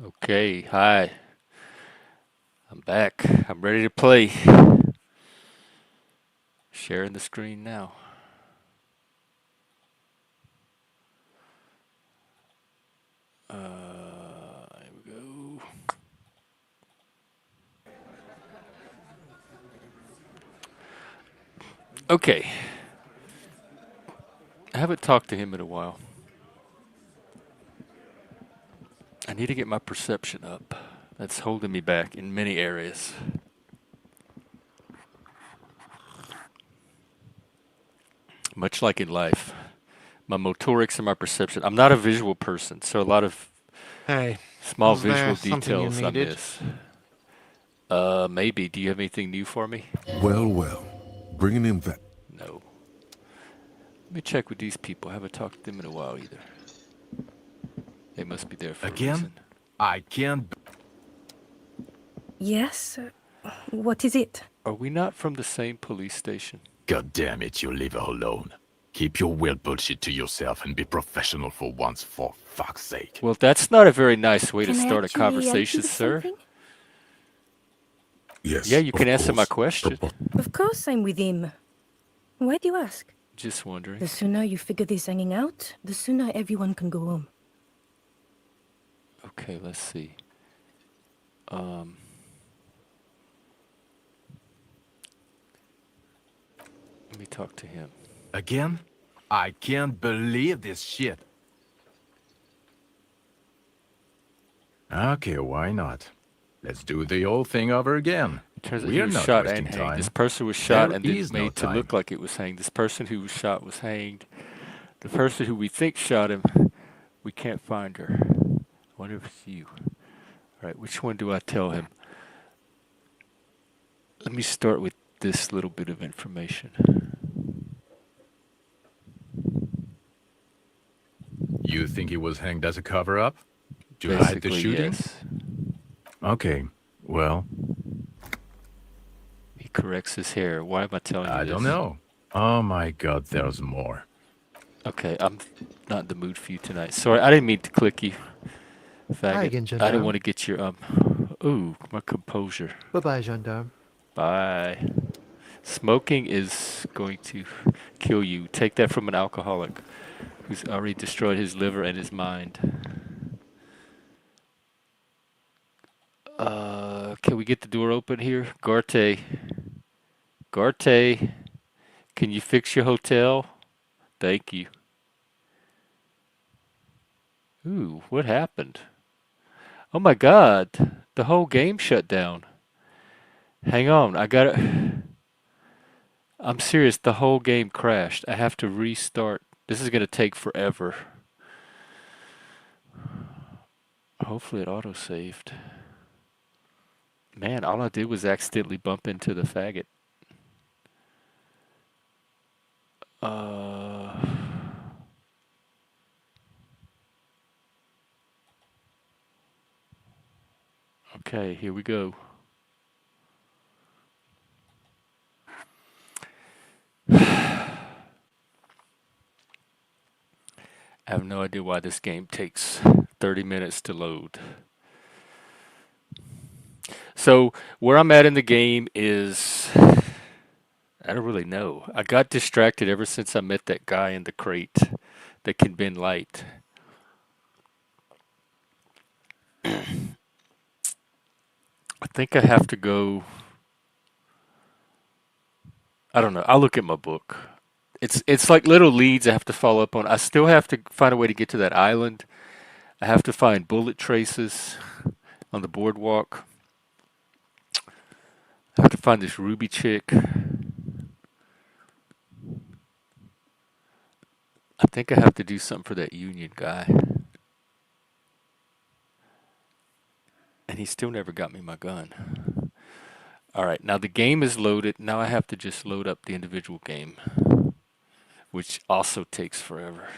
Okay, hi. I'm back. I'm ready to play. Sharing the screen now. Here we go. Okay, I haven't talked to him in a while. I need to get my perception up. That's holding me back in many areas. Much like in life, my motorics and my perception. I'm not a visual person, so a lot of Hey, small was there visual something you details I needed? miss. Maybe. Do you have anything new for me? Well, well. Bringing him back. No. Let me check with these people. I haven't talked to them in a while either. They must be there for a Again? reason. I can't. Yes? What is it? Are we not from the same police station? God damn it, you leave her alone. Keep your weird bullshit to yourself and be professional for once, for fuck's sake. Well, that's not a very nice way to Can I start a actually help you conversation, with sir. something? Yeah, Yes, you can of answer my course. question. Of course I'm with him. Why do you ask? Just wondering. The sooner you figure this hanging out, the sooner everyone can go home. Okay, let's see. Um, Let me talk to him. Again? I can't believe this shit. Okay, why not? Let's do the old thing over again. Turns out he We're was not shot and wasting hanged. This time. person was shot There and then is no made to look time. like it was hanged. This person who was shot was hanged. The person who we think shot him, we can't find her. I wonder if it's you. All right, which one do I tell him? Let me start with this little bit of information. You think he was hanged as a cover-up? To hide the Basically, shooting? yes. Okay, well, He corrects his hair. Why am I telling you I don't this? know. Oh my god, there's more. Okay, I'm not in the mood for you tonight. Sorry, I didn't mean to click you, Hi faggot. again, I didn't gendarme. want to get your Ooh, my composure. Bye-bye, gendarme. Bye. Smoking is going to kill you. Take that from an alcoholic who's already destroyed his liver and his mind. Can we get the door open here? Garte. Garte, can you fix your hotel? Thank you. Ooh, what happened? Oh my god, the whole game shut down. Hang on, I gotta. I'm serious, the whole game crashed. I have to restart. This is gonna take forever. Hopefully it auto-saved. Man, all I did was accidentally bump into the faggot. Uh, okay, here we go. I have no idea why this game takes 30 minutes to load. So, where I'm at in the game is I don't really know. I got distracted ever since I met that guy in the crate that can bend light. I think I have to go. I don't know. I'll look at my book. It's like little leads I have to follow up on. I still have to find a way to get to that island. I have to find bullet traces on the boardwalk. I have to find this Ruby chick. I think I have to do something for that union guy. And he still never got me my gun. All right, now the game is loaded. Now I have to just load up the individual game, which also takes forever.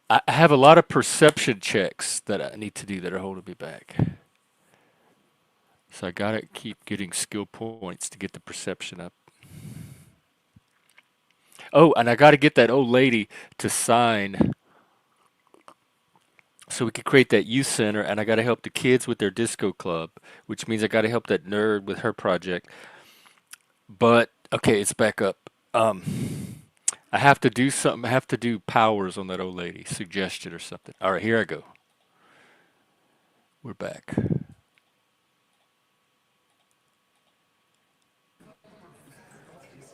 I have a lot of perception checks that I need to do that are holding me back. So I gotta keep getting skill points to get the perception up. Oh, and I gotta get that old lady to sign so we could create that youth center, and I got to help the kids with their disco club, which means I got to help that nerd with her project. But okay, it's back up. I have to do something. I have to do powers on that old lady, suggestion or something. All right, here I go. We're back.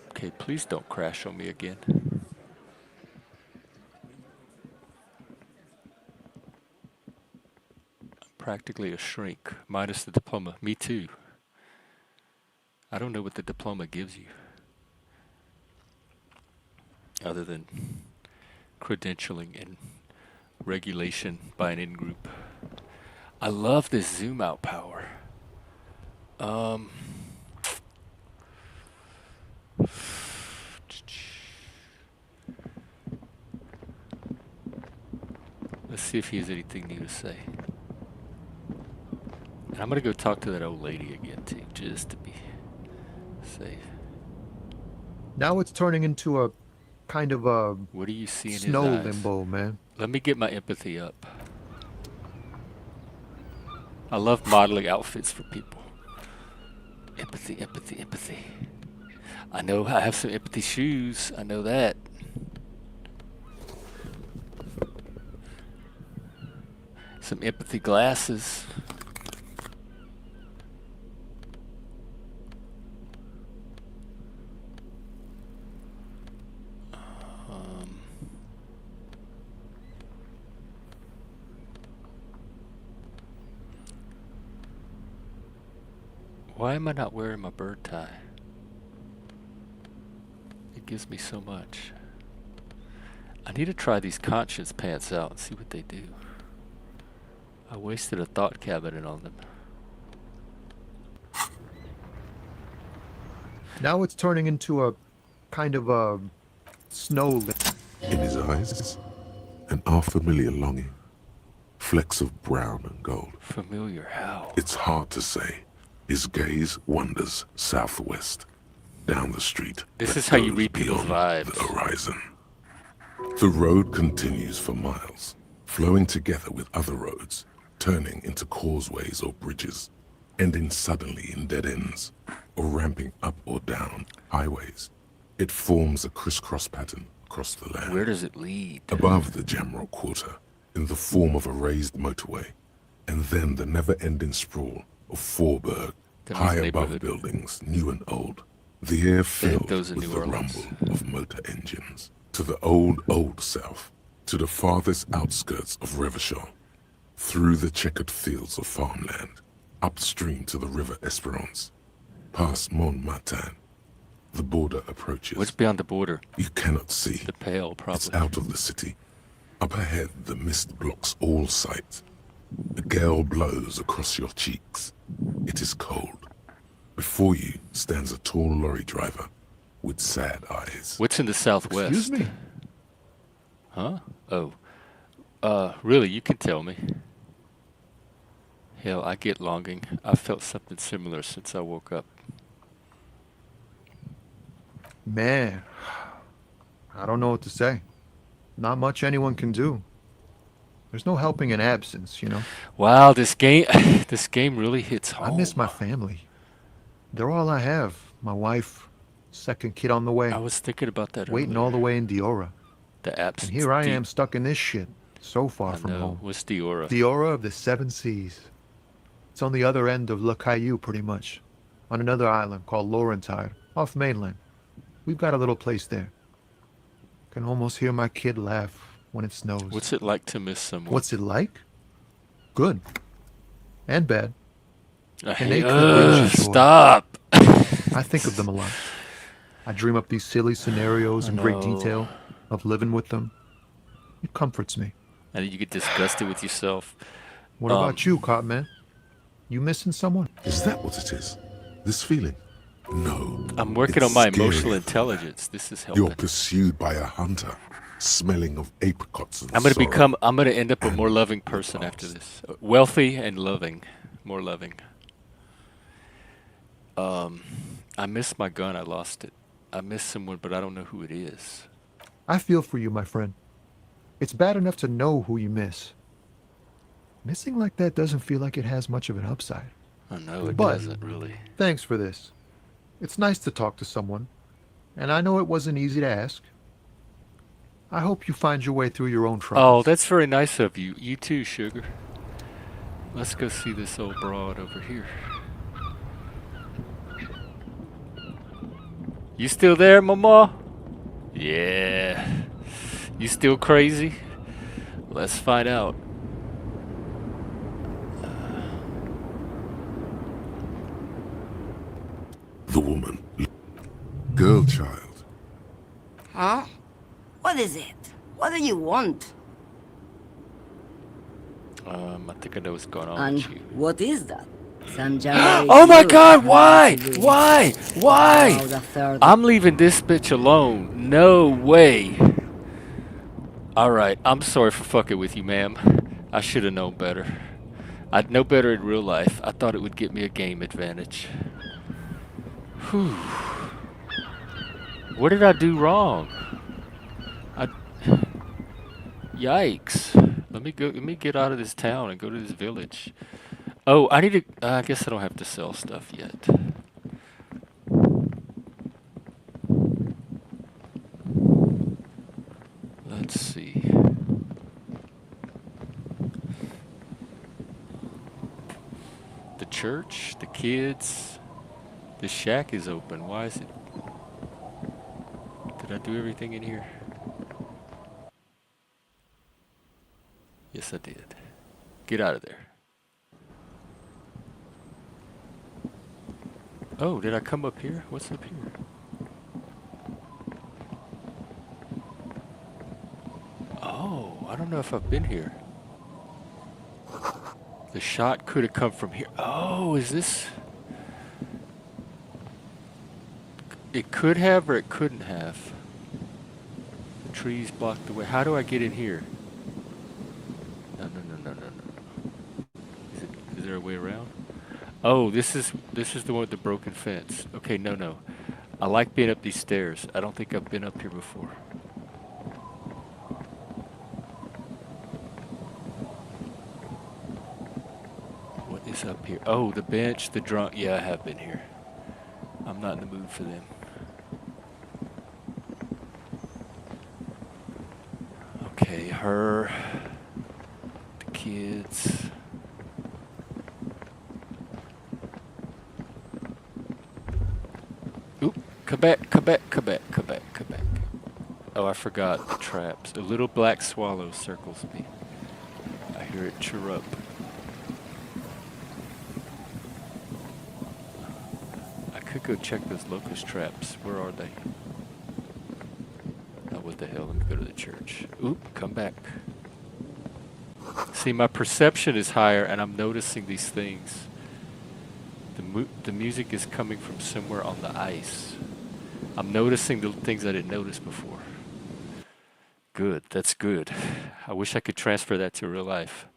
Okay, please don't crash on me again. Practically a shrink, minus the diploma. Me too. I don't know what the diploma gives you, other than credentialing and regulation by an in-group. I love this zoom out power. Let's see if he has anything new to say. And I'm gonna go talk to that old lady again too, just to be safe. Now it's turning into a kind of a What do you see in his snow eyes? limbo, man. Let me get my empathy up. I love modeling outfits for people. Empathy, empathy, empathy. I know I have some empathy shoes. I know that. Some empathy glasses. Why am I not wearing my bird tie? It gives me so much. I need to try these conscience pants out and see what they do. I wasted a thought cabinet on them. Now it's turning into a kind of a snow limbo. In his eyes, an unfamiliar longing. Flecks of brown and gold. Familiar how? It's hard to say. His gaze wanders southwest, down the street. This that is how you goes read people's beyond vibes. the horizon. The road continues for miles, flowing together with other roads, turning into causeways or bridges, ending suddenly in dead ends, or ramping up or down highways. It forms a crisscross pattern across the land. Where does it lead? Above the Jamrock Quarter, in the form of a raised motorway, and then the never-ending sprawl of Forburg, high above buildings, new and old. The air filled with the rumble of motor engines. To the old south, to the farthest outskirts of Revachol, through the checkered fields of farmland, upstream to the river Esperance, past Montmartin. The border approaches. What's beyond the border? You cannot see. The Pale, probably. It's out of the city. Up ahead, the mist blocks all sight. A gale blows across your cheeks. It is cold. Before you stands a tall lorry driver with sad eyes. What's in the southwest? Excuse me? Huh? Oh. Really, you can tell me. Hell, I get longing. I felt something similar since I woke up. Man, I don't know what to say. Not much anyone can do. There's no helping in absence, you know? Wow, this game really hits home. I miss my family. They're all I have. My wife, second kid on the way. I was thinking about that waiting earlier. all the way in Diora. The absence. And here I am stuck in this shit, so far from home. What's Diora? Diora of the Seven Seas. It's on the other end of Le Caillou, pretty much. On another island called Laurentide, off mainland. We've got a little place there. Can almost hear my kid laugh when it snows. What's it like to miss someone? What's it like? Good. And bad. Stop! I think of them a lot. I dream up these silly scenarios in great detail of living with them. It comforts me. And then you get disgusted with yourself. What about you, Cop Man? You missing someone? Is that what it is? This feeling? No. I'm working on my emotional intelligence. This is helping. You're pursued by a hunter, smelling of apricots and I'm gonna end up a more loving person after this. Wealthy and loving. More loving. I miss my gun. I lost it. I miss someone, but I don't know who it is. I feel for you, my friend. It's bad enough to know who you miss. Missing like that doesn't feel like it has much of an upside. Oh no, it But doesn't really. thanks for this. It's nice to talk to someone, and I know it wasn't easy to ask. I hope you find your way through your own Oh, troubles. that's very nice of you. You too, sugar. Let's go see this old broad over here. You still there, mama? Yeah. You still crazy? Let's find out. The woman. Girl child. Huh? What is it? What do you want? I think I know what's going on And with you. what is that? Some jungle Oh my you god, why? to do. Why? Now Why? the third. I'm leaving this bitch alone. No way. Alright, I'm sorry for fucking with you, ma'am. I should have known better. I'd know better in real life. I thought it would get me a game advantage. Whew. What did I do wrong? Yikes. Let me get out of this town and go to this village. Oh, I need to I guess I don't have to sell stuff yet. Let's see. The church, the kids. The shack is open. Why is it? Did I do everything in here? Yes, I did. Get out of there. Oh, did I come up here? What's up here? Oh, I don't know if I've been here. The shot could have come from here. Oh, is this? It could have or it couldn't have. The trees blocked the way. How do I get in here? No. Is there a way around? Oh, this is the one with the broken fence. Okay, no. I like being up these stairs. I don't think I've been up here before. What is up here? Oh, the bench, the drunk. Yeah, I have been here. I'm not in the mood for them. Okay, her, the kids. Oop, come back. Oh, I forgot the traps. A little black swallow circles me. I hear it chirrup. I could go check those locust traps. Where are they? Oh, what the hell? Let me go to the church. Oop, come back. See, my perception is higher, and I'm noticing these things. The music is coming from somewhere on the ice. I'm noticing the things I didn't notice before. Good, that's good. I wish I could transfer that to real life.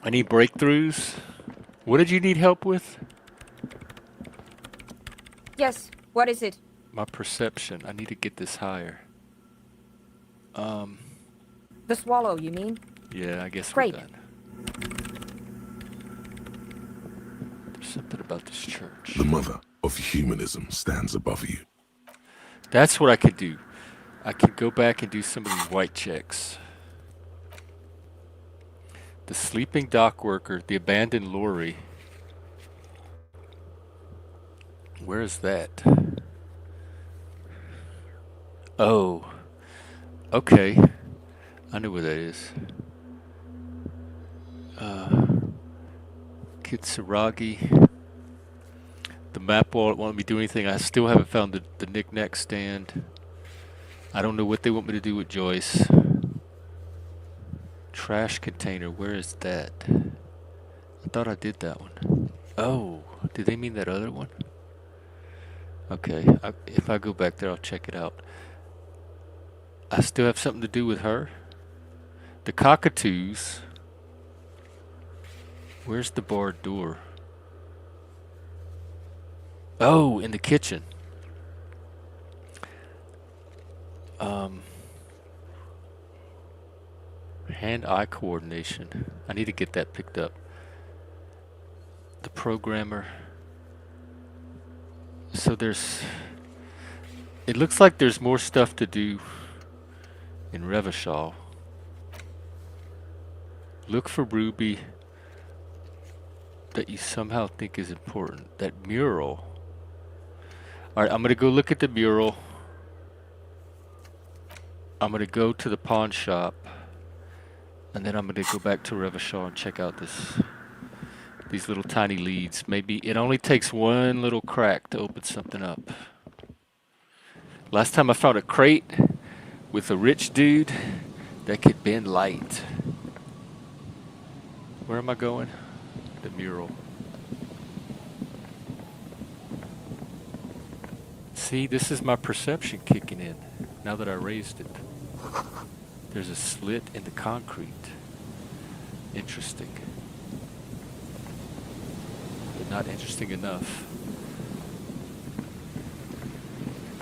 Any breakthroughs? What did you need help with? Yes, what is it? My perception. I need to get this higher. The swallow, you mean? Yeah, I guess Great. we're done. There's something about this church. The mother of humanism stands above you. That's what I could do. I could go back and do some of these white checks. The sleeping dock worker, the abandoned lorry. Where is that? Oh. Okay. I know where that is. Kitsuragi. The map won't want me to do anything. I still haven't found the knick-knack stand. I don't know what they want me to do with Joyce. Trash container. Where is that? I thought I did that one. Oh, did they mean that other one? Okay, if I go back there, I'll check it out. I still have something to do with her. The cockatoos. Where's the barred door? Oh, in the kitchen. Hand-eye coordination. I need to get that picked up. The programmer. So there's... It looks like there's more stuff to do in Revachol. Look for Ruby that you somehow think is important. That mural. Alright, I'm gonna go look at the mural. I'm gonna go to the pawn shop. And then I'm gonna go back to Revachol and check out these little tiny leads. Maybe it only takes one little crack to open something up. Last time I found a crate with a rich dude that could bend light. Where am I going? The mural. See, this is my perception kicking in now that I raised it. There's a slit in the concrete. Interesting. But not interesting enough.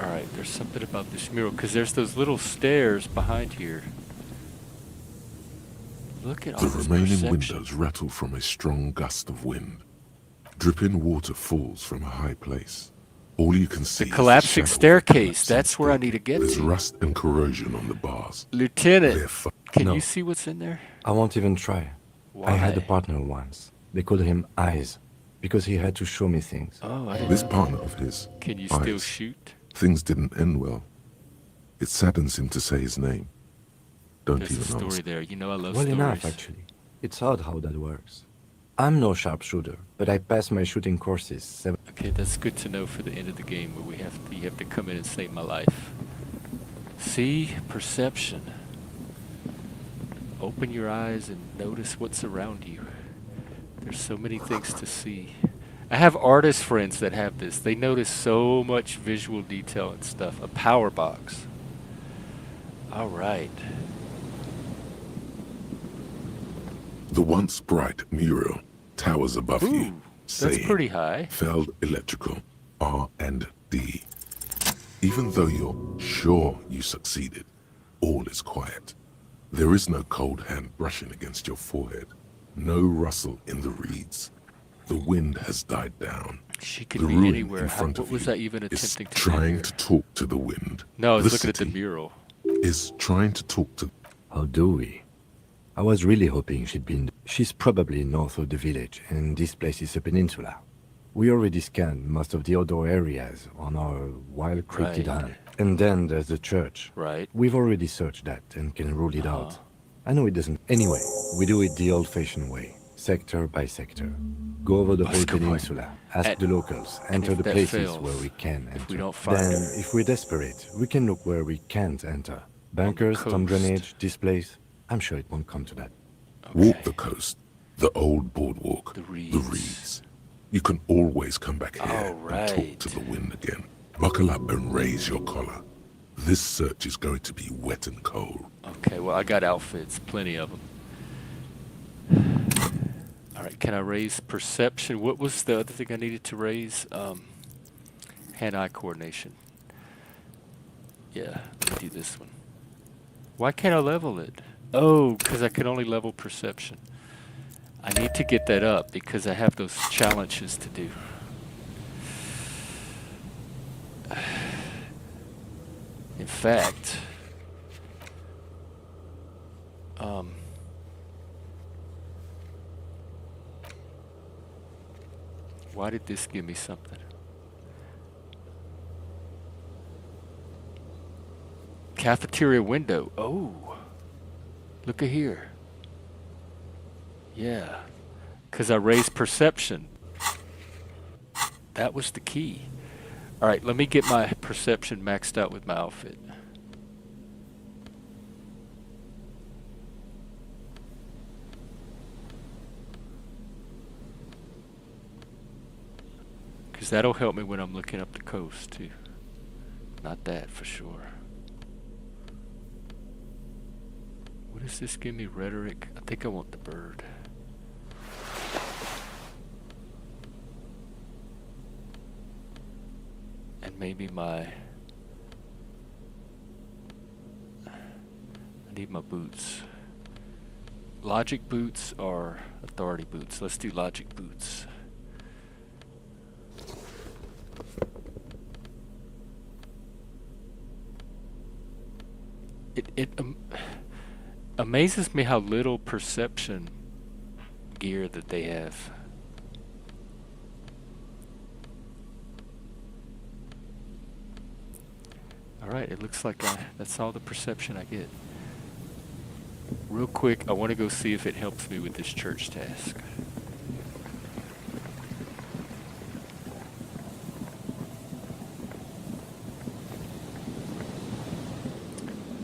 Alright, there's something about this mural, because there's those little stairs behind here. Look at all The this remaining perception. windows rattle from a strong gust of wind. Dripping water falls from a high place. All you can see The is collapsing shadow of a staircase. collapsing That's where I step. need to get There's to. rust and corrosion on the bars. Lieutenant, can No. you see what's in there? I won't even try. Why? I had a partner once. They called him Eyes, because he had to show me things. Oh, I didn't This know. partner of his, Can you still Eyes, shoot? things didn't end well. It saddens him to say his name. Don't There's a even story ask. there. You know I love Well stories. enough, actually. It's odd how that works. I'm no sharpshooter, but I passed my shooting courses. Okay, that's good to know for the end of the game where you have to come in and save my life. See? Perception. Open your eyes and notice what's around you. There's so many things to see. I have artist friends that have this. They notice so much visual detail and stuff. A power box. Alright. The once bright mural towers above you, Ooh, that's saying, pretty high. Feld Electrical, R&D. Even though you're sure you succeeded, all is quiet. There is no cold hand brushing against your forehead, no rustle in the reeds. The wind has died down. She could The be ruin anywhere. in front What of was you I even is attempting to do trying here? to talk to the wind. No, I was The looking at the city mural. is trying to talk to... How do we? I was really hoping she'd been... She's probably north of the village, and this place is a peninsula. We already scanned most of the outdoor areas on our wild cryptid Right. hunt. And then there's the church. Right. We've already searched that and can rule it Uh-huh. out. I know it doesn't... Anyway, we do it the old-fashioned way, sector by sector. Go over the Let's whole go, boy. peninsula, ask And- the locals, and enter if the that places fails, where we can enter. if we don't find then, them- if we're desperate, we can look where we can't enter. Bunkers, storm coast. drainage, displays. I'm sure it won't come to that. Walk Okay. the coast, the old boardwalk, The reeds. the reeds. You can always come back here and Alright. talk to the wind again. Buckle up and raise your collar. This search is going to be wet and cold. Okay, well, I got outfits. Plenty of them. Alright, can I raise perception? What was the other thing I needed to raise? Hand-eye coordination. Yeah, let me do this one. Why can't I level it? Oh, because I can only level perception. I need to get that up because I have those challenges to do. In fact, why did this give me something? Cafeteria window. Oh, look at here. Yeah, because I raised perception. That was the key. All right, let me get my perception maxed out with my outfit. Because that'll help me when I'm looking up the coast, too. Not that, for sure. What does this give me? Rhetoric? I think I want the bird. And maybe I need my boots. Logic boots or authority boots? Let's do logic boots. It amazes me how little perception gear that they have. Alright, it looks like that's all the perception I get. Real quick, I want to go see if it helps me with this church task.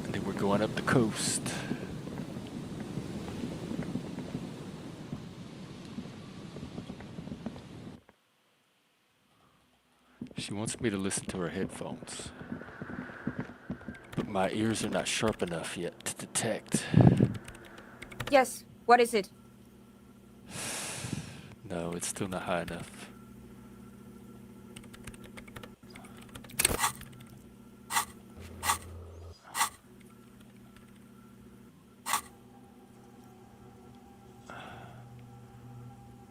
And then we're going up the coast. She wants me to listen to her headphones. But my ears are not sharp enough yet to detect. Yes, what is it? No, it's still not high enough.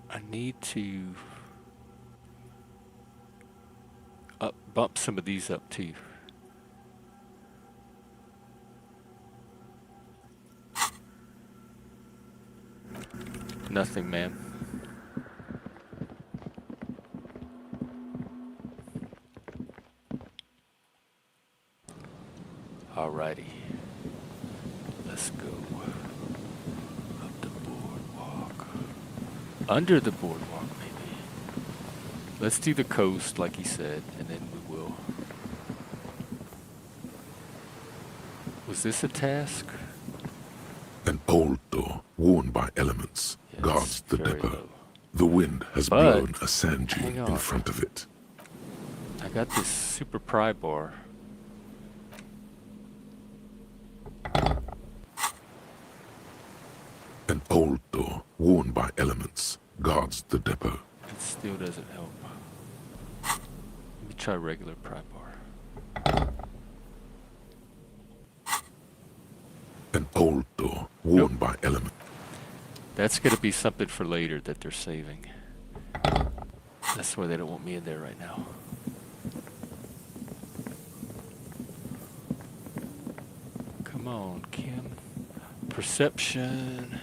I need to bump some of these up too. Nothing, ma'am. Alrighty. Let's go up the boardwalk. Under the boardwalk, maybe. Let's do the coast, like he said, and then we will. Was this a task? An old door, worn by elements, Yeah, guards the very depot. low. The wind has But, blown a sand dune hang in on. front of it. I got this super pry bar. An old door, worn by elements, guards the depot. It still doesn't help. Let me try regular pry bar. An old door, worn by elements. That's gonna be something for later that they're saving. That's why they don't want me in there right now. Come on, Kim. Perception.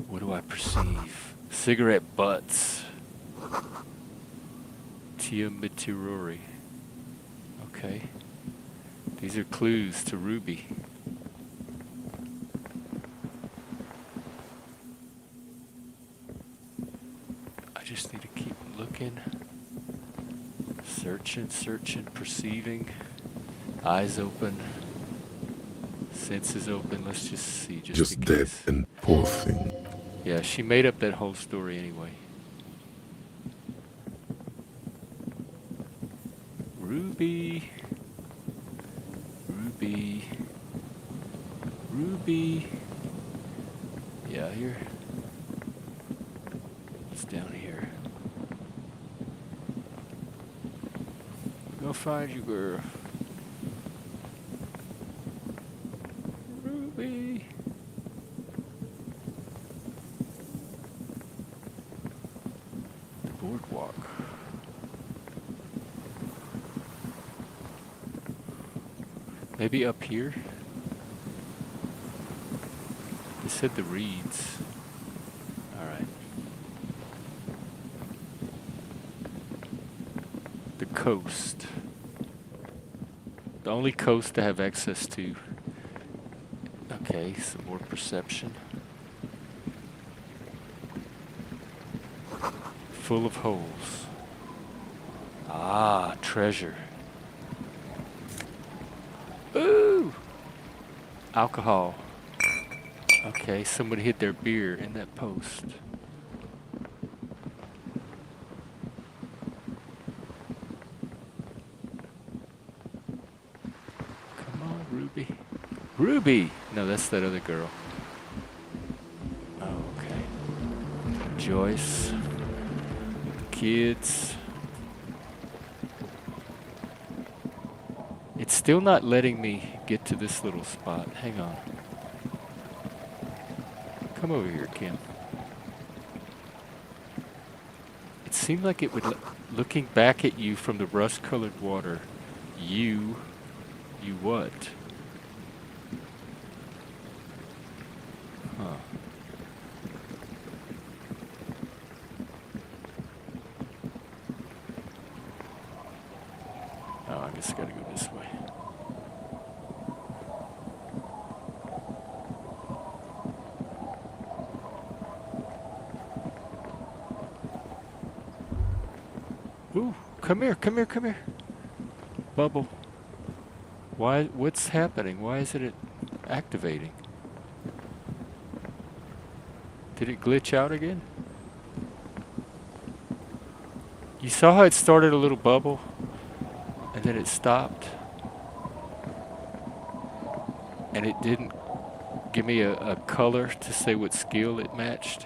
What do I perceive? Cigarette butts. Tia Mitirori. Okay. These are clues to Ruby. I just need to keep looking. Searching, perceiving. Eyes open. Senses open. Let's just see. Just in dead case. and poor thing. Yeah, she made up that whole story anyway. Ruby. Ruby. Ruby. Yeah, here. It's down here. Go find you, girl. Ruby. The boardwalk. Maybe up here? They said the reeds. Alright. The coast. The only coast I have access to. Okay, some more perception. Full of holes. Ah, treasure. Ooh! Alcohol. Okay, somebody hid their beer in that post. Come on, Ruby. Ruby! No, that's that other girl. Oh, okay. Joyce. The kids. It's still not letting me get to this little spot. Hang on. Come over here, Kim. It seemed like it would, looking back at you from the rust-colored water, you what? Huh. Oh, I guess I gotta go this way. Ooh, come here, come here, come here. Bubble. Why, what's happening? Why isn't it activating? Did it glitch out again? You saw how it started a little bubble and then it stopped? And it didn't give me a color to say what skill it matched?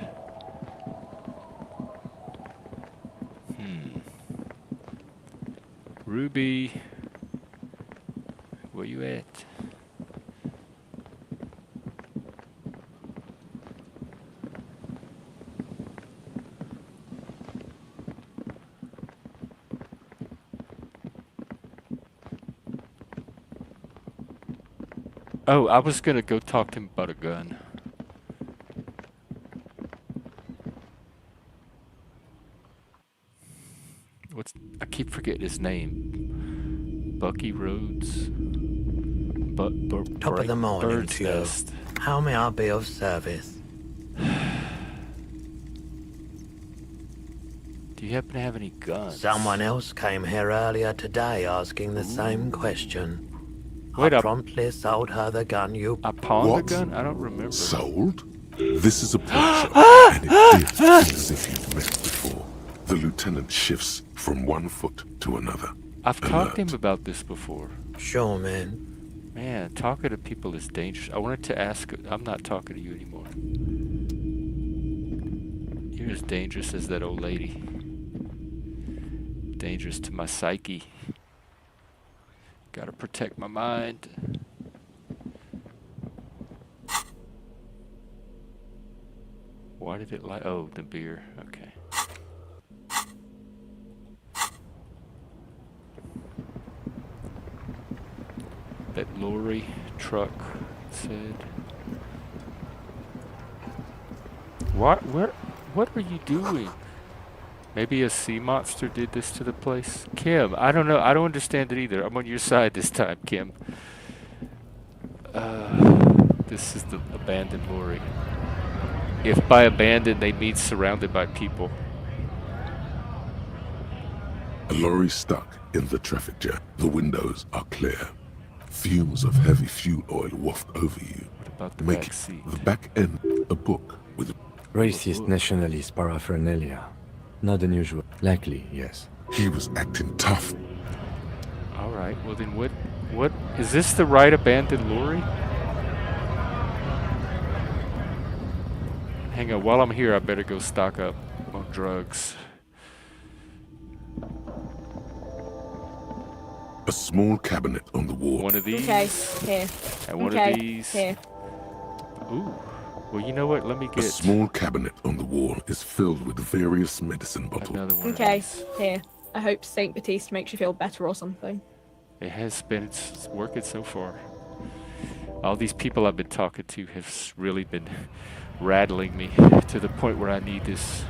Ruby, where you at? Oh, I was gonna go talk to him about a gun. I keep forgetting his name. Bucky Rhodes. Top of the morning Bird's to you. Nest. How may I be of service? Do you happen to have any guns? Someone else came here earlier today asking the same question. Wait, I promptly sold her the gun you... I pawned What? the gun? I don't remember. Sold? This is a pawn shop, and it did feel as if you've met before. The lieutenant shifts from one foot to another. I've talked to him Alert. about this before. Sure, man. Man, talking to people is dangerous. I wanted to ask, I'm not talking to you anymore. You're as dangerous as that old lady. Dangerous to my psyche. Gotta protect my mind. Why did it like? Oh, the beer. Okay. That lorry truck said. What? Where? What are you doing? Maybe a sea monster did this to the place. Kim, I don't know. I don't understand it either. I'm on your side this time, Kim. This is the abandoned lorry. If by abandoned they mean surrounded by people. A lorry stuck in the traffic jam. The windows are clear. Fumes of heavy fuel oil waft over you. What about the Make back seat? the back end a book with Racist nationalist paraphernalia. Not unusual. Likely, yes. he was acting tough. All right. Well then, what is this? The right abandoned lorry? Hang on. While I'm here, I better go stock up on drugs. A small cabinet on the wall. One of these. Okay, here. And one Okay, of these. here. Ooh. Well, you know what? Let me A get small cabinet on the wall is filled with various medicine bottles. another one. Okay, Of these. here. I hope Saint Baptiste makes you feel better or something. It has been. It's working so far. All these people I've been talking to have really been rattling me to the point where I need this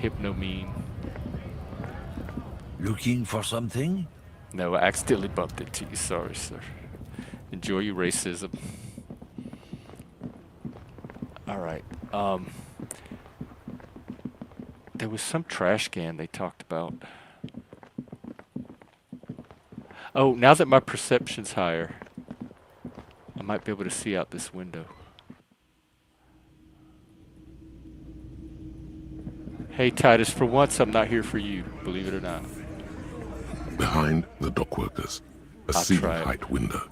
hypnomine. Looking for something? No, I accidentally bumped into you. Sorry, sir. Enjoy your racism. All right. There was some trash can they talked about. Oh, now that my perception's higher, I might be able to see out this window. Hey, Titus, for once I'm not here for you, believe it or not. Behind the dockworkers, a I'll ceiling try it. height window.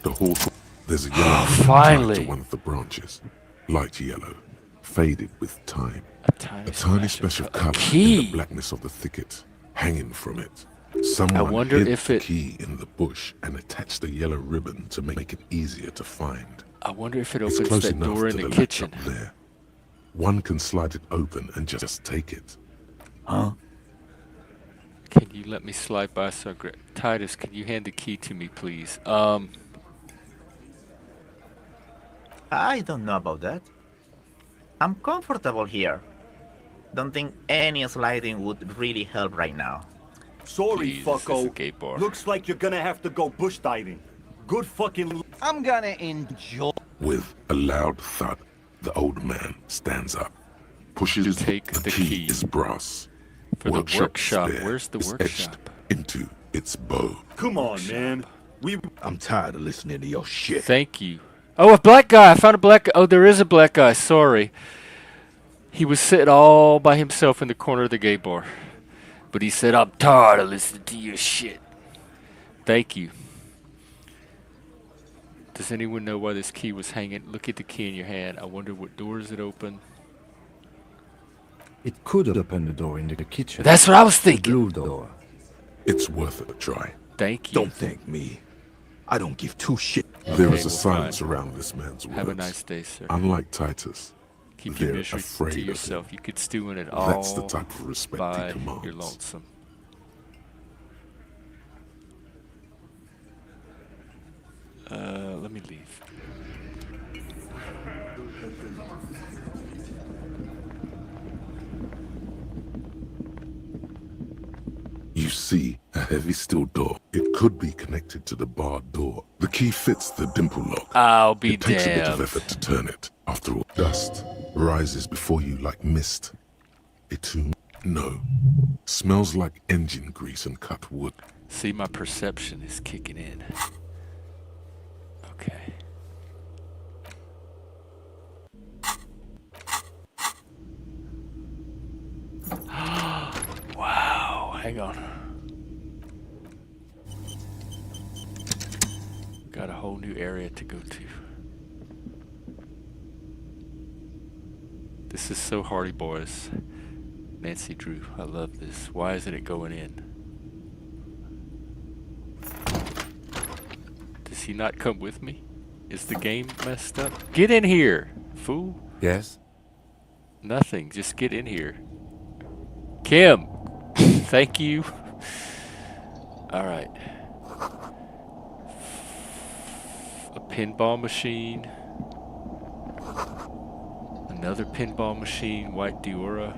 The hawthorn. There's a yellow finally. tied to one of the branches. Light yellow, faded with time. A tiny A tiny splash of a color in key. the blackness of the thicket, hanging from it. Someone wonder hid if the it- key in the bush and attached a yellow ribbon to make it easier to find. I wonder if it It's opens close that enough door to in the the kitchen. laptop there. One can slide it open and just take it. Huh? Can you let me slide by so I grab... Titus, can you hand the key to me, please? I don't know about that. I'm comfortable here. Don't think any sliding would really help right now. Sorry, Please, this is a fucko. gay bar. Looks like you're gonna have to go bush diving. Good fucking... I'm gonna enjoy. With a loud thud, the old man stands up, pushes Take the key. is brass. For the workshop. spare Where's the is etched workshop? into its bow. Come on, man. I'm tired of listening to your shit. Thank you. Oh, a black guy. I found a black guy. Oh, there is a black guy. Sorry. He was sitting all by himself in the corner of the gay bar. But he said, I'm tired of listening to your shit. Thank you. Does anyone know why this key was hanging? Look at the key in your hand. I wonder what doors it open. It could open the door in the kitchen. That's what I was The thinking. blue door. It's worth a try. Thank you. Don't thank me. I don't give two shit. There Okay, is a well, silence fine. around this man's words. Have a nice day, sir. Unlike Titus, Keep your they're misery afraid to of yourself. You could stew in it That's the all type of respect by he commands. your lonesome. Let me leave. You see a heavy steel door. It could be connected to the barred door. The key fits the dimple lock. I'll be It takes a bit of damned. effort to turn it. After all, dust rises before you like mist. A tomb? No. Smells like engine grease and cut wood. See, my perception is kicking in. Okay. Wow, hang on. Got a whole new area to go to. This is so Hardy Boys. Nancy Drew, I love this. Why isn't it going in? Does he not come with me? Is the game messed up? Get in here, fool. Yes? Nothing, just get in here. Kim, thank you. All right. A pinball machine. Another pinball machine, white Diora.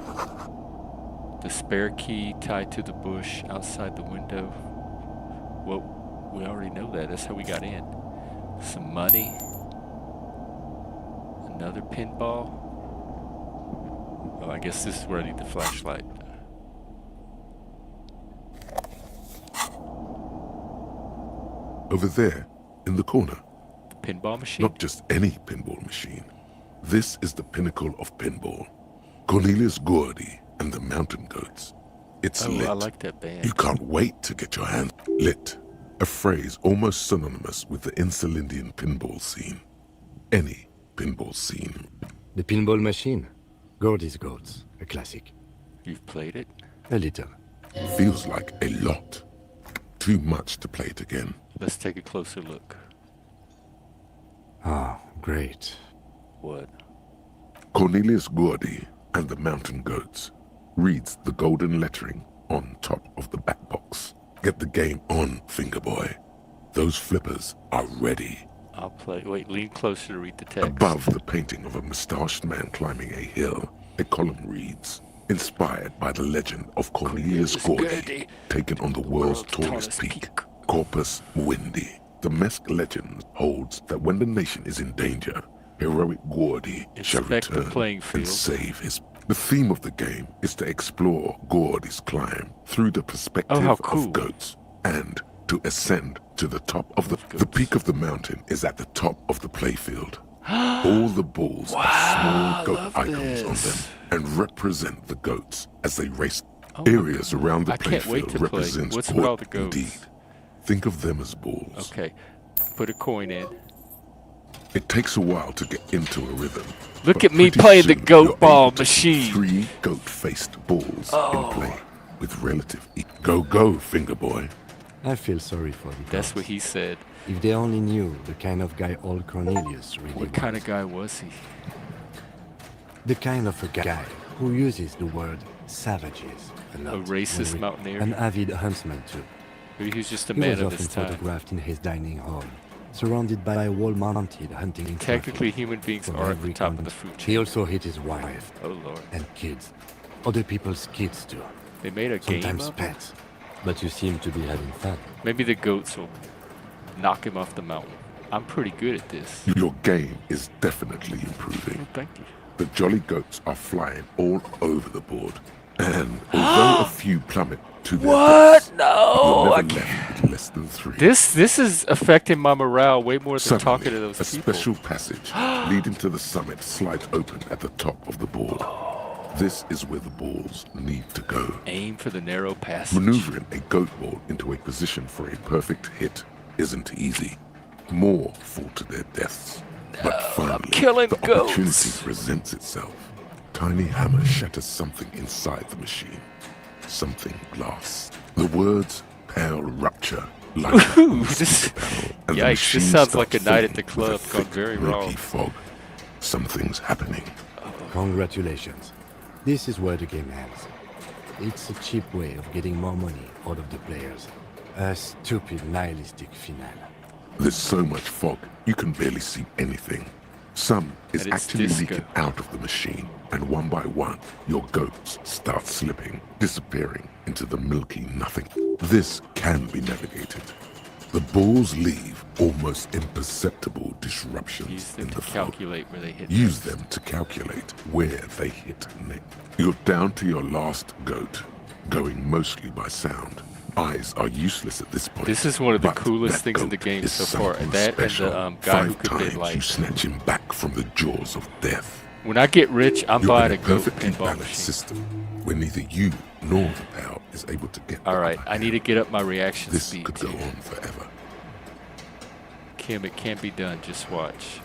The spare key tied to the bush outside the window. Well, we already know that. That's how we got in. Some money. Another pinball. Oh, I guess this is where I need the flashlight. Over there, in the corner. The pinball machine? Not just any pinball machine. This is the pinnacle of pinball. Cornelius Gordy and the Mountain Goats. It's Oh, lit. I like that band. You can't wait to get your hands lit. A phrase almost synonymous with the Insulindian pinball scene. Any pinball scene. The pinball machine. Gordy's Goats. A classic. You've played it? A little. Feels like a lot. Too much to play it again. Let's take a closer look. Ah, great. What? Cornelius Gordy and the Mountain Goats reads the golden lettering on top of the back box. Get the game on, Fingerboy. Those flippers are ready. I'll play. Wait, lean closer to read the text. Above the painting of a mustached man climbing a hill, a column reads, inspired by the legend of Cornelius Gordy, taken on the world's tallest peak, Corpus Mundi. The Mesk legend holds that when the nation is in danger, heroic Gordy shall Inspect the return playing and field. save his... The theme of the game is to explore Gordy's climb through the perspective how cool. of goats and to ascend to the top of the peak of the mountain is at the top of the playfield. All the balls have small goat icons on them and represent the goats as they race. Areas around the I can't wait playfield to play. represents What's with all the sport goats? indeed. Think of them as balls. Okay. Put a coin in. It takes a while to get into a rhythm. Look but at me pretty playing the soon goat you're ball able to put machine. 3 goat-faced balls in play. with relative ease. Go, finger boy. I feel sorry for the That's gods. what he said. If they only knew the kind of guy old Cornelius really What was. kind of guy was he? The kind of a guy who uses the word savages a lot. A racist when mountaineer? An avid huntsman too. Maybe he was just a He man was of often his time. photographed in his dining hall, surrounded by a wall-mounted hunting Technically, trophy human beings from are at every the top of corner. the food chain. He also hit his wife Oh lord. and kids. Other people's kids too. They made a game Sometimes of it? pets. But you seem to be having fun. Maybe the goats will knock him off the mountain. I'm pretty good at this. Your game is definitely improving. Oh, thank you. The jolly goats are flying all over the board. And although a few plummet to their What? deaths, No! you're I never can't. left with less than 3. This is affecting my morale way more than Suddenly, talking to those a people. special passage leading to the summit slides open at the top of the board. This is where the balls need to go. Aim for the narrow passage. Maneuvering a goat ball into a position for a perfect hit isn't easy. More fall to their deaths. But finally, killing the goats. opportunity presents itself. Tiny hammer shatters something inside the machine. Something glass. The words pale rupture like Ooh, this, yikes, this sounds like a night at the club gone very wrong. Fog. Something's happening. Congratulations. This is where the game ends. It's a cheap way of getting more money out of the players. A stupid nihilistic finale. There's so much fog, you can barely see anything. Some is And it's actually disco. leaking out of the machine, and one by one, your goats start slipping, disappearing into the milky nothing. This can be navigated. The balls leave almost imperceptible disruptions Use them in to the fog. calculate where they hit. Use them to calculate where they hit next. You're down to your last goat, going mostly by sound. Eyes are useless at this point. This is one of the but coolest that things in the goat game is so far. something That special. and the guy who 5 could times bid like. you snatch him back from the jaws of death. When I get rich, I'm You're buying in a a goat perfectly pinball balanced machine. system where neither you nor the pal is able to get. All right, I need to get up my reaction This speed. could go on forever. Kim, it can't be done. Just watch.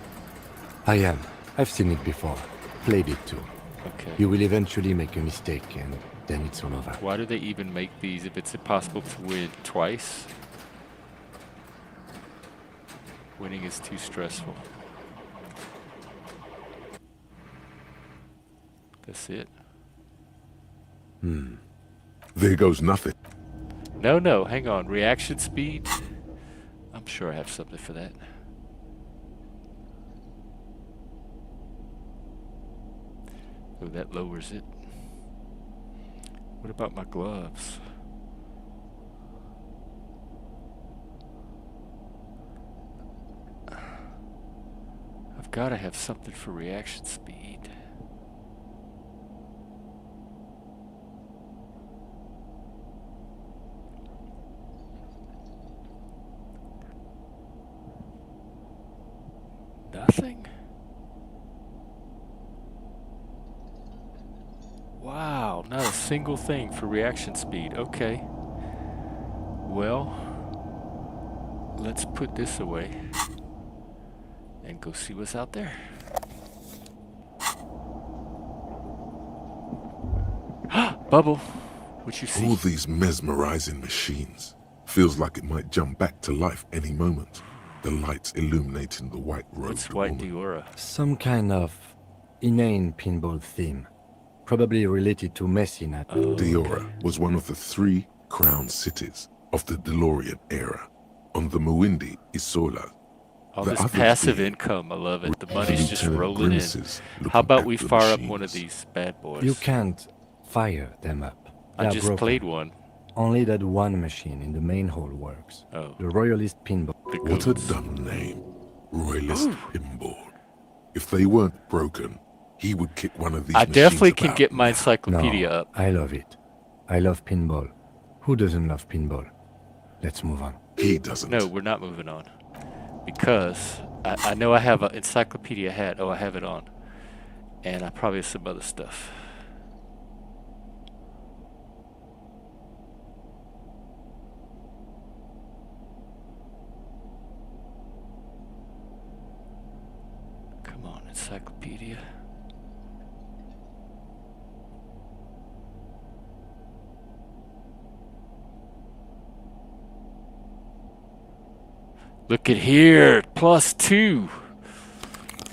I am. I've seen it before. Played it too. Okay. You will eventually make a mistake and then it's all over. Why do they even make these if it's impossible to win twice? Winning is too stressful. That's it. There goes nothing. No, hang on. Reaction speed? I'm sure I have something for that. Oh, that lowers it. What about my gloves? I've got to have something for reaction speed. Nothing? Wow, not a single thing for reaction speed. Okay. Well, let's put this away and go see what's out there. Bubble, what you see? All these mesmerizing machines. Feels like it might jump back to life any moment. The lights illuminating the white robed What's white woman. Diora? Some kind of inane pinball theme. Probably related to Messina. Diora was one of the 3 crown cities of the DeLorean era. On the Muindi Isola. All The this others passive being income, I love it. The money's just Lieutenant rolling in. Grimace's looking How about at we the fire up one of machines. these bad boys? You can't fire them up. I They're just broken. played one. Only that one machine in the main hall works. Oh. The Royalist pinball. The What a goats. dumb name. Royalist Pinball. If they weren't broken, he would kick one of these I definitely machines can about. get my encyclopedia No, up. I love it. I love pinball. Who doesn't love pinball? Let's move on. He doesn't. No, we're not moving on. Because I know I have an encyclopedia hat. Oh, I have it on. And I probably have some other stuff. Come on, encyclopedia. Look at here, +2.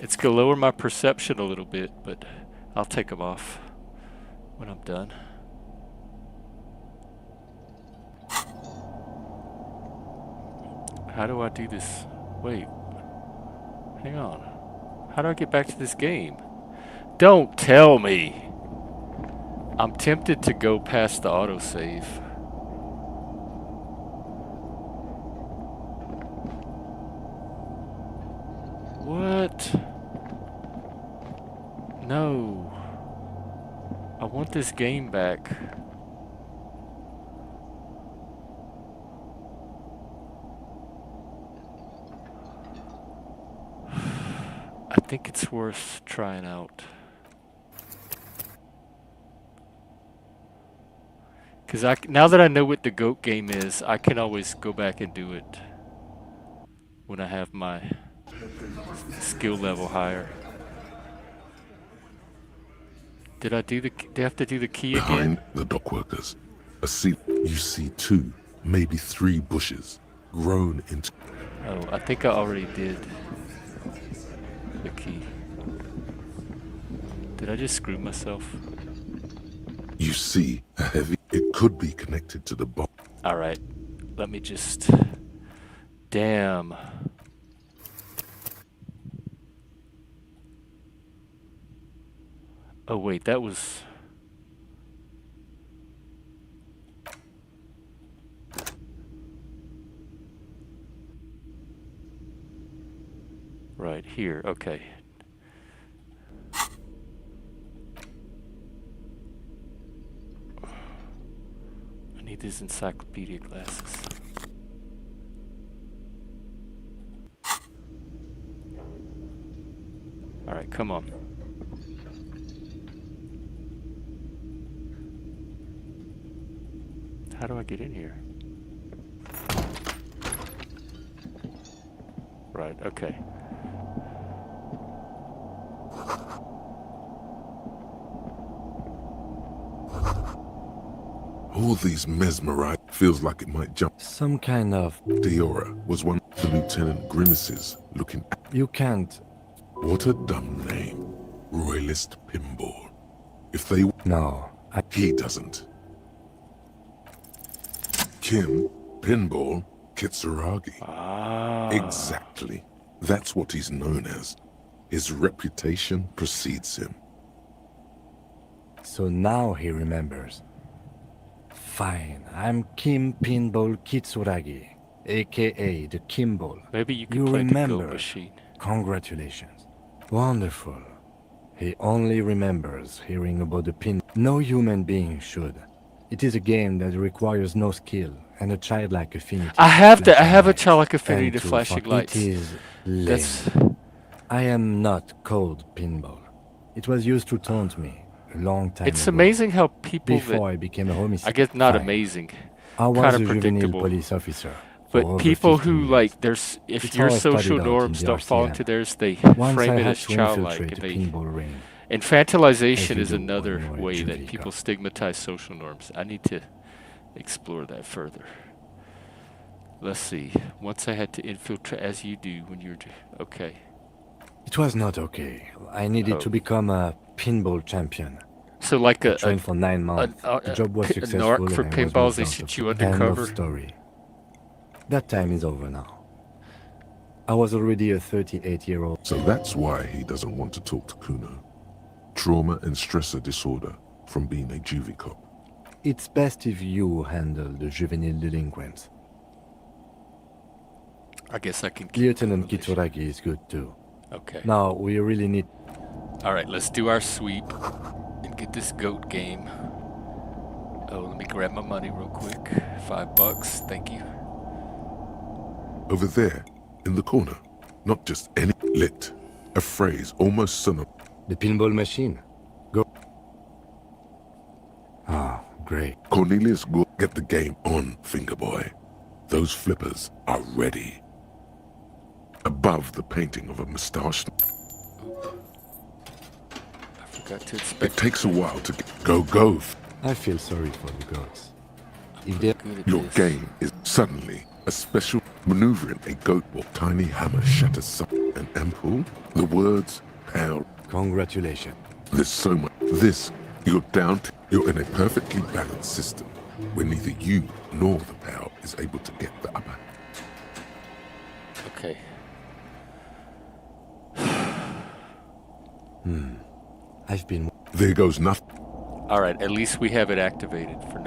It's gonna lower my perception a little bit, but I'll take them off when I'm done. How do I do this? Wait. Hang on. How do I get back to this game? Don't tell me! I'm tempted to go past the autosave. What? No. I want this game back. I think it's worth trying out. Because now that I know what the goat game is, I can always go back and do it when I have my skill level higher. Did I have to do the key again? Behind the dock workers, you see 2, maybe 3 bushes grown into... Oh, I think I already did the key. Did I just screw myself? You see a heavy... It could be connected to the bomb. Alright, let me just... Damn. Oh wait, that was... Right here, okay. I need these encyclopedia glasses. Alright, come on. How do I get in here? Right, okay. All these mesmerized feels like it might jump. Some kind of... Diora was one of the Lieutenant Grimaces looking at... You can't... What a dumb name. Royalist Pinball. If they... No, He doesn't. Kim, Pinball, Kitsuragi. Ah. Exactly. That's what he's known as. His reputation precedes him. So now he remembers. Fine, I'm Kim Pinball Kitsuragi, aka the Kimball. Maybe you can You play remember. the Go machine. Congratulations. Wonderful. He only remembers hearing about the pin. No human being should. It is a game that requires no skill and a childlike affinity. I have a lights. childlike affinity And to flashing lights. It is lame. That's... I am not called Pinball. It was used to taunt me a long time It's ago. amazing how people Before I became a homicide. I guess not Fine. amazing. I was Kind a of juvenile predictable. police officer. for But over people 15 who years. like there's if It's your all I studied social out in norms the don't fall RCM. into theirs, they Once frame I it had as to childlike. infiltrate And a pinball ring. infantilization As you is do another when you're a way that juvie people cop. stigmatize social norms. I need to explore that further. Let's see. Once I had to infiltrate, as you do when you're... Okay. It was not okay. I needed to become a pinball champion. So like I trained for 9 months. The job was a successful narc for and I was pinballs, moved they out shoot of you the- End undercover. of story. That time is over now. I was already a 38-year-old. So that's why he doesn't want to talk to Kuno. Trauma and stressor disorder from being a juvie cop. It's best if you handle the juvenile delinquents. I guess I can keep Lieutenant Kitsuragi is good too. Okay. Now we really need... Alright, let's do our sweep and get this goat game. Oh, let me grab my money real quick. $5, thank you. Over there, in the corner, not just any lit, a phrase almost synonymous. The pinball machine. Go. Ah, great. Cornelius will get the game on, Fingerboy. Those flippers are ready. Above the painting of a moustache. I forgot to It inspect. takes a while to get go. I feel sorry for the goats. If they... Good at Your this. game is suddenly A special maneuvering a goat walk. Tiny hammer shatters an ampoule. The words power. Congratulations. There's so much. This, you're down to. You're in a perfectly balanced system where neither you nor the power is able to get the upper. Okay. I've been... There goes nothing. All right, at least we have it activated for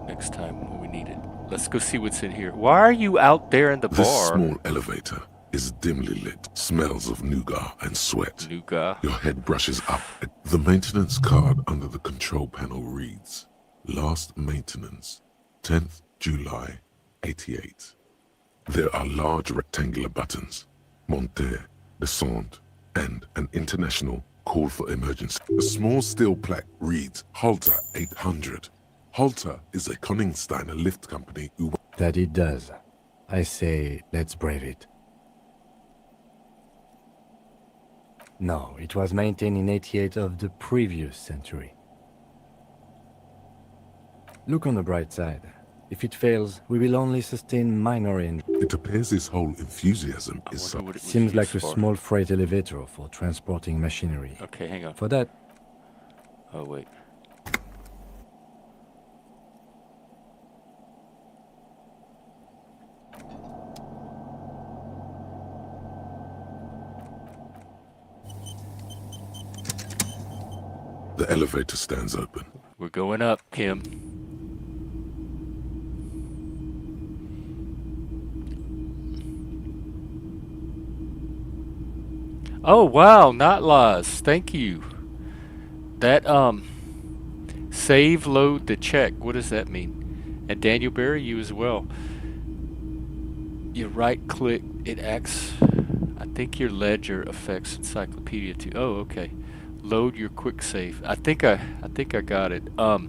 next time when we need it. Let's go see what's in here. Why are you out there in the bar? This small elevator is dimly lit. Smells of nougat and sweat. Nougat. Your head brushes up. The maintenance card under the control panel reads, Last maintenance, 10th July, 88. There are large rectangular buttons, monter, descente, and an international call for emergency. A small steel plaque reads, Halter 800. Halter is a Koningsteiner lift company who... That it does. I say, let's brave it. No, it was maintained in 88 of the previous century. Look on the bright side. If it fails, we will only sustain minor injury. It appears his whole enthusiasm is so... Seems like a small freight elevator for transporting machinery. Okay, hang on. For that... Oh, wait. The elevator stands open. We're going up, Kim. Oh, wow, not laws. Thank you. That, save, load, the check. What does that mean? And Daniel Barry, you as well. You right-click, it acts. I think your ledger affects encyclopedia too. Oh, okay. Load your quick save. I think I got it. All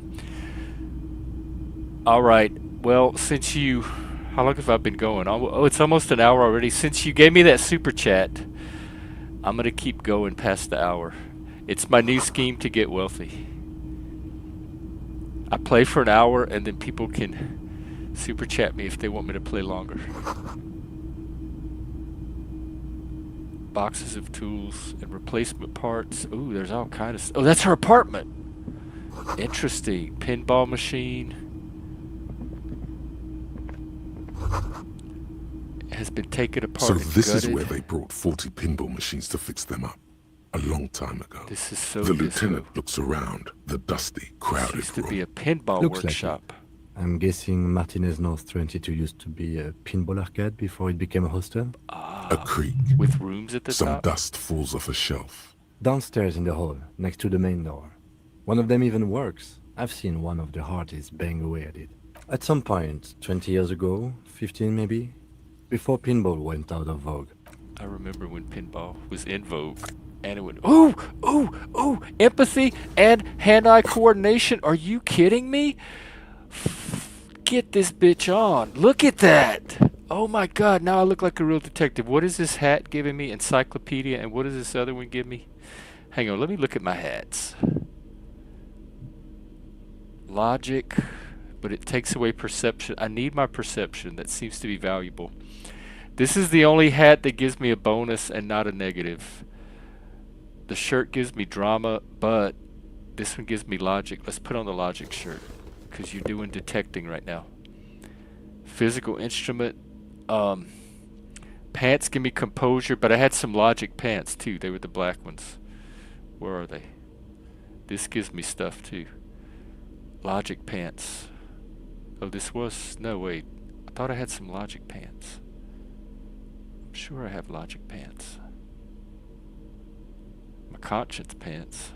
right. Well, since you, how long have I been going? Oh, it's almost an hour already. Since you gave me that super chat, I'm gonna keep going past the hour. It's my new scheme to get wealthy. I play for an hour and then people can super chat me if they want me to play longer. Boxes of tools and replacement parts. Ooh, there's all kind of oh, that's her apartment. Interesting. Pinball machine. Has been taken apart. So and this gutted. is where they brought 40 pinball machines to fix them up. A long time ago. This is so The lieutenant looks around the dusty, crowded used to room. be a pinball Looks workshop. like it. I'm guessing Martinez North 22 used to be a pinball arcade before it became a hostel? A creak. With rooms at the Some top? dust falls off a shelf. Downstairs in the hall, next to the main door. One of them even works. I've seen one of the artists bang away at it. At some point, 20 years ago, 15 maybe, before pinball went out of vogue. I remember when pinball was in vogue. And it went, ooh, ooh, ooh, empathy and hand-eye coordination. Are you kidding me? Get this bitch on. Look at that. Oh my God, now I look like a real detective. What is this hat giving me? Encyclopedia. And what does this other one give me? Hang on, let me look at my hats. Logic, but it takes away perception. I need my perception. That seems to be valuable. This is the only hat that gives me a bonus and not a negative. The shirt gives me drama, but this one gives me logic. Let's put on the logic shirt, because you're doing detecting right now. Physical instrument. Pants give me composure, but I had some logic pants too. They were the black ones. Where are they? This gives me stuff too. Logic pants. Oh, this was... No, wait. I thought I had some logic pants. I'm sure I have logic pants. My conscience pants.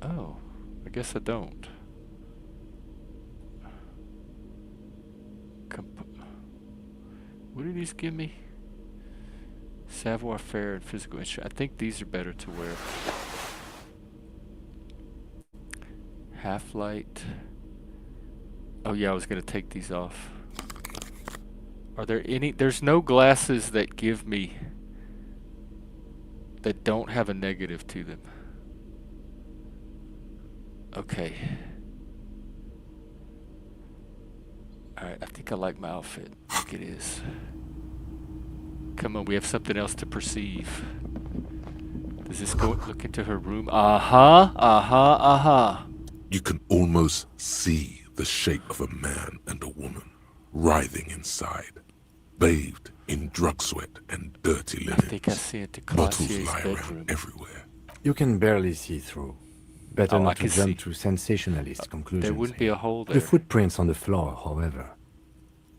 Oh, I guess I don't. What do these give me? Savoir-faire and physical instrument. I think these are better to wear. Half-light. Oh yeah, I was gonna take these off. Are there any? There's no glasses that give me, that don't have a negative to them. Okay. Alright, I think I like my outfit. Like it is. Come on, we have something else to perceive. Does this go look into her room? Uh-huh, uh-huh, uh-huh. You can almost see the shape of a man and a woman writhing inside, bathed in drug sweat and dirty linen. I think I see into Bottles Classier's lie bedroom. around everywhere. You can barely see through. Better not I to can jump see. to sensationalist conclusions. There wouldn't be a hole there. The footprints on the floor, however,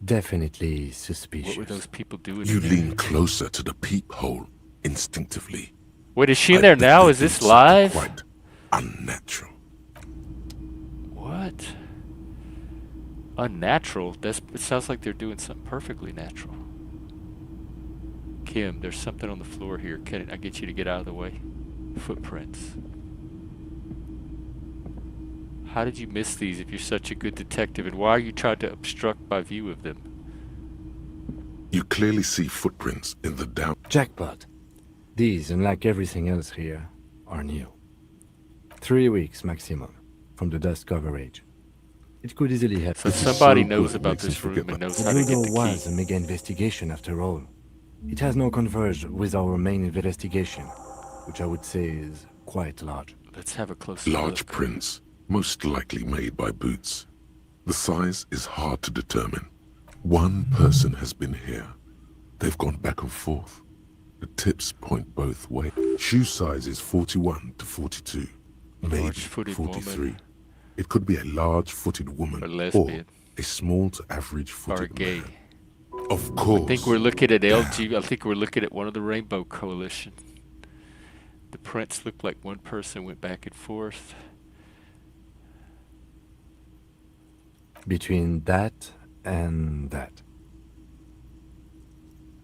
definitely suspicious. What were those people doing? You in there? lean closer to the peephole instinctively. Wait, is she in there now? Is this live? Quite unnatural. What? Unnatural? It sounds like they're doing something perfectly natural. Kim, there's something on the floor here. Can I get you to get out of the way? Footprints. How did you miss these if you're such a good detective? And why are you trying to obstruct my view of them? You clearly see footprints in the down. Jackpot. These, unlike everything else here, are new. 3 weeks maximum from the dust coverage. It could easily happen. So somebody knows about this room and knows how to The get Ludo the was a key. mega investigation after all. It has now converged with our main investigation, which I would say is quite large. Let's have a closer Large look. prints, most likely made by boots. The size is hard to determine. One person has been here. They've gone back and forth. The tips point both ways. Shoe size is 41 to 42, maybe Large-footed 43. woman. It could be a large-footed woman Or lesbian. a small to Or average-footed gay. man. Of course. I think we're looking at LG. I think we're looking at one of the Rainbow Coalition. The prints look like one person went back and forth. Between that and that.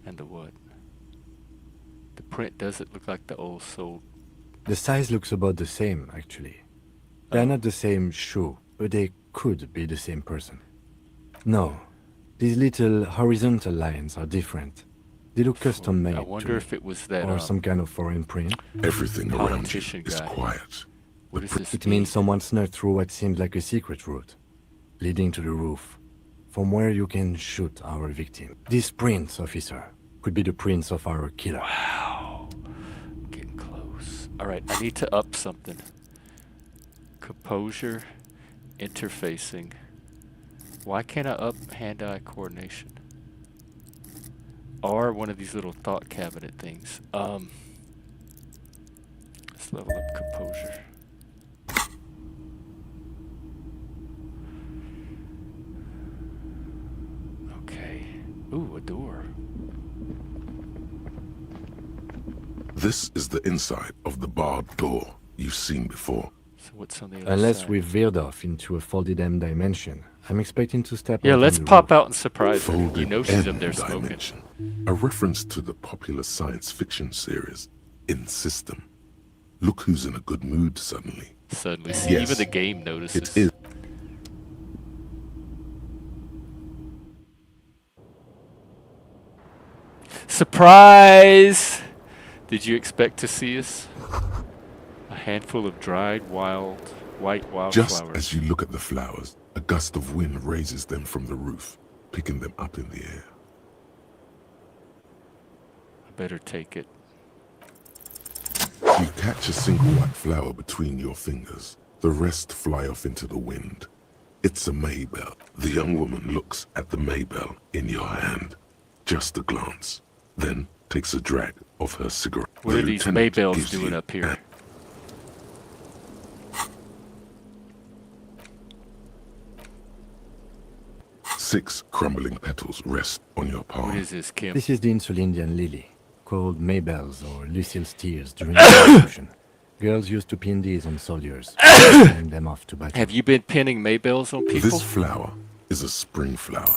And the what? The print doesn't look like the old soul. The size looks about the same, actually. They're not the same shoe, but they could be the same person. No, these little horizontal lines are different. They look custom-made. I wonder if it was that or some kind of foreign print. Everything around you politician is guy. quiet. What does this It means someone snuck through what seems like a secret route, leading to the roof, from where you can shoot our victim. These prints, officer, could be the prints of our killer. Wow. Getting close. Alright, I need to up something. Composure, interfacing. Why can't I up hand-eye coordination? Or one of these little thought cabinet things. Let's level up composure. Okay. Ooh, a door. This is the inside of the barred door you've seen before. So what's on the other Unless side? we veered off into a folded M dimension, I'm expecting to step Yeah, out on let's the pop roof. out and surprise her. Folded You know she's up M there smoking. dimension, a reference to the popular science fiction series In System. Look who's in a good mood suddenly. Suddenly, see, Yes, even the game notices. It is. Surprise! Did you expect to see us? A handful of dried white Just wildflowers. as you look at the flowers, a gust of wind raises them from the roof, picking them up in the air. I better take it. You catch a single white flower between your fingers. The rest fly off into the wind. It's a maybell. The young woman looks at the maybell in your hand. Just a glance. Then takes a drag of her cigarette. What The are these lieutenant maybells gives doing you up here? 6 crumbling petals rest on your palm. What is this, Kim? This is the Insulindian lily, called Maybells or Lucille's tears during the Revolution. Girls used to pin these on soldiers, sending them off to battle. Have you been pinning maybells on people? This flower is a spring flower,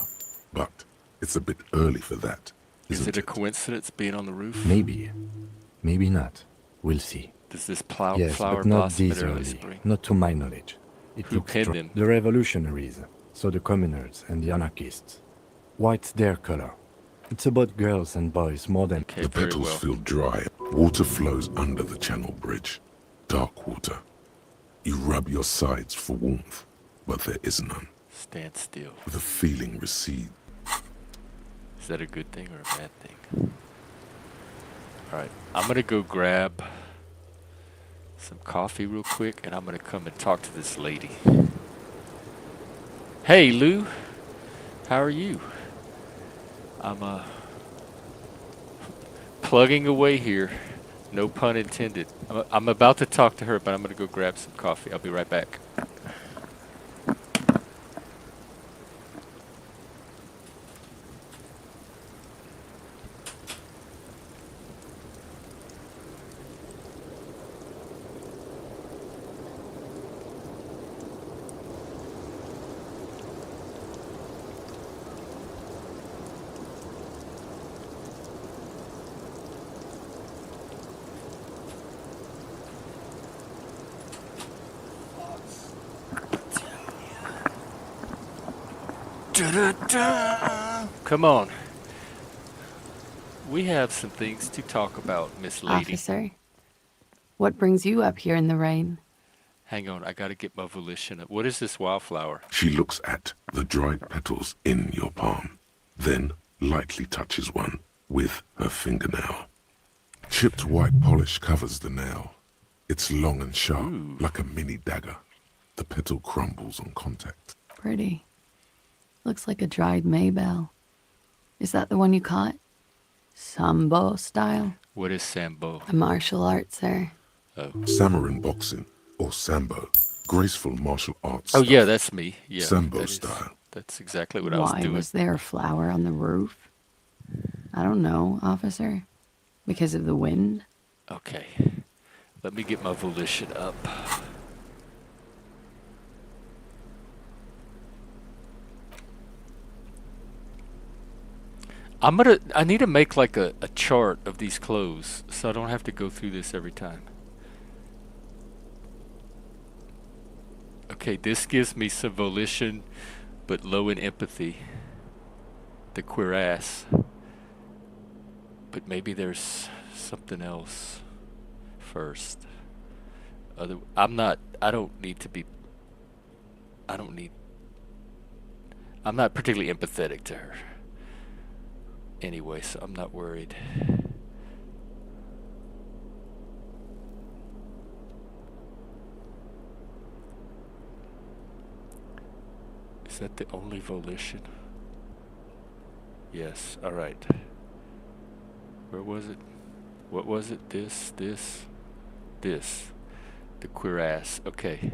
but it's a bit early for that. Is isn't it a coincidence being on the roof? Maybe. Maybe not. We'll see. Does this Yes, flower but not blossom this in early early. spring? Not to my knowledge. It Who looks pinned strong. them? The revolutionaries, so the communards and the anarchists. White's their color. It's about girls and boys more than... Okay, The very petals well. feel dry. Water flows under the channel bridge. Dark water. You rub your sides for warmth, but there is none. Stand still. The feeling recedes. Is that a good thing or a bad thing? Alright, I'm gonna go grab some coffee real quick, and I'm gonna come and talk to this lady. Hey, Lou. How are you? I'm plugging away here. No pun intended. I'm about to talk to her, but I'm gonna go grab some coffee. I'll be right back. Come on. We have some things to talk about, Miss Lady. Officer, what brings you up here in the rain? Hang on, I gotta get my volition up. What is this wildflower? She looks at the dried petals in your palm, then lightly touches one with her fingernail. Chipped white polish covers the nail. It's long and sharp, like a mini dagger. The petal crumbles on contact. Pretty. Looks like a dried maybell. Is that the one you caught? Sambo style? What is Sambo? A martial art, sir. Oh. Samurai boxing, or Sambo. Graceful martial arts. Oh, yeah, that's me. Yeah, Sambo style. That's exactly what I was doing. Why was there a flower on the roof? I don't know, officer. Because of the wind? Okay. Let me get my volition up. I need to make like a chart of these clothes so I don't have to go through this every time. Okay, this gives me some volition, but low in empathy. The queer ass. But maybe there's something else first. I'm not particularly empathetic to her. Anyway, so I'm not worried. Is that the only volition? Yes, alright. Where was it? What was it? This. The queer ass. Okay.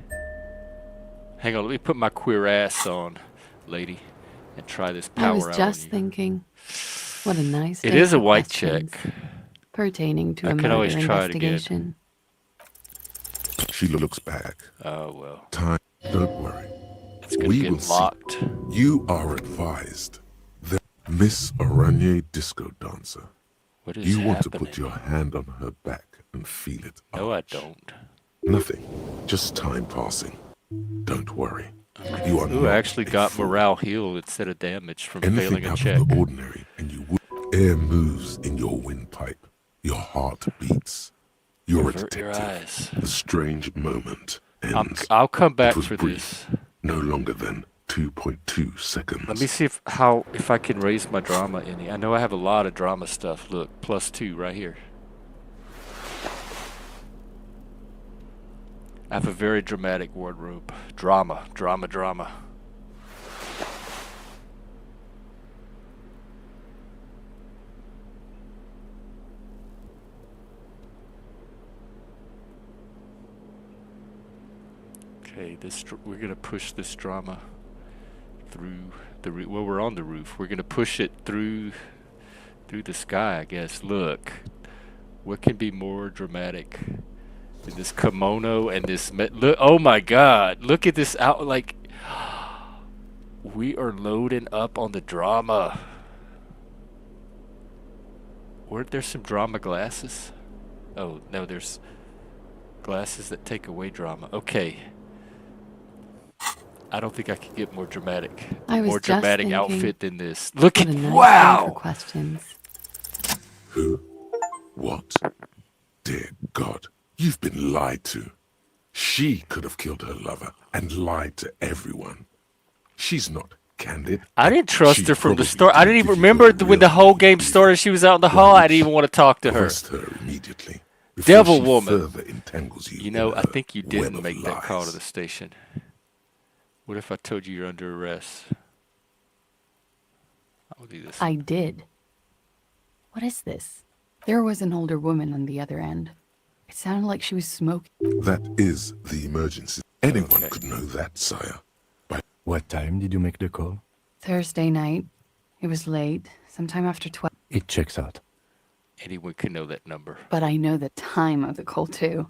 Hang on, let me put my queer ass on, lady, and try this power out on you. I was just thinking, what a nice day It is a for white questions check. Pertaining to I a can murder always try it again. investigation. She looks back. Oh, well. Time. Don't worry. It's gonna get locked. See. You are advised that Miss Aranye Disco Dancer. What is you want happening? to put your hand on her back and feel it. No, I don't. Nothing. Just time passing. Don't worry. You are Ooh, I actually got morale healed instead of damage from failing a out check. of the ordinary, and you would. Air moves in your windpipe. Your heart beats. You're a detective. Your eyes. The strange moment ends. I'll come back it was for brief, this. No longer than 2.2 seconds. Let me see if I can raise my drama any. I know I have a lot of drama stuff. Look, +2 right here. I have a very dramatic wardrobe. Drama. Okay, we're gonna push this drama through the well, we're on the roof. We're gonna push it through the sky, I guess. Look, what can be more dramatic than this kimono and this? Look, oh my God! Look at this out. Like, we are loading up on the drama. Weren't there some drama glasses? Oh no, there's glasses that take away drama. Okay. I don't think I could get more dramatic. More dramatic outfit than this. Look at wow! Questions. Who? What? Dear God, you've been lied to. She could have killed her lover and lied to everyone. She's not candid. I didn't trust She her from the probably start. I can't didn't even give you remember the when the real whole name game either. started. She was out in the Why hall. I don't didn't even you want to talk to her. arrest her immediately before Devil she woman. further entangles you You know, in I her think you web didn't of make that call to lies. the station. What if I told you you're under arrest? I'll do this. I did. What is this? There was an older woman on the other end. It sounded like she was smoking. That is the emergency. Anyone Okay. could know that, sire. What time did you make the call? Thursday night. It was late, sometime after 12. It checks out. Anyone can know that number. But I know the time of the call, too.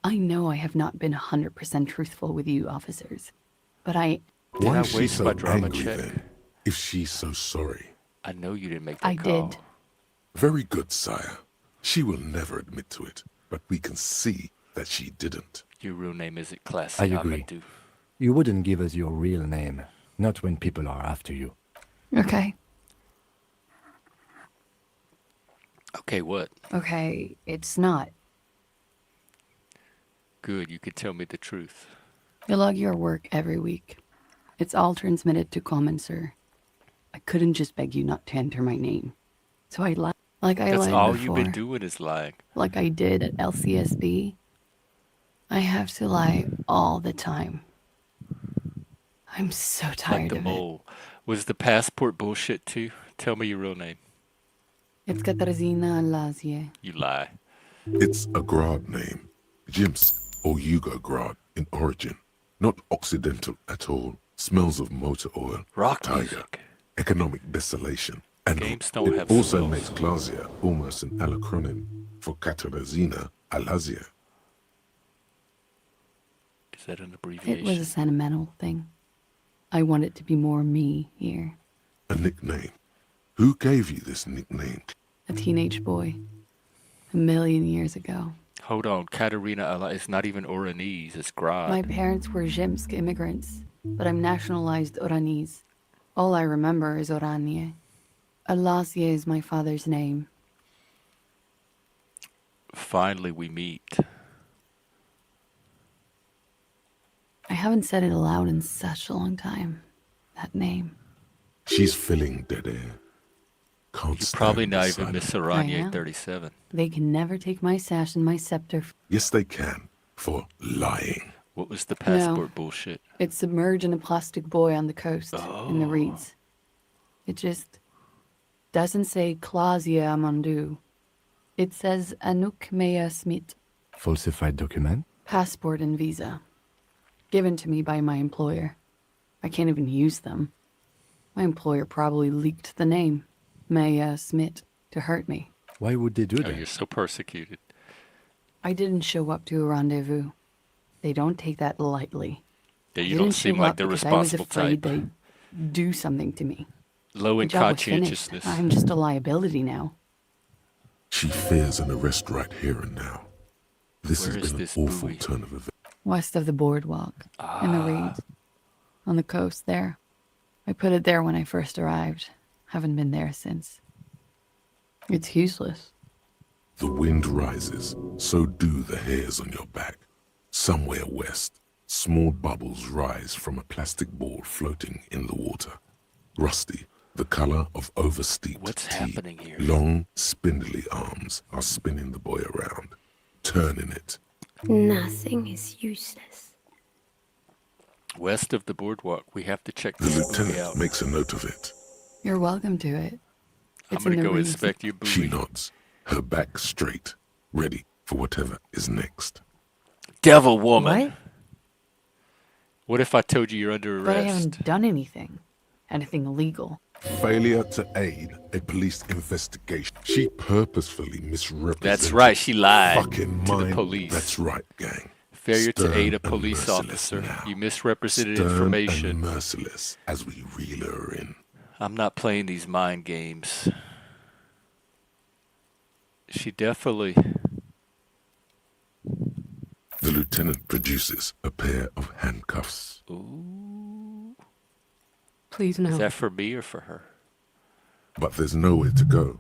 I know I have not been 100% truthful with you, officers. But Why I is she waste so my drama angry check? then? If she's so sorry. I know you didn't make that I call. did. Very good, sire. She will never admit to it, but we can see that she didn't. Your real name isn't Classy. I agree. Amadou. You wouldn't give us your real name, not when people are after you. Okay. Okay, what? Okay, it's not. Good, you could tell me the truth. You log your work every week. It's all transmitted to Common, sir. I couldn't just beg you not to enter my name. So I lied. Like I That's lied all before. you've been doing is lying. Like I did at LCSB. I have to lie all the time. I'm so Like tired the of it. mole. Was the passport bullshit too? Tell me your real name. It's Katarzyna Lazie. You lie. It's a Grad name. Jimsk or Yugo-Grad in origin. Not Occidental at all. Smells of motor oil. Rock tiger. music. Economic desolation. And Games don't it have also smells. makes Glazia almost an alacronym for Katarzyna Alazia. Is that an It abbreviation? was a sentimental thing. I want it to be more me here. A nickname. Who gave you this nickname? A teenage boy. 1,000,000 years ago. Hold on, Katerina, it's not even Oranese, it's Grad. My parents were Zhimsk immigrants, but I'm nationalized Oranese. All I remember is Oranje. Alasie is my father's name. Finally, we meet. I haven't said it aloud in such a long time. That name. She's filling dead air. Can't You're stand probably the not even sight Miss of it. I Oranje know. 37. They can never take my sash and my scepter. Yes, they can. For lying. What was the passport bullshit? It's submerged in a plastic buoy on the coast, in the reeds. It just doesn't say Clausia Amandu. It says Anouk Mea Smith. Falsified document? Passport and visa. Given to me by my employer. I can't even use them. My employer probably leaked the name, Maya Smith, to hurt me. Why would they do Oh, that? you're so persecuted. I didn't show up to a rendezvous. They don't take that lightly. Yeah, I you don't didn't seem show like up the because I was responsible afraid type. they'd do something to me. Low in The job was finished. conscientiousness. I'm just a liability now. She fears an arrest right here and now. This Where has is been an this awful buoy? turn of events. West of the boardwalk, in the reeds, on the coast there. I put it there when I first arrived. Haven't been there since. It's useless. The wind rises, so do the hairs on your back. Somewhere west, small bubbles rise from a plastic ball floating in the water. Rusty, the color of oversteeped What's tea. happening here? Long, spindly arms are spinning the buoy around, turning it. Nothing is useless. West of the boardwalk, we have to check The this buoy lieutenant out. makes a note of it. You're welcome to it. I'm It's gonna in the go reeds. inspect your buoy. She nods, her back straight, ready for whatever is next. Devil woman. What? What if I told you you're under But I arrest? haven't done anything. Anything illegal. Failure to aid a police investigation. She purposefully misrepresented. That's right, she lied fucking to the mine. police. That's right, gang. Failure to Stern aid a and police merciless officer. now. You misrepresented Stern information. and merciless as we reel her in. I'm not playing these mind games. She definitely... The lieutenant produces a pair of handcuffs. Ooh. Please no. Is that for me or for her? But there's nowhere to go.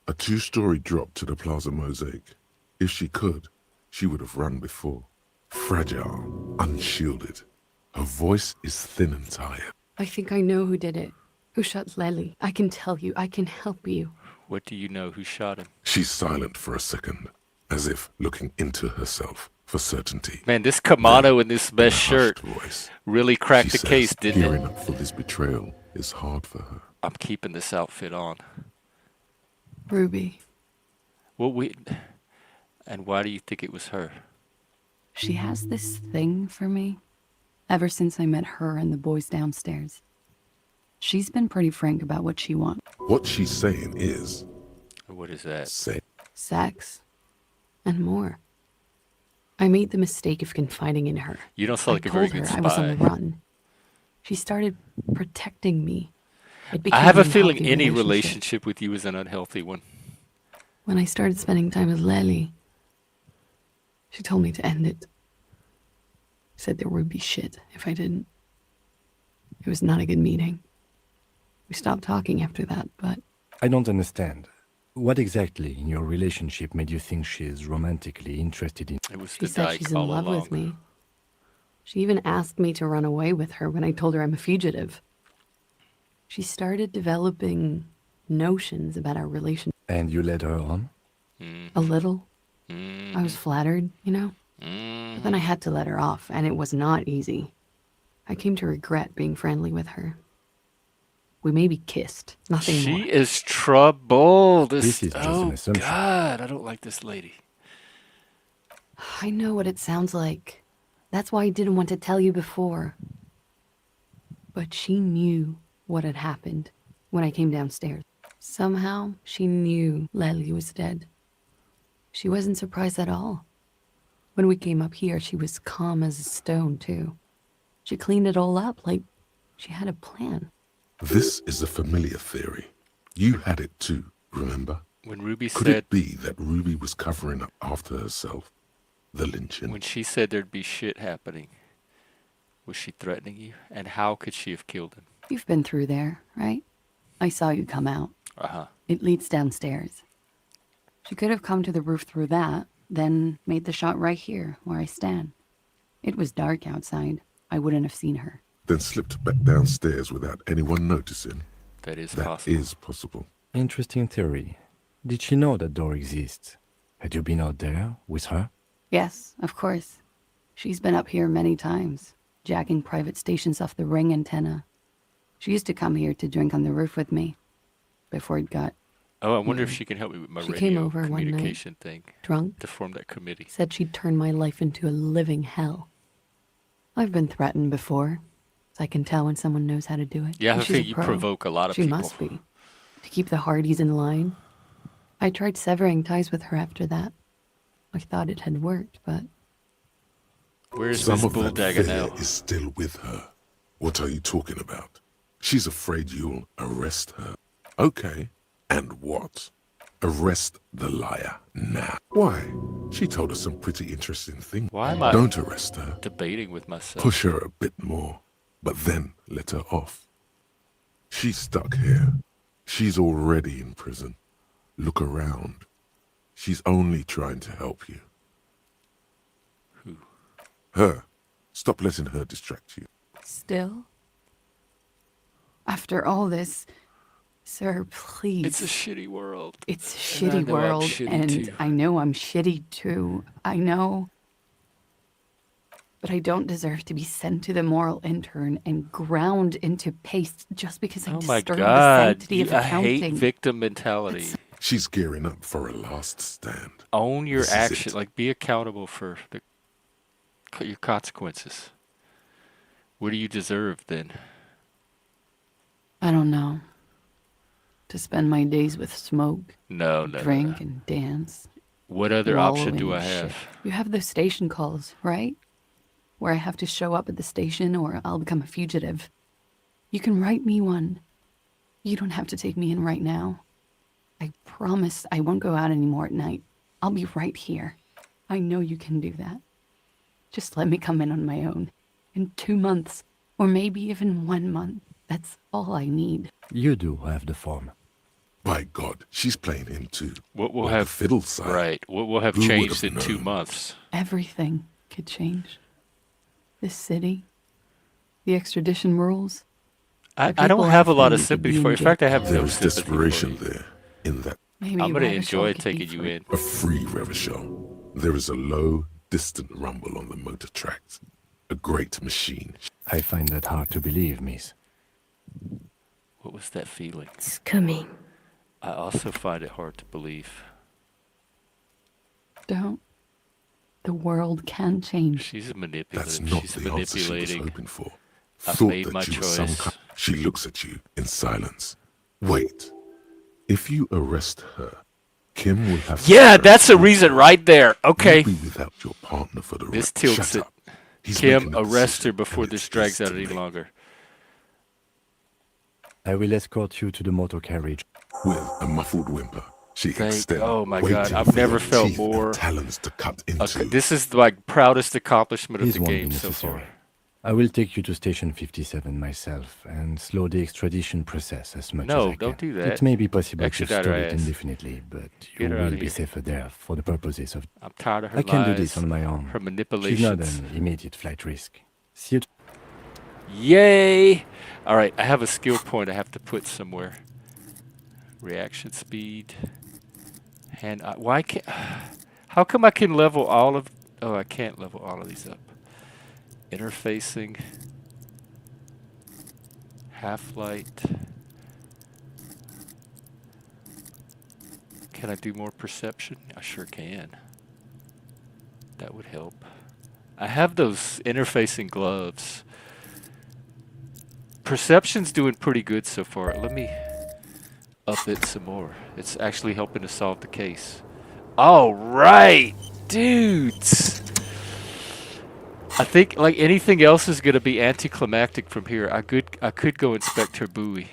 A two-story drop to the Plaza Mosaic. If she could, she would have run before. Fragile, unshielded. Her voice is thin and tired. I think I know who did it. Who shot Lely. I can tell you. I can help you. What do you know? Who shot him? She's silent for a second, as if looking into herself for certainty. Man, this kimono in this best shirt voice, really cracked she the case, says didn't gearing it? up for this betrayal is hard for her. I'm keeping this outfit on. Ruby. And why do you think it was her? She has this thing for me. Ever since I met her and the boys downstairs. She's been pretty frank about what she wants. What she's saying is... What is that? Sex. And more. I made the mistake of confiding in her. You don't sound like a very good spy. I was on the run. She started protecting me. I have a feeling any relationship with you is an unhealthy one. When I started spending time with Lely, she told me to end it. Said there would be shit if I didn't. It was not a good meeting. We stopped talking after that, but... I don't understand. What exactly in your relationship made you think she is romantically interested in... She said she's in love with me. She even asked me to run away with her when I told her I'm a fugitive. She started developing notions about our relationship. And you led her on? A little. I was flattered, you know? But then I had to let her off, and it was not easy. I came to regret being friendly with her. We maybe kissed, nothing more. She is trouble. This is just an assumption. God, I don't like this lady. I know what it sounds like. That's why I didn't want to tell you before. But she knew what had happened when I came downstairs. Somehow, she knew Lely was dead. She wasn't surprised at all. When we came up here, she was calm as a stone, too. She cleaned it all up like she had a plan. This is a familiar theory. You had it too, remember? When Ruby Could said... it be that Ruby was covering up after herself? The lynching? When she said there'd be shit happening, was she threatening you? And how could she have killed him? You've been through there, right? I saw you come out. Uh-huh. It leads downstairs. She could have come to the roof through that, then made the shot right here, where I stand. It was dark outside. I wouldn't have seen her. Then slipped back downstairs without anyone noticing. That is possible. That is possible. Interesting theory. Did she know that door exists? Had you been out there with her? Yes, of course. She's been up here many times, jacking private stations off the ring antenna. She used to come here to drink on the roof with me, before it got... Oh, I wonder if she can help me with my she radio came over communication one night, thing. Drunk. To form that committee. Said she'd turn my life into a living hell. I've been threatened before. So I can tell when someone knows how to do it. Yeah, I think you provoke a lot of people. She must be. To keep the Hardys in line. I tried severing ties with her after that. I thought it had worked, but... Where's Some Miss of that Bulldagger fear now? is still with her. What are you talking about? She's afraid you'll arrest her. Okay. And what? Arrest the liar now. Why? She told us some pretty interesting things. Why am I Don't arrest her. Debating with myself. Push her a bit more, but then let her off. She's stuck here. She's already in prison. Look around. She's only trying to help you. Who? Her. Stop letting her distract you. Still? After all this, sir, please. It's a shitty world. It's a shitty world, and I know I'm shitty too. I know. But I don't deserve to be sent to the moral intern and ground into paste just because I disturbed the sanctity of accounting. I hate victim mentality. She's gearing up for a last stand. Own your action. Like, be accountable for your consequences. What do you deserve, then? I don't know. To spend my days with smoke, drink, and dance. What other option do I have? You have those station calls, right? Where I have to show up at the station or I'll become a fugitive. You can write me one. You don't have to take me in right now. I promise I won't go out anymore at night. I'll be right here. I know you can do that. Just let me come in on my own. In 2 months, or maybe even 1 month. That's all I need. You do have the form. By God, she's playing him too. What will like have the fiddle side? Right. What will have changed in 2 months? Everything could change. This city, The extradition rules. I don't have a lot of sympathy for you. In fact, I have There no is sympathy for desperation you. there in that. Maybe I'm gonna Revachol enjoy could be taking you free. in. A free Revachol. There is a low, distant rumble on the motor tracks. A great machine. I find that hard to believe, miss. What was that feeling? It's coming. I also find it hard to believe. Don't. The world can change. She's a manipulative. That's not She's the answer she was manipulating. hoping for. I've Thought made that my you were some choice. She looks at you in silence. Wait. If you arrest her, Kim will have to Yeah, carry that's a you. reason right there. Okay. You'll be without your partner for the This rest. tilts Shut it. up. He's Kim, making a arrest her decision, before and this it's drags his out to any make. longer. I will escort you to the motor carriage. With a muffled whimper, she extends, Oh my waiting God, I've for never your felt teeth more. and talons to cut into. Okay, this is my proudest accomplishment of This the won't be game so necessary. far. I will take you to Station 57 myself and slow the extradition process as much as I No, can. don't do that. It may be possible to Extradite stall her it ass. indefinitely, but you Get her out will of be here. safer there for the purposes of... I'm tired of her I can do lies, this on my own. her She's not manipulations. an immediate flight risk. See you... Yay! All right, I have a skill point I have to put somewhere. Reaction speed. Hand. Why can't? How come I can level all of? Oh, I can't level all of these up. Interfacing. Half light. Can I do more perception? I sure can. That would help. I have those interfacing gloves. Perception's doing pretty good so far. Let me up it some more. It's actually helping to solve the case. All right, dudes. I think like anything else is gonna be anticlimactic from here. I could go inspect her buoy.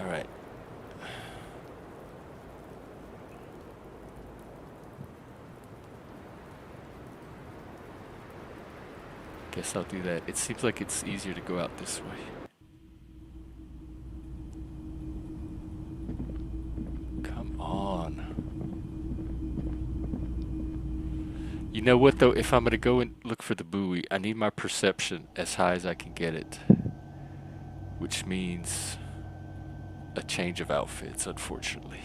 All right. Guess I'll do that. It seems like it's easier to go out this way. Come on. You know what though? If I'm gonna go and look for the buoy, I need my perception as high as I can get it. Which means a change of outfits, unfortunately.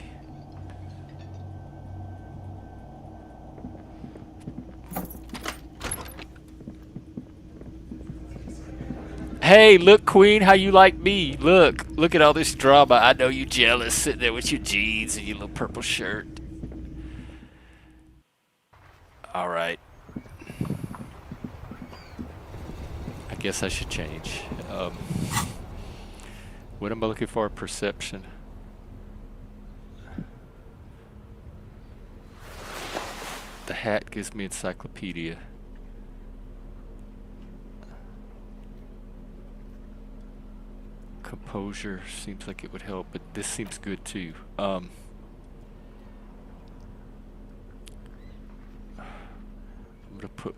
Hey, look, Queen, how you like me? Look at all this drama. I know you jealous sitting there with your jeans and your little purple shirt. All right. I guess I should change. What am I looking for? Perception. The hat gives me encyclopedia. Composure seems like it would help, but this seems good too. I'm gonna put.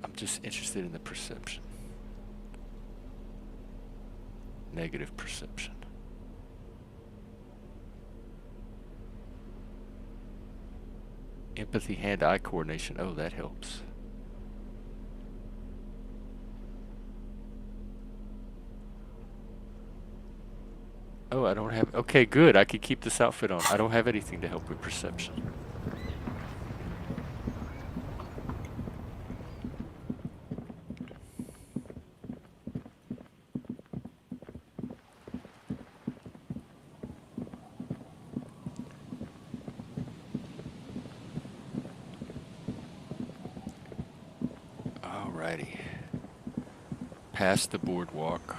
I'm just interested in the perception. Negative perception. Empathy, hand-eye coordination. Oh, that helps. Oh, I don't have... Okay, good. I can keep this outfit on. I don't have anything to help with perception. Alrighty. Past the boardwalk.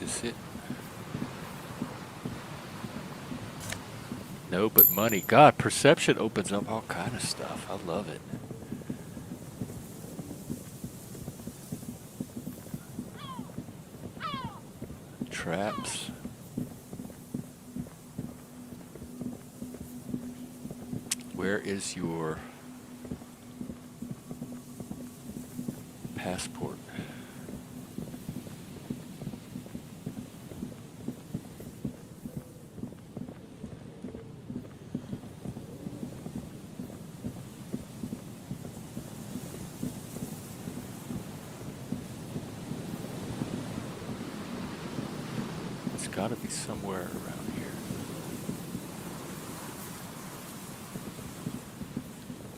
this it? No, but money. God, perception opens up all kind of stuff. I love it. Traps. Where is your passport? It's got to be somewhere around here.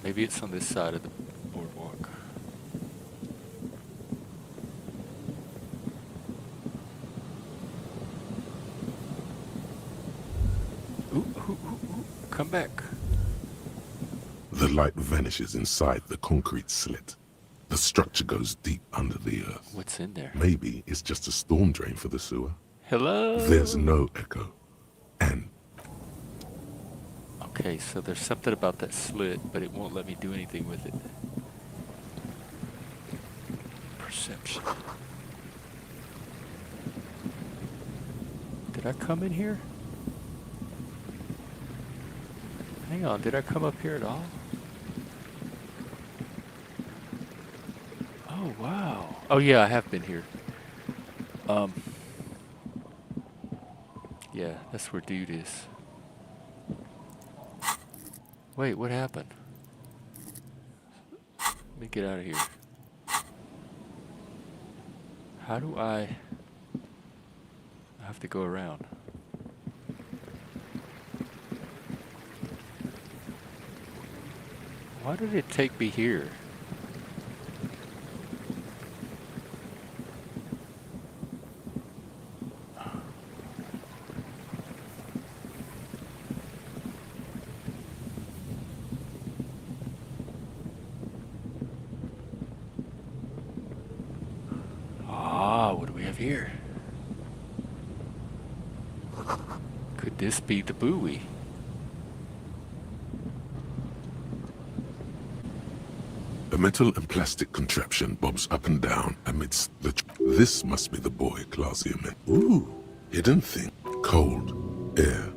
Maybe it's on this side of the boardwalk. Ooh, come back. The light vanishes inside the concrete slit. The structure goes deep under the earth. What's in there? Maybe it's just a storm drain for the sewer. Hello? There's no echo. And okay, so there's something about that slit, but it won't let me do anything with it. Perception. Did I come in here? Hang on, did I come up here at all? Oh, wow. Oh, yeah, I have been here. Yeah, that's where dude is. Wait, what happened? Let me get out of here. How do I have to go around? Why did it take me here? What do we have here? Could this be the buoy? a metal and plastic contraption bobs up and down amidst the... This must be the buoy Clausia meant. Ooh, hidden thing. Cold, air,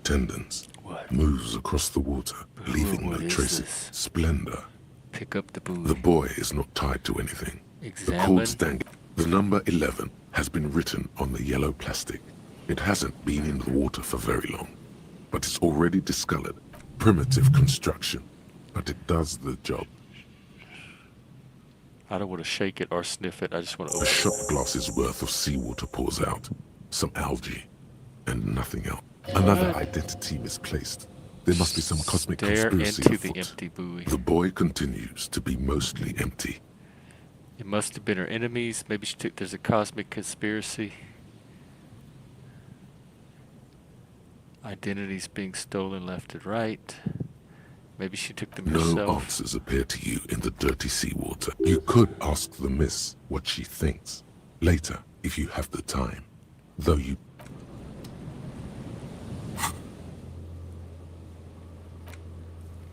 tendons. What? Moves across the water, leaving no traces. This? Splendor. Pick up the buoy. The buoy is not tied to anything. Examine. The cord stand. The number 11 has been written on the yellow plastic. It hasn't been in the water for very long, but it's already discolored. Primitive construction, but it does the job. I don't want to shake it or sniff it. I just want to open A it. shot glass's worth of seawater pours out. Some algae, and nothing else. Another identity misplaced. There must be some cosmic Stare conspiracy into afoot. the empty buoy. The buoy continues to be mostly empty. It must have been her enemies. Maybe she took. There's a cosmic conspiracy. Identities being stolen left and right. Maybe she took them herself. No answers appear to you in the dirty seawater. You could ask the miss what she thinks. Later, if you have the time. Though you...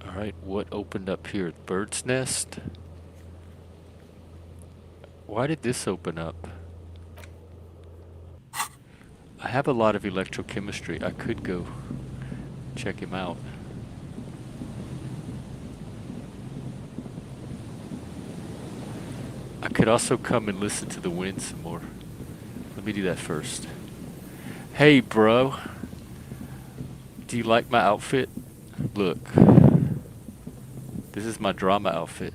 Alright, what opened up here? Bird's nest? Why did this open up? I have a lot of electrochemistry. I could go check him out. I could also come and listen to the wind some more. Let me do that first. Hey, bro. Do you like my outfit? Look. This is my drama outfit.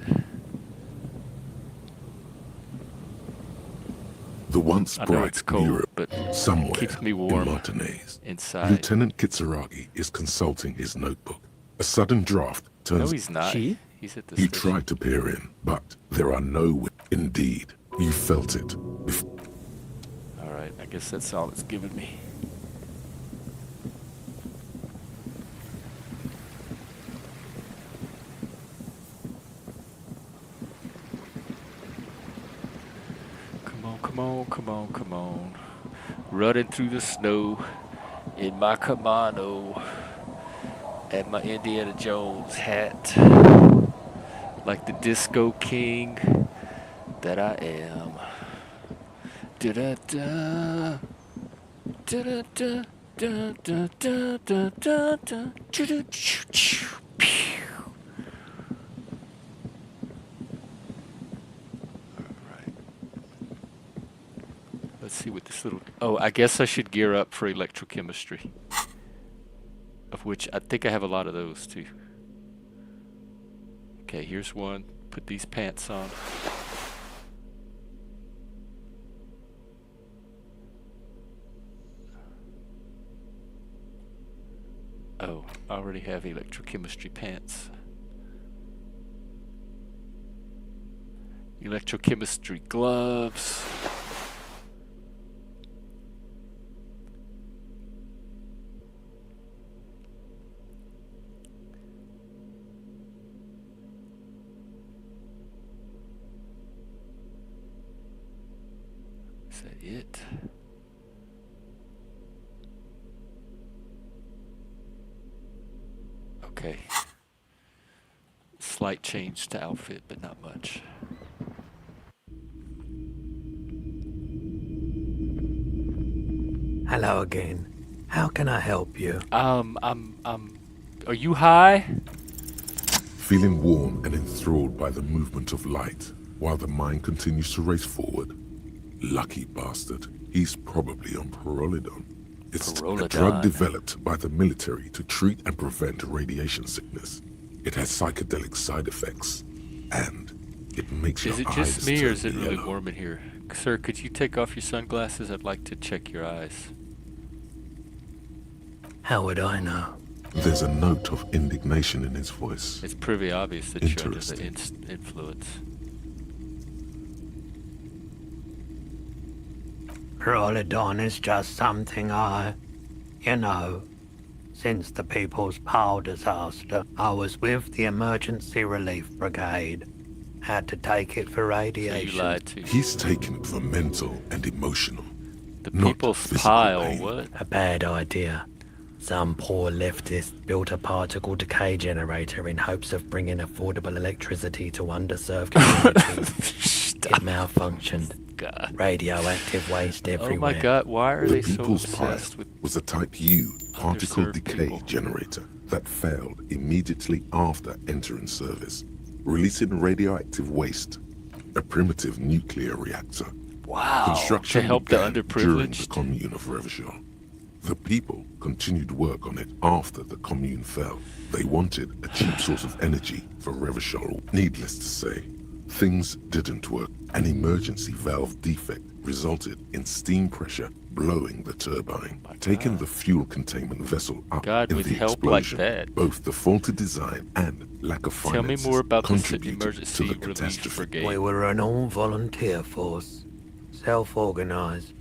The once I know bright it's cold, Europe, but somewhere it keeps me warm in Martinez, inside. Lieutenant Kitsuragi is consulting his notebook. A sudden draft turns... No, he's not. She? He's at the You station. try to peer in, but there are no... Indeed, you felt it. Alright, I guess that's all it's given me. Come on, come on, come on, come on. running through the snow in my kimono and my Indiana Jones hat, like the disco king that I am. Da-da-da, da-da-da, da-da-da-da-da-da, choo-choo-choo, pew. Let's see what this little... Oh, I guess I should gear up for electrochemistry. Of which I think I have a lot of those too. Okay, here's one. Put these pants on. Oh, I already have electrochemistry pants. Electrochemistry gloves. Is that it? Okay. Slight change to outfit, but not much. Hello again. How can I help you? Are you high? Feeling warm and enthralled by the movement of light, while the mind continues to race forward. Lucky bastard. He's probably on Pyrrolidon. It's a drug developed by the military to treat and prevent radiation sickness. It has psychedelic side effects, and it makes your eyes turn yellow. Is it just me, or is it really warm in here? Sir, could you take off your sunglasses? I'd like to check your eyes. How would I know? There's a note of indignation in his voice. It's pretty obvious that you're under the influence. Pyrrolidon is just something since the People's Power disaster, I was with the Emergency Relief Brigade. Had to take it for radiation. So you lied to. He's taken it for mental and emotional. The People's Pile, what? A bad idea. Some poor leftist built a particle decay generator in hopes of bringing affordable electricity to underserved communities. It malfunctioned. God. Radioactive waste everywhere. Oh my God, why are they so People's obsessed Pile with was a Type U particle decay people? generator that failed immediately after entering service, releasing radioactive waste, a primitive nuclear reactor. Wow, Construction to help the began underprivileged? during the commune of Revachol. The people continued work on it after the commune fell. They wanted a cheap source of energy for Revachol. Needless to say, things didn't work. An emergency valve defect resulted in steam pressure blowing the turbine, taking the fuel containment vessel up in with the help like explosion. that. Both the faulty design and lack of Tell me finances more about this contributed emergency to the relief catastrophe. brigade. We were an all-volunteer force, self-organized.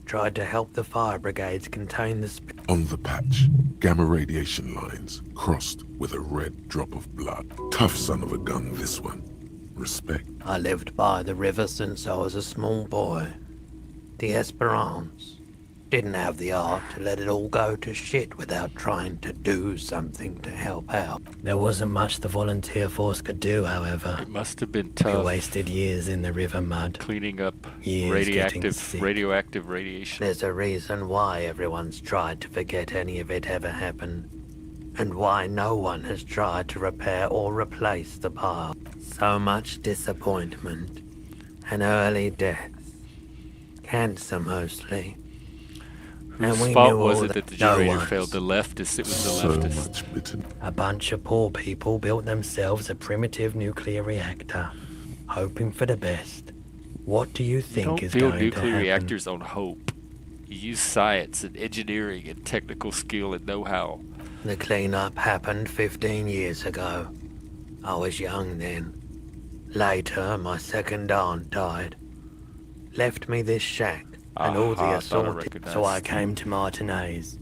Tried to help the fire brigades contain the On the patch, gamma radiation lines crossed with a red drop of blood. Tough son of a gun, this one. Respect. I lived by the river since I was a small boy. The Esperance. Didn't have the art to let it all go to shit without trying to do something to help out. There wasn't much the volunteer force could do, however. It must have been We tough wasted years in the river mud. cleaning up Years getting sick. radioactive radiation. There's a reason why everyone's tried to forget any of it ever happened, and why no one has tried to repair or replace the pile. So much disappointment, and early deaths. Cancer mostly. And Whose we fault knew was all it that the no generator one's. failed? The leftists. It was the So leftists. much bitten. A bunch of poor people built themselves a primitive nuclear reactor, hoping for the best. What do you You think don't is build going to nuclear happen? reactors on hope. You use science and engineering and technical skill and know-how. The cleanup happened 15 years ago. I was young then. Later, my second aunt died. Left me this shack and all the I thought I assorted, so I recognized came to Martinez.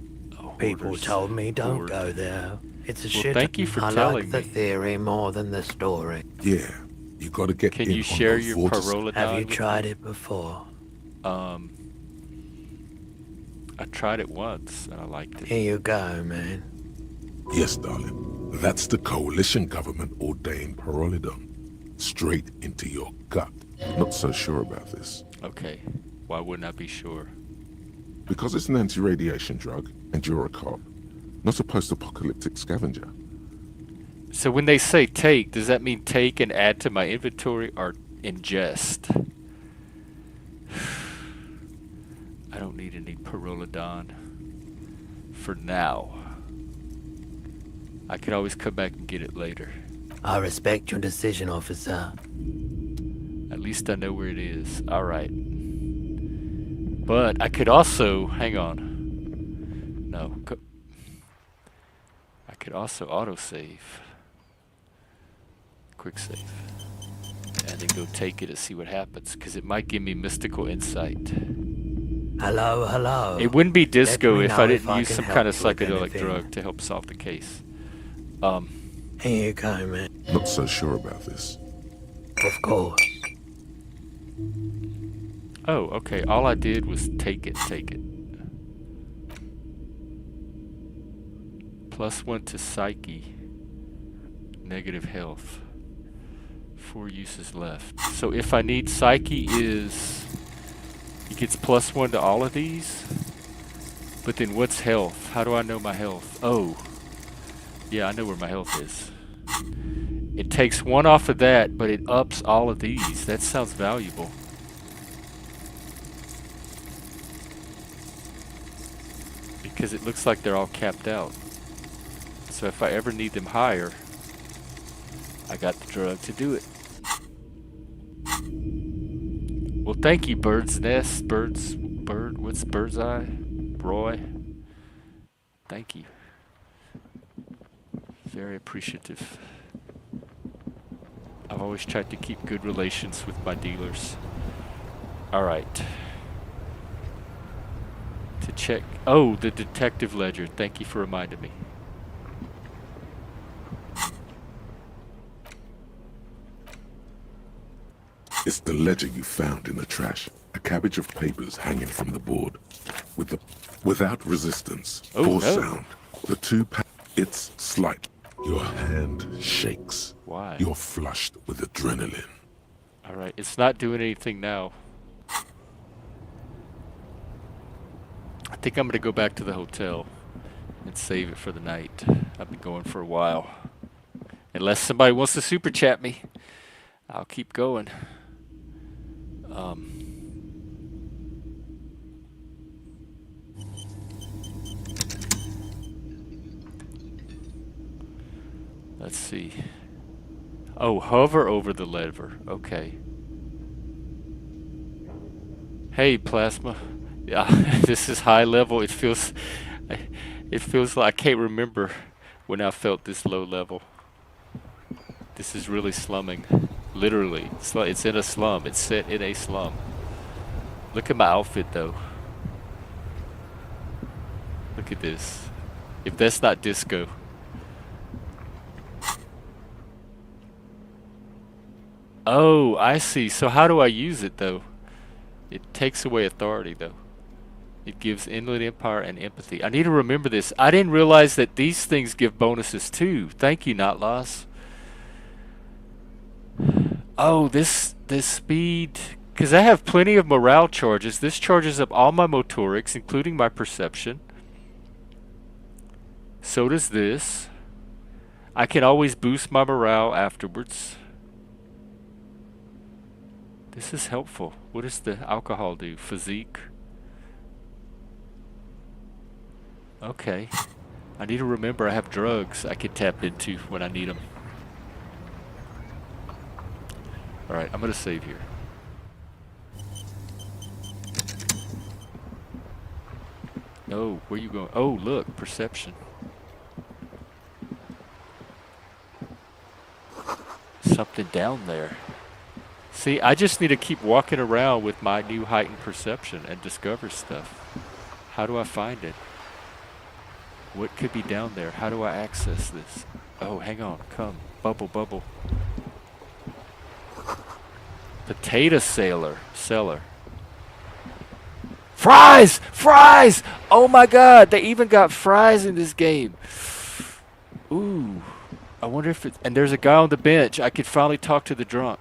People Hoarders. told me don't Hoard. go there. It's a Well, shit. thank you for I telling like the me. theory more than the story. Yeah, you gotta get Can in you on share those your vortices. Pyrrolidon Have you with tried me? it before? I tried it once and I liked it. Here you go, man. Yes, darling. That's the coalition government ordained pyrrolidone. Straight into your gut. Not so sure about this. Okay. Why wouldn't I be sure? Because it's an anti-radiation drug, and you're a cop, not a post-apocalyptic scavenger. So when they say take, does that mean take and add to my inventory or ingest? I don't need any pyrrolidone for now. I could always come back and get it later. I respect your decision, officer. At least I know where it is. Alright. But I could also... Hang on. No. I could also autosave. Quick save. And then go take it and see what happens. Because it might give me mystical insight. Hello, hello. It wouldn't be disco if I didn't I use can some help kind of you with psychedelic anything. drug to help solve the case. Here you go, man. Not so sure about this. Of course. Oh, okay. All I did was take it. +1 to psyche. Negative health. 4 uses left. So if I need psyche is... It gets +1 to all of these? But then what's health? How do I know my health? Oh. Yeah, I know where my health is. It takes 1 off of that, but it ups all of these. That sounds valuable. Because it looks like they're all capped out. So if I ever need them higher, I got the drug to do it. Well, thank you, Bird's Nest. What's Bird's Eye? Roy. Thank you. Very appreciative. I've always tried to keep good relations with my dealers. Alright. To check... Oh, the detective ledger. Thank you for reminding me. It's the ledger you found in the trash. A cabbage of papers hanging from the board. Without resistance or sound. The it's slight. Your hand shakes. Why? You're flushed with adrenaline. Alright, it's not doing anything now. I think I'm gonna go back to the hotel and save it for the night. I've been going for a while. Unless somebody wants to super chat me, I'll keep going. Let's see. Oh, hover over the lever. Okay. Hey, Plasma. Yeah, this is high level. It feels like I can't remember when I felt this low level. This is really slumming. Literally. It's in a slum. It's set in a slum. Look at my outfit, though. Look at this. If that's not disco. Oh, I see. So how do I use it, though? It takes away authority, though. It gives Inland Empire and empathy. I need to remember this. I didn't realize that these things give bonuses, too. Thank you, Not Loss. Oh, this speed... Because I have plenty of morale charges. This charges up all my motorics, including my perception. So does this. I can always boost my morale afterwards. This is helpful. What does the alcohol do? Physique? Okay. I need to remember I have drugs I can tap into when I need them. Alright, I'm going to save here. Oh, where you going? Oh, look, perception. Something down there. See, I just need to keep walking around with my new heightened perception and discover stuff. How do I find it? What could be down there? How do I access this? Oh, hang on. Come. Bubble, bubble. Potato seller. Fries! Fries! Oh my god, they even got fries in this game. Ooh. I wonder if and there's a guy on the bench. I could finally talk to the drunk.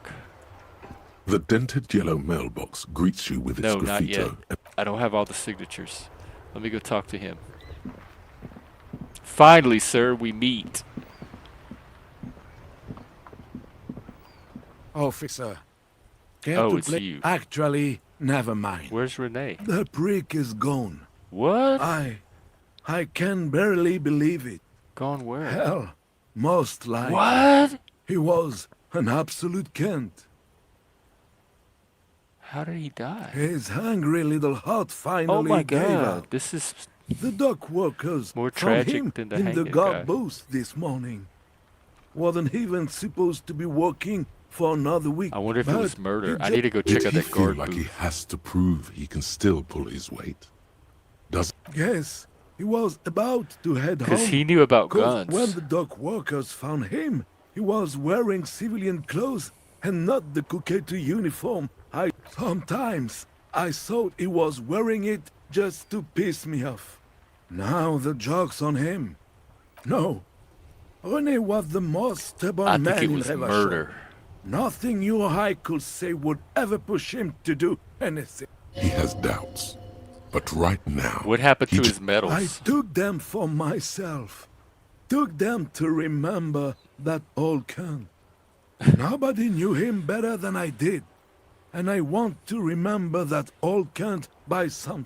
The dented yellow mailbox greets you with its No, not yet. graffito. I don't have all the signatures. Let me go talk to him. Finally, sir, we meet. Officer. Oh, it's you. Actually, never mind. Where's Renee? The prick is gone. What? I can barely believe it. Gone where? Hell, most likely. What? He was an absolute cunt. How did he die? His hungry little heart finally Oh my gave god, out. this is The dock workers more found tragic him than the in the hanging guard guy. booth this morning. Wasn't even supposed to be working for another week. I wonder if it but was murder. he I need to go check Did out he that feel guard like he booth. has to prove he can still pull his weight? Does Yes, he was about to head home. Because he knew about 'Cause guns. when the dock workers found him, he was wearing civilian clothes and not the Kuketu uniform. Sometimes I thought he was wearing it just to piss me off. Now the joke's on him. No, Rene was the most stubborn I man think it in was Revachol. murder. Nothing you or I could say would ever push him to do anything. he has doubts? But right now, What happened to he his medals? I took them for myself. Took them to remember that old cunt. Nobody knew him better than I did. And I want to remember that old cunt by some...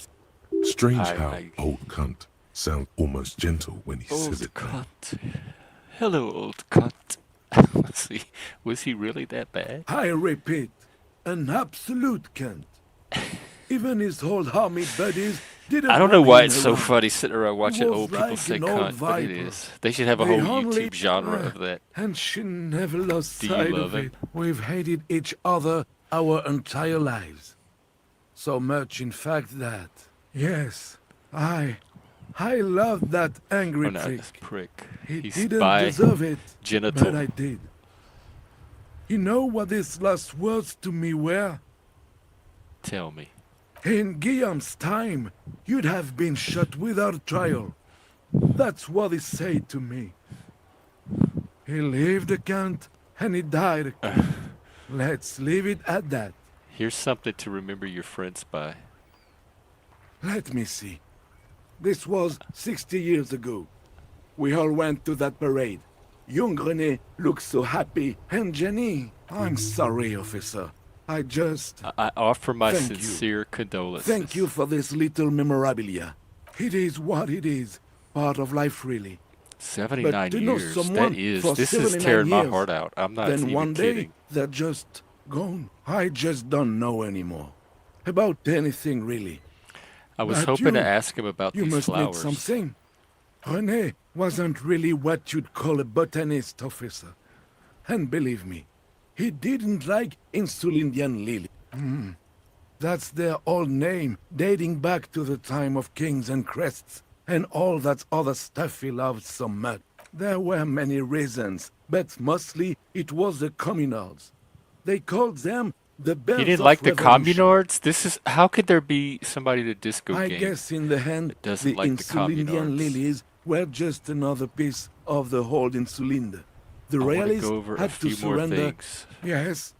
Strange how old cunt sounds almost gentle when he says Old it. cunt. Hello, old cunt. Was he really that bad? I repeat, an absolute cunt. Even his old army buddies didn't I don't know want why him it's so around. funty sitting around watching was old people like say an old cunt, but it viper. is. They should have a They whole only- YouTube genre of that. And she never lost Do you sight love of him? it. We've hated each other our entire lives. So much, in fact, that... Yes, I loved that angry Oh, no, prick. this prick. He He's didn't by deserve it, genital. but I did. You know what his last words to me were? Tell me. In Guillaume's time, you'd have been shot without trial. That's what he said to me. He lived a cunt, and he died a cunt. Let's leave it at that. Here's something to remember your friends by. Let me see. This was 60 years ago. We all went to that parade. Young René looked so happy, and Jenny... I'm sorry, officer. I just... I offer my Thank you. sincere condolences. Thank you for this little memorabilia. It is what it is. Part of life, really. 79 But to know years. someone That is. for This is 79 tearing my years, heart out. I'm not then even one day, kidding. they're just gone. I just don't know anymore. About anything, really. I was But hoping to you- ask him about You these must need flowers. something. René wasn't really what you'd call a botanist, officer. And believe me, he didn't like Insulindian lily. That's their old name, dating back to the time of kings and crests, and all that other stuff he loved so much. There were many reasons, but mostly it was the communards. They called them the bells He didn't of like the revolution. communards? This is how could there be somebody at a disco I game guess in the end, that doesn't the like the Insulindian communards? lilies were just another piece of the whole Insulinda. The I wanna royalists go over a had to few more surrender. things. Yes.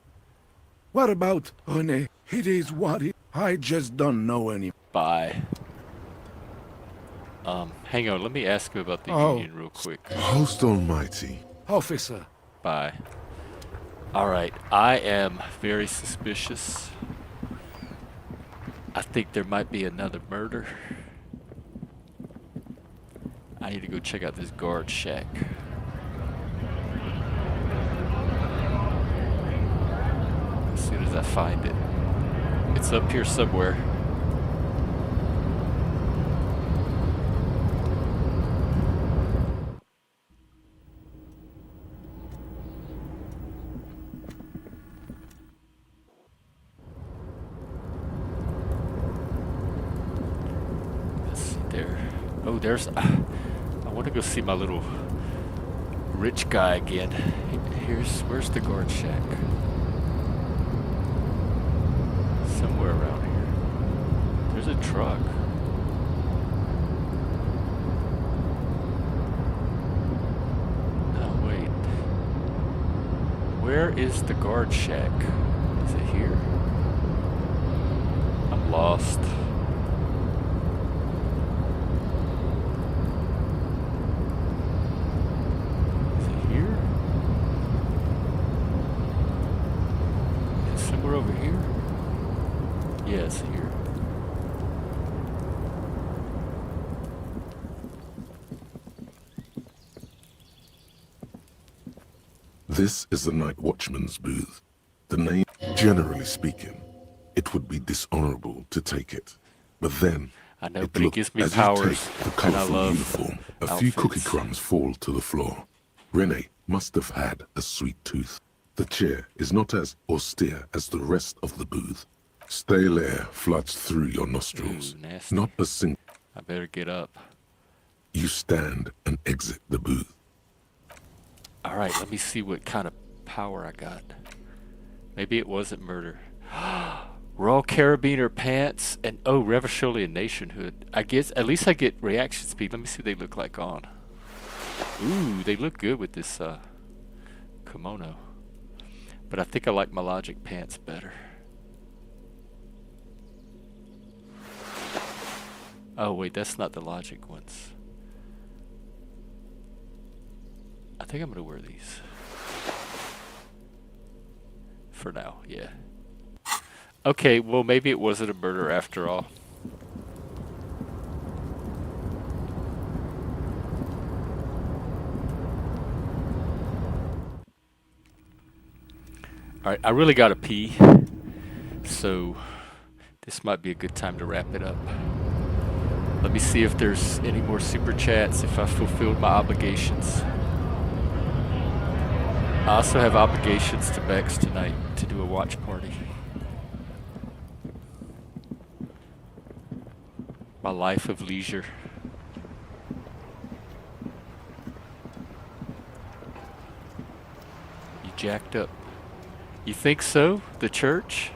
What about René? It is what it. I just don't know any. Bye. Hang on, let me ask him about the Oh. union real quick. Host Almighty. Officer. Bye. Alright, I am very suspicious. I think there might be another murder. I need to go check out this guard shack. As soon as I find it. It's up here somewhere. Let's see there. Oh, there's... I want to go see my little rich guy again. Where's the guard shack? Somewhere around here. There's a truck. No, wait. Where is the guard shack? Is it here? I'm lost. Is it here? Is it somewhere over here? Yeah, it's here. This is the night watchman's booth. The name, generally speaking, it would be dishonorable to take it. But then, I know, but it gives me powers, the and I colorful love uniform, a outfits. few cookie crumbs fall to the floor. Renee must have had a sweet tooth. The chair is not as austere as the rest of the booth. Stale air floods through your nostrils. Ooh, nasty. Not a single. I better get up. You stand and exit the booth. All right, let me see what kind of power I got. Maybe it wasn't murder. Raw carabiner pants and oh, Revolutionary nationhood. I guess at least I get reaction speed. Let me see what they look like on. Ooh, they look good with this kimono. But I think I like my Logic pants better. Oh wait, that's not the Logic ones. I think I'm gonna wear these. For now, yeah. Okay, well maybe it wasn't a murder after all. Alright, I really gotta pee. So this might be a good time to wrap it up. Let me see if there's any more super chats, if I fulfilled my obligations. I also have obligations to Bex tonight to do a watch party. My life of leisure. You jacked up. You think so? The church?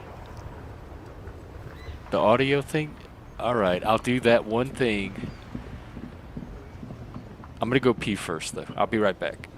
The audio thing? Alright, I'll do that one thing. I'm gonna go pee first though. I'll be right back.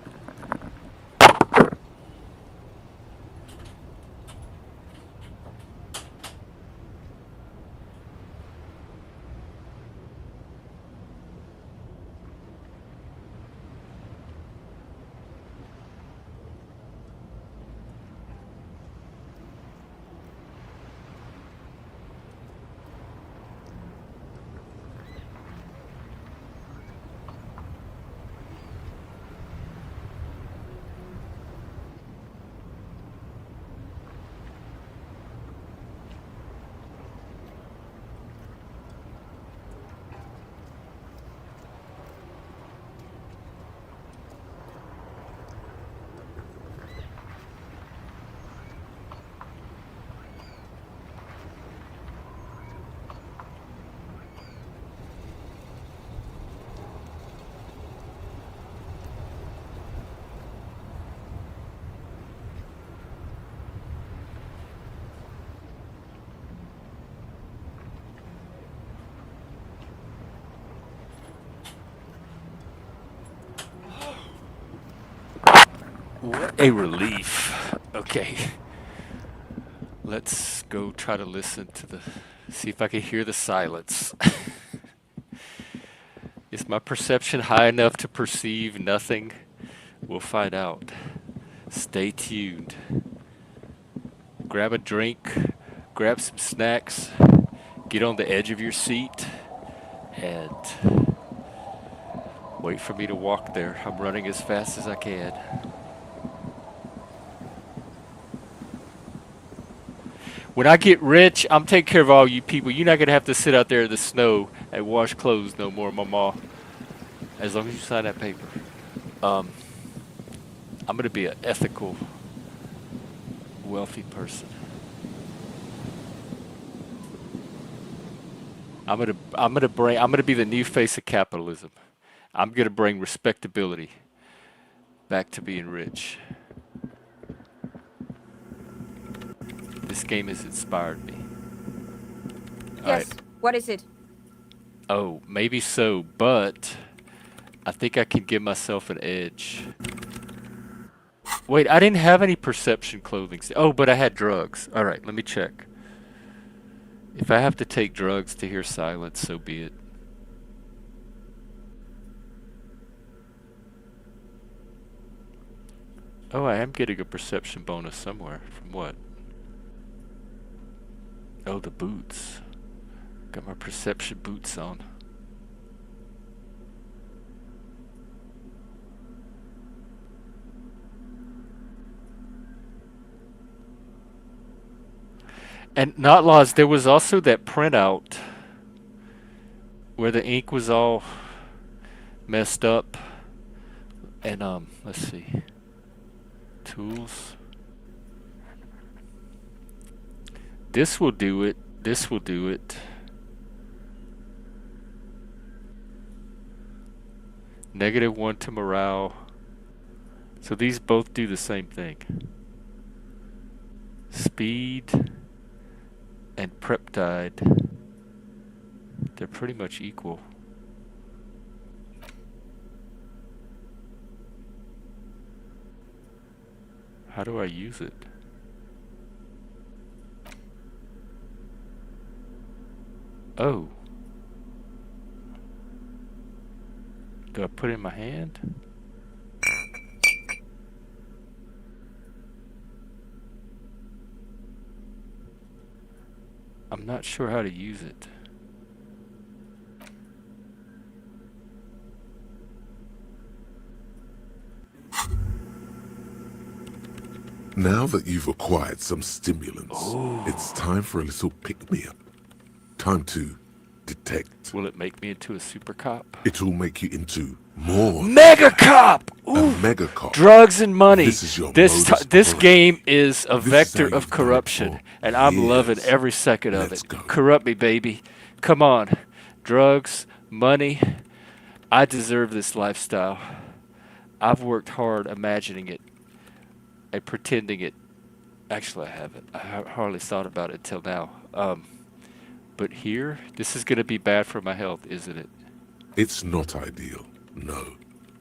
What a relief. Okay. Let's go try to listen to see if I can hear the silence. Is my perception high enough to perceive nothing? We'll find out. Stay tuned. Grab a drink, grab some snacks, get on the edge of your seat, and wait for me to walk there. I'm running as fast as I can. When I get rich, I'm taking care of all you people. You're not going to have to sit out there in the snow and wash clothes no more, Mama. As long as you sign that paper. I'm going to be an ethical, wealthy person. I'm going to be the new face of capitalism. I'm going to bring respectability back to being rich. This game has inspired me. Yes. What is it? Oh, maybe so, but I think I can give myself an edge. Wait, I didn't have any perception clothing. Oh, but I had drugs. All right, let me check. If I have to take drugs to hear silence, so be it. Oh, I am getting a perception bonus somewhere. From what? Oh, the boots. Got my perception boots on. And not laws, there was also that printout where the ink was all messed up. And let's see. Tools. This will do it. This will do it. -1 to morale. So these both do the same thing. Speed and peptide. They're pretty much equal. How do I use it? Oh. Do I put it in my hand? I'm not sure how to use it. Now that you've acquired some stimulants, it's time for a little pick-me-up. Time to detect. Will it make me into a super cop? It'll make you into more. Mega cop! Ooh. A mega cop. Drugs and money. This is your this game is a vector of corruption, and I'm loving every second of it. Corrupt me, baby. Come on. Drugs, money. I deserve this lifestyle. I've worked hard imagining it and pretending it. Actually, I haven't. I hardly thought about it until now. But here, this is going to be bad for my health, isn't it? It's not ideal, no.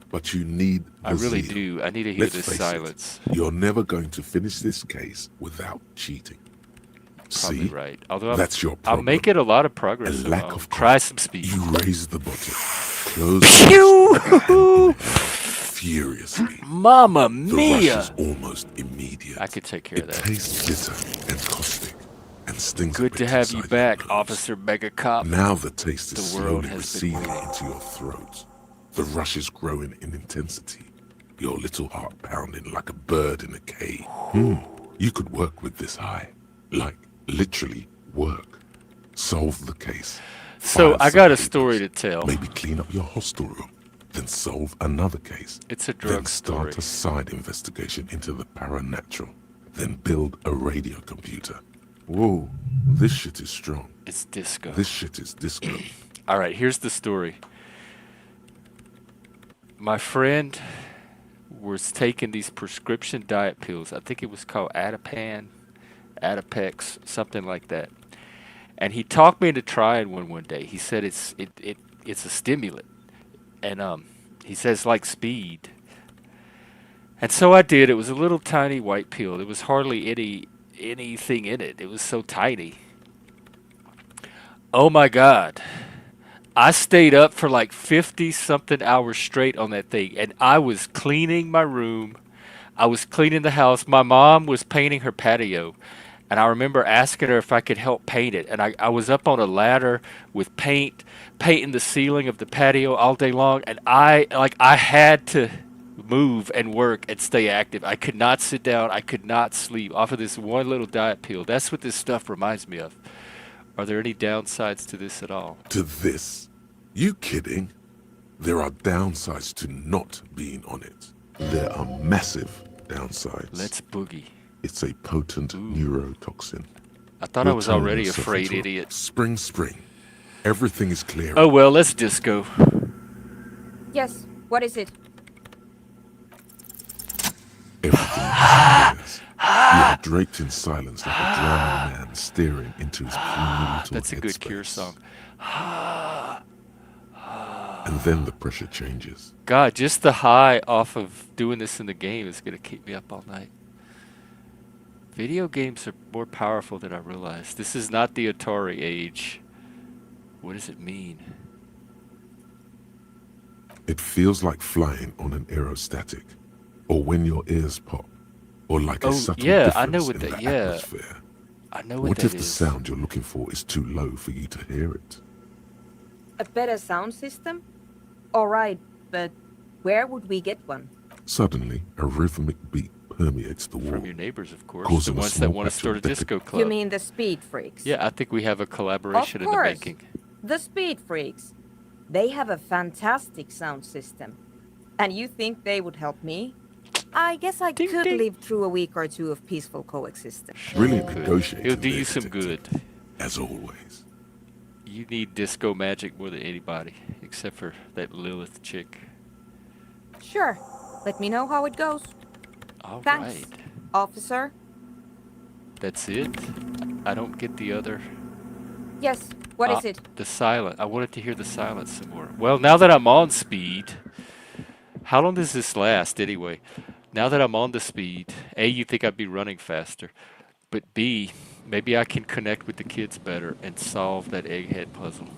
But you need the I really zeal. do. I need to hear Let's this face silence. It, you're never going to finish this case without cheating. Probably See? right. Although That's your I'm problem. making a lot of progress. A So lack I'll of try some speed. You raise the bottle, close the furiously. Mamma The mia! rush is almost immediate. I could take care of that. It tastes bitter and caustic and stings a Good bit to have you inside back, your nose. Officer Mega Cop. Now the taste is The world slowly has been receding waiting. into your throat. The rush is growing in intensity. Your little heart pounding like a bird in a cage. You could work with this high. Like, literally work. Solve the case. So File I some got a papers, story to tell. Maybe clean up your hostel room. Then solve another case. It's a Then drug start story. a side investigation into the paranatural. Then build a radio computer. Whoa, this shit is strong. It's disco. This shit is disco. All right, here's the story. My friend was taking these prescription diet pills. I think it was called Adipex, something like that. And he talked me into trying one day. He said it's a stimulant, and he says like speed. And so I did. It was a little tiny white pill. There was hardly anything in it. It was so tiny. Oh my God. I stayed up for like 50-something hours straight on that thing, and I was cleaning my room. I was cleaning the house. My mom was painting her patio, and I remember asking her if I could help paint it. And I was up on a ladder with painting the ceiling of the patio all day long, and I had to move and work and stay active. I could not sit down. I could not sleep off of this one little diet pill. That's what this stuff reminds me of. Are there any downsides to this at all? To this? You kidding? There are downsides to not being on it. There are massive downsides. Let's boogie. It's a potent neurotoxin. I thought I was already afraid, idiot. Spring. Everything is clear. Oh well, let's disco. Yes, what is it? Everything is clear. You are draped in silence like a drowning man man staring into his puny little That's a good Cure headspace. song. And then the pressure changes. God, just the high off of doing this in the game is going to keep me up all night. Video games are more powerful than I realized. This is not the Atari age. What does it mean? It feels like flying on an aerostatic, or when your ears pop, or like a subtle yeah, I difference know what in that. the Yeah, atmosphere. I know what What that if the is. sound you're looking for is too low for you to hear it? A better sound system? Alright, but where would we get one? Suddenly, a rhythmic beat permeates the wall. From your neighbors, of course. Causing The a ones that small want to patch start a of deco- disco club. You mean the Speed Freaks? Yeah, I think we have a collaboration Of in the course. making. The Speed Freaks. They have a fantastic sound system. And you think they would help me? I guess I could live through a week or two of peaceful coexistence. Brilliant negotiating. It'll do there, you some detective. good. As always. You need disco magic more than anybody, except for that Lilith chick. Sure. Let me know how it goes. All Thanks, right. officer. That's it? I don't get the other... Yes, what is it? The silent. I wanted to hear the silence some more. Well, now that I'm on speed... How long does this last, anyway? Now that I'm on the speed, A, you think I'd be running faster. But B, maybe I can connect with the kids better and solve that egghead puzzle.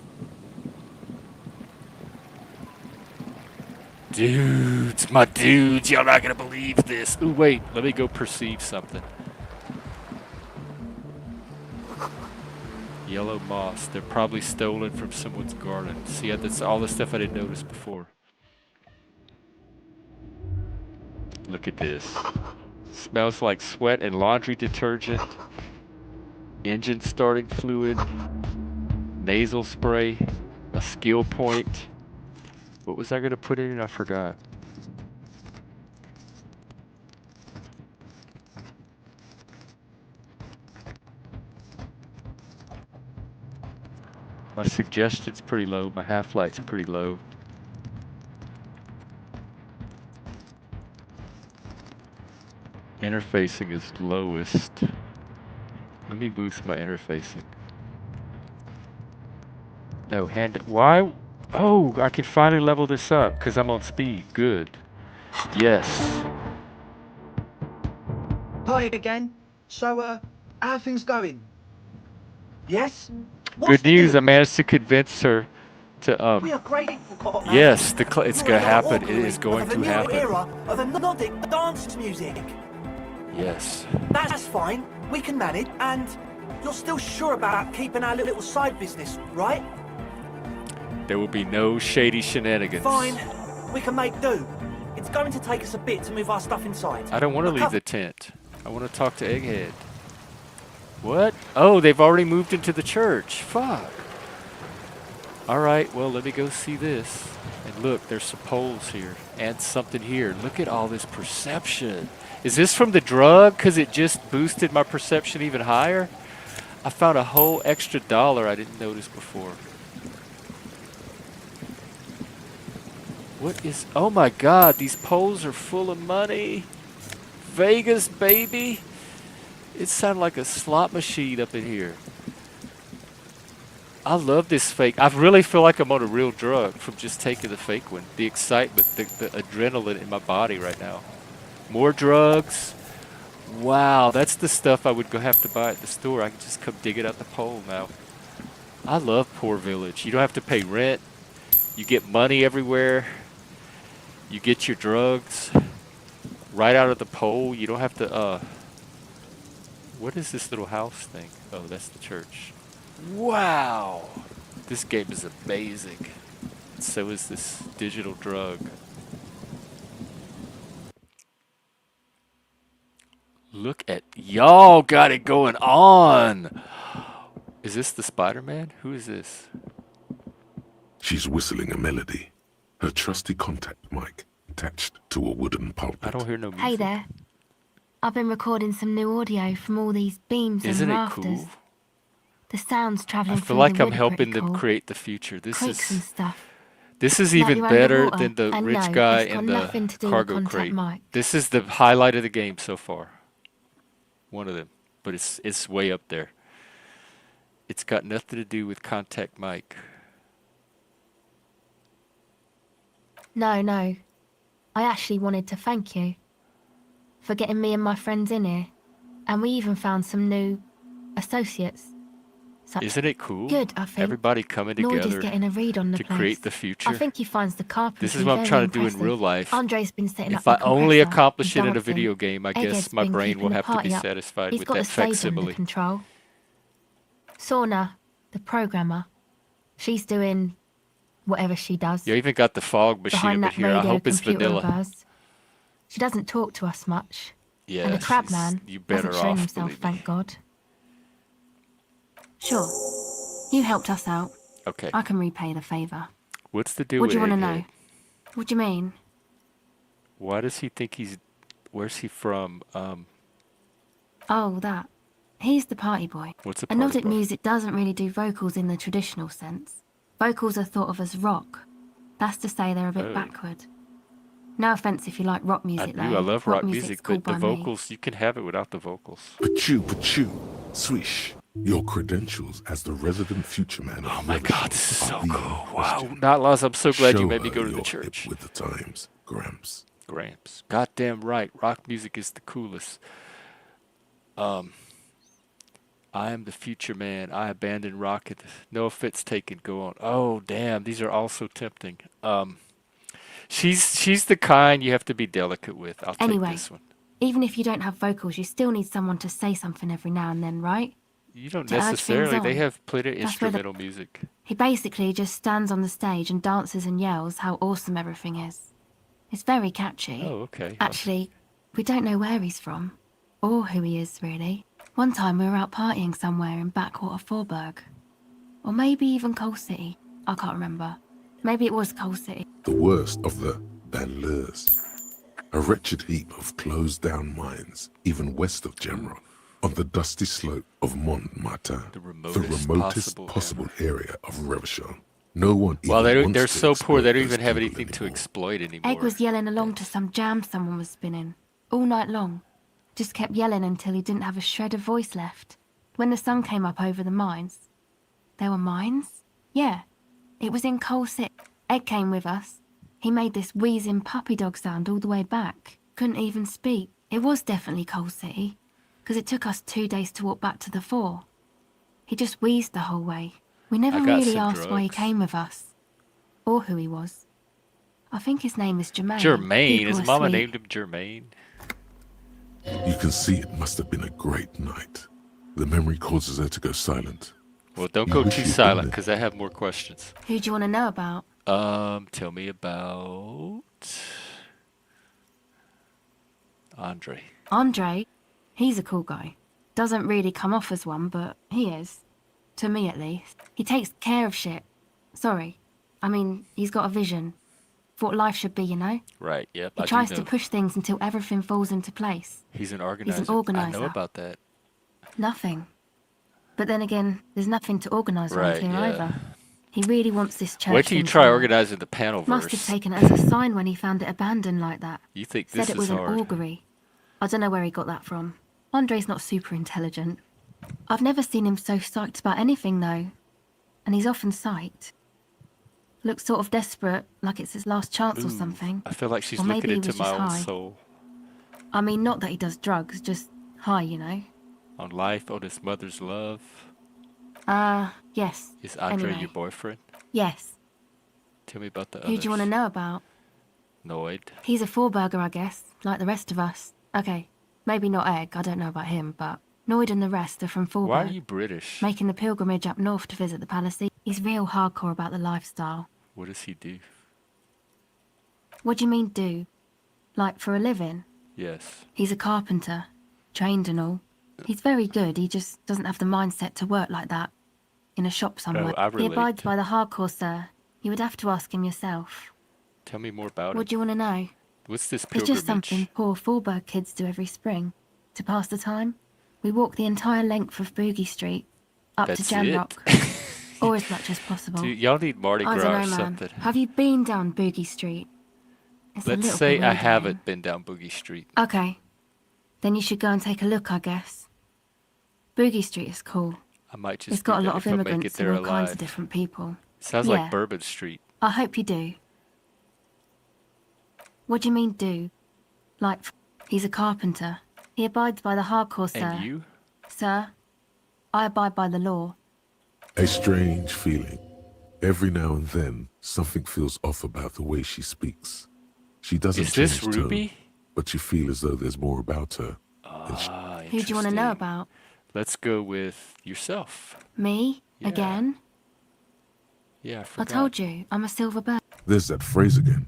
Dudes, my dudes, y'all not gonna believe this. Ooh, wait, let me go perceive something. Yellow moss. They're probably stolen from someone's garden. See, that's all the stuff I didn't notice before. Look at this. Smells like sweat and laundry detergent. Engine starting fluid. Nasal spray. A skill point. What was I gonna put in? I forgot. My suggestion's pretty low. My half-life's pretty low. Interfacing is lowest. Let me boost my interfacing. No, why? Oh, I can finally level this up because I'm on speed. Good. Yes. Hi again. So, how are things going? Yes? Good news. I managed to convince her to We are grateful for Yes, it's gonna happen. It is going to era happen. of the Nordic dance music. Yes. That's fine. We can manage. And you're still sure about keeping our little side business, right? There will be no shady shenanigans. Fine. We can make do. It's going to take us a bit to move our stuff inside. I don't want to leave the tent. I want to talk to Egghead. What? Oh, they've already moved into the church. Fuck. Alright, well, let me go see this. And look, there's some poles here. And something here. Look at all this perception. Is this from the drug? Because it just boosted my perception even higher? I found a whole extra $1 I didn't notice before. What is... Oh my god, these poles are full of money. Vegas, baby. It sounded like a slot machine up in here. I love this fake. I really feel like I'm on a real drug from just taking the fake one. The excitement, the adrenaline in my body right now. More drugs. Wow, that's the stuff I would go have to buy at the store. I can just come dig it out the pole now. I love Poor Village. You don't have to pay rent. You get money everywhere. You get your drugs right out of the pole. You don't have to, what is this little house thing? Oh, that's the church. Wow. This game is amazing. So is this digital drug. Look at y'all got it going on. Is this the Spider-Man? Who is this? She's whistling a melody. Her trusty contact mic attached to a wooden pulpit. I don't hear no music. Hey there. I've been recording some new audio from all these beams Isn't and it rafters. cool? The sound's traveling I feel through like the I'm wood helping pretty them cool. create the future. This Creaks and is stuff. this is Like even you're better underwater. than the And rich no, guy it's got in nothing to the do with cargo contact crate. mic. This is the highlight of the game so far. One of them, but it's way up there. It's got nothing to do with Contact Mike. No, no. I actually wanted to thank you for getting me and my friends in here. And we even found some new associates. Isn't it cool? Good, I think. Everybody coming Noid is together getting a read on the to place. create the future. I think he finds the carpentry This is what I'm very trying to do impressive. in real life. Andre's been setting If up I the only compressor, accomplish it in a dancing. video game, I guess Egghead's my been brain will keeping the have to be party up. satisfied He's with got that the stage under facsimile. control. Sauna, the programmer, she's doing whatever she does. You even got the fog machine Behind up that in here. I radio hope it's computer of vanilla. hers. She doesn't talk to us much. Yeah, And the crab man you better hasn't shown off, himself, believe me. thank God. Sure. You helped us out. Okay. I can repay the favor. What's the deal What with do you want to Egghead? know? What do you mean? Why does he think he's... Where's he from? Oh, that. He's the party boy. What's a And party Nordic boy? music doesn't really do vocals in the traditional sense. Vocals are thought of as rock. That's to say they're a bit Oh. backward. No offense if you like rock I music, do. though. I love rock music's music, cool but the by me. vocals, you can have it without the vocals. Pachoo, swish. Your credentials as the resident future man. Oh my God, this is so cool. Wow. Notlaws, I'm so glad you made me go to the church. With the times, Gramps. Gramps. Goddamn right. Rock music is the coolest. I am the future man. I abandoned rocket. No offense taken. Go on. Oh, damn. These are all so tempting. She's the kind you have to be delicate with. I'll Anyway, take this one. even if you don't have vocals, you still need someone to say something every now and then, right? You don't To urge things necessarily. They on. have plenty of That's where the- instrumental music. He basically just stands on the stage and dances and yells how awesome everything is. It's very catchy. Oh, okay. Actually, we don't know where he's from, or who he is, really. One time we were out partying somewhere in backwater Forburg. Or maybe even Coal City. I can't remember. Maybe it was Coal City. The worst of the banlieues. A wretched heap of closed-down mines, even west of Gemron, on the dusty slope of Montmartin, the remotest possible area of Revachon. No one Well, even they're wants to so poor they exploit don't those even have people anything to anymore. exploit anymore. Egg was yelling along to some jam someone was spinning, all night long. Just kept yelling until he didn't have a shred of voice left. When the sun came up over the mines. There were mines? Yeah. It was in Coal City. Egg came with us. He made this wheezing puppy dog sound all the way back. Couldn't even speak. It was definitely Coal City, because it took us 2 days to walk back to the fort. He just wheezed the whole way. We never got really some asked why he drugs. came with us, or who he was. I think his name is Jermaine. Jermaine. People His are mama sweet. named him Jermaine. You can see it must have been a great night. The memory causes her to go silent. Well, don't You go wish too you'd been silent there. because I have more questions. Who do you want to know about? Tell me about Andre. Andre? He's a cool guy. Doesn't really come off as one, but he is. To me, at least. He takes care of shit. Sorry. I mean, he's got a vision. For what life should be, you know? Right. Yep. He I tries do to know. push things until everything falls into place. He's an organizer. He's an organizer. I know about that. Nothing. But then again, there's nothing to organise around Right, here yeah. either. He really wants this church. Wait till you thing try to work. organizing the panel Must have verse. taken it as a sign when he found it abandoned like that. You think Said this it was is an hard? augury. I don't know where he got that from. Andre's not super intelligent. I've never seen him so psyched about anything, though. And he's often psyched. Looks sort of desperate, like it's his last chance or Ooh, something. I feel like she's Or maybe looking he into was my just own high. soul. I mean, not that he does drugs, just high, you know? On life, on his mother's love. Yes. Is Andre Anyway. your boyfriend? Yes. Tell me about the Who others. do you want to know about? Noid. He's a four-burger, I guess, like the rest of us. Okay, maybe not Egg, I don't know about him, but Noid and the rest are from Forburg. Why are you British? Making the pilgrimage up north to visit the Palace. He's real hardcore about the lifestyle. What does he do? What do you mean do? Like for a living? Yes. He's a carpenter, trained and all. He's very good, he just doesn't have the mindset to work like that. In a shop somewhere. I He relate. abides by the hardcore, sir. You would have to ask him yourself. Tell me more about What it. do you want to know? What's this It's pilgrimage? just something poor Forburg kids do every spring. To pass the time, we walk the entire length of Boogie Street, up to That's Jamrock. it? Or as much as possible. Dude, y'all need Mardi I Gras don't or know, man. something. Have you been down Boogie Street? It's a Let's little say I bewildering. haven't been down Boogie Street. Okay. Then you should go and take a look, I guess. Boogie Street is cool. I might just It's got a do lot that of if I make it immigrants and there all kinds of alive. different people. Sounds Yeah. like Bourbon Street. I hope you do. What do you mean, do? Like, he's a carpenter. He abides by the hardcore, sir. And you? Sir, I abide by the law. A strange feeling. Every now and then, something feels off about the way she speaks. She doesn't Is this change Ruby? tone, but you feel as though there's more about her. Who do you want to know about? Let's go with yourself. Me? Yeah. Again? Yeah, I I forgot. told you, I'm a silver bird. There's that phrase again.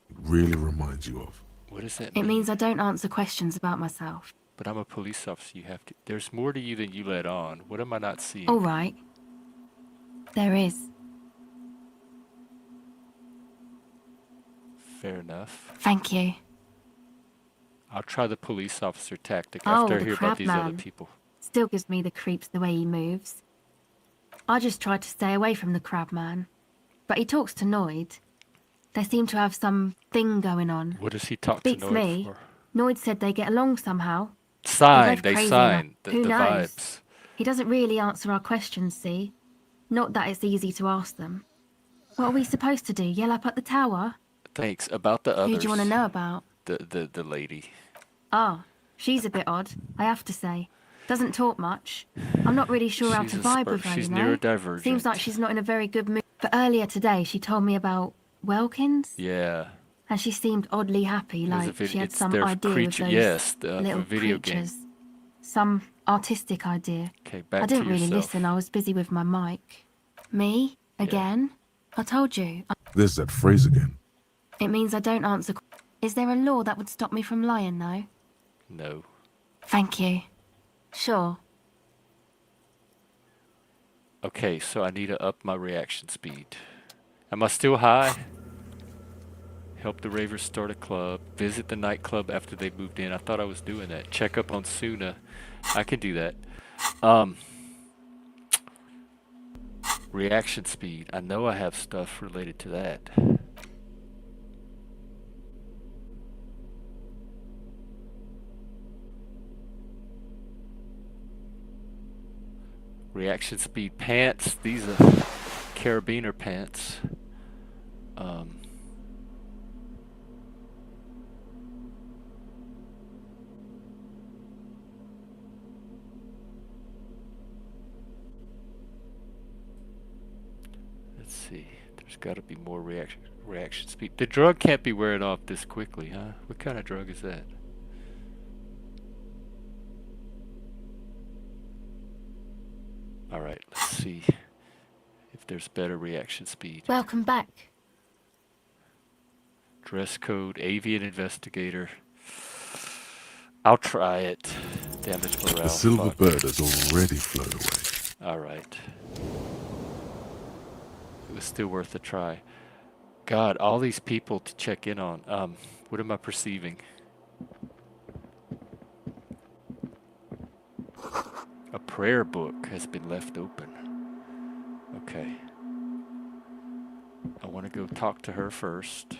It really reminds you of. What does that It mean? means I don't answer questions about myself. But I'm a police officer. You have to. There's more to you than you let on. What am I not seeing? All right. There is. Fair enough. Thank you. I'll try the police officer tactic Oh, after I the hear about crab these other man. people. Still gives me the creeps the way he moves. I just tried to stay away from the crab man. But he talks to Noid. They seem to have some thing going on. What does he talk Beats to Noid me. for? Noid said they get along somehow. Sign. They're both They crazy sign. enough. The Who knows? vibes. He doesn't really answer our questions, see? Not that it's easy to ask them. What are we supposed to do? Yell up at the tower? Thanks. About the others. Who do you want to know about? The lady. Ah, she's a bit odd, I have to say. Doesn't talk much. I'm not really sure how She's to a vibe spur- with her, she's you know? neurodivergent. Seems like she's not in a very good mood. But earlier today, she told me about Welkins, Yeah. and she seemed oddly happy, There's a like vid- she had it's some their idea creature- of those yes, the little video game. creatures. Some artistic idea. Okay, back I to didn't really yourself. listen, I was busy with my mic. Me? Again? I told you. There's that phrase again. It means I don't answer. Is there a law that would stop me from lying, though? No. Thank you. Sure. Okay, so I need to up my reaction speed. Am I still high? Help the ravers start a club. Visit the nightclub after they moved in. I thought I was doing that. Check up on Suna. I can do that. Reaction speed. I know I have stuff related to that. Reaction speed pants. These are carabiner pants. Let's see. There's got to be more reaction speed. The drug can't be wearing off this quickly, huh? What kind of drug is that? All right, let's see if there's better reaction speed. Welcome back. Dress code, avian investigator. I'll try it. Damage morale. The silver fuck. bird has already flown away. All right. It was still worth a try. God, all these people to check in on. What am I perceiving? A prayer book has been left open. Okay. I want to go talk to her first.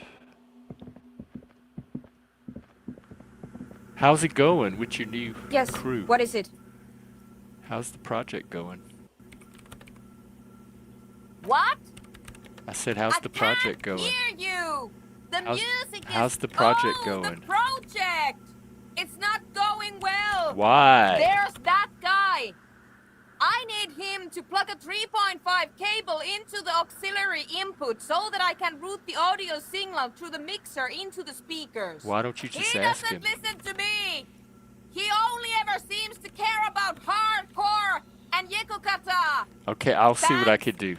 How's it going with your new Yes, crew? what is it? How's the project going? What? I said, how's the project going? Hear you! The How's- music is... how's the project Oh, going? the project! It's not going well! Why? There's that guy! I need him to plug a 3.5 cable into the auxiliary input so that I can route the audio signal through the mixer into the speakers. Why don't you just He ask doesn't him? listen to me! He only ever seems to care about hardcore and yekokata! Okay, I'll see what I can do.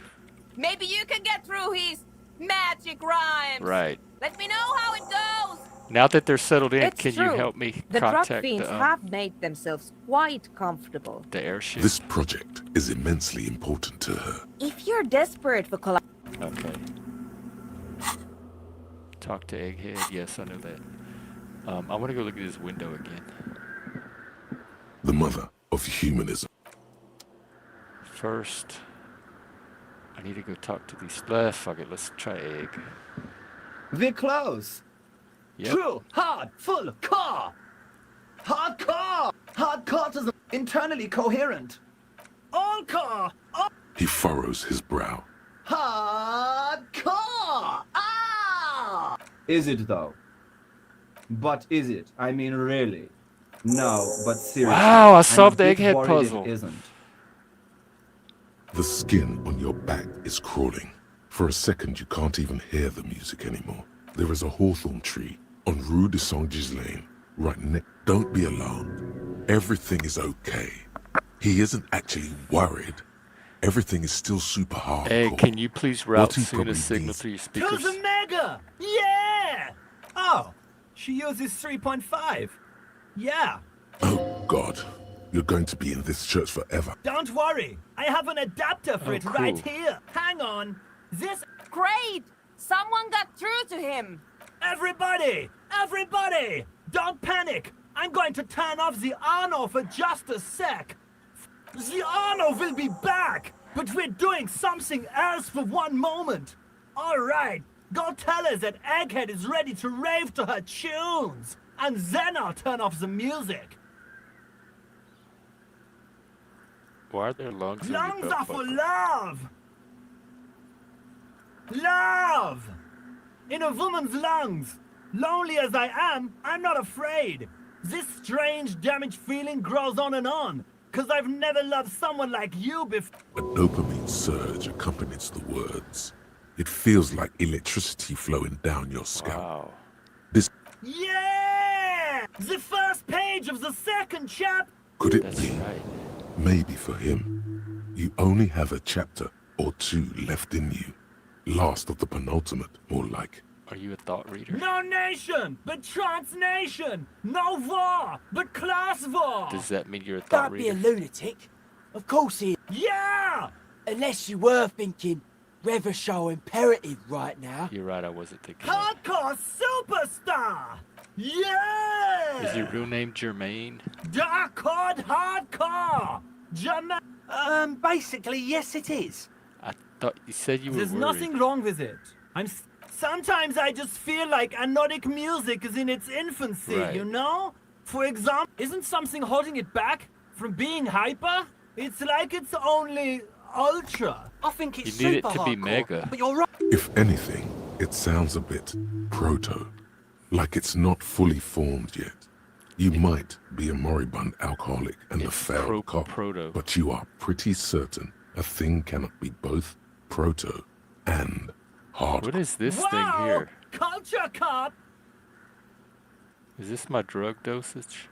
Maybe you can get through his magic rhymes! Right. Let me know how it goes! Now that they're settled in, It's can true. you help me The drug contact fiends the, have made themselves quite comfortable. the airship? This project is immensely important to her. If you're desperate for Okay. Talk to Egghead. Yes, I know that. I want to go look at this window again. The mother of humanism. First, I need to go talk to these. Fuck it. Let's try Egg. We're close. Yep. True, hard, full, core. Hardcore! Hardcore is internally coherent. Hardcore! He furrows his brow. Hardcore! Ah! Is it though? But is it? I mean, really? No, but seriously. Wow, I I'm solved a the bit egghead worried puzzle. It isn't. The skin on your back is crawling. For a second, you can't even hear the music anymore. There is a hawthorn tree on Rue de Saint-Ghislain, right next. Don't be alarmed. Everything is okay. He isn't actually worried. Everything is still super hardcore. Hey, can you please route Suna's signal through your speakers? To the Mega! Yeah! Oh, she uses 3.5. Yeah. Oh, God. You're going to be in this church forever. Don't worry. I have an adapter for it cool. right here. Hang on. This... Great! Someone got through to him! Everybody! Everybody! Don't panic! I'm going to turn off the Arno for just a sec. The Arno will be back, but we're doing something else for one moment. All right, go tell her that Egghead is ready to rave to her tunes, and then I'll turn off the music. Why are there lungs in your Lungs belt are for buckle? love! Love! In a woman's lungs. Lonely as I am, I'm not afraid. This strange, damaged feeling grows on and on, because I've never loved someone like you before. A dopamine surge accompanies the words. It feels like electricity flowing down your scalp. Wow. This Yeah! The first page of the second chapter. could it be? Maybe for him, you only have a chapter or two left in you. Last of the penultimate, more like. Are you a thought reader? No nation, but transnation. No war, but class war. Does that mean you're a thought Don't be a reader? lunatic. Of course he... Yeah! Unless you were thinking Revershow Imperative right now. You're right, I wasn't thinking. Hardcore superstar. Yeah! Is your real name Jermaine? Dark Hard Hardcore. Basically, yes it is. I thought you said you were There's worried. nothing wrong with it. Sometimes I just feel like anodic music is in its infancy, Right. you know? For example, isn't something holding it back from being hyper? It's like it's only ultra. I think it's You need it super to be hardcore, mega. But you're right. If anything, it sounds a bit proto, like it's not fully formed yet. You might be a moribund alcoholic and a failed cop, but you are pretty certain a thing cannot be both proto and hard. What is this thing Wow! here? Culture cop! Is this my drug dosage?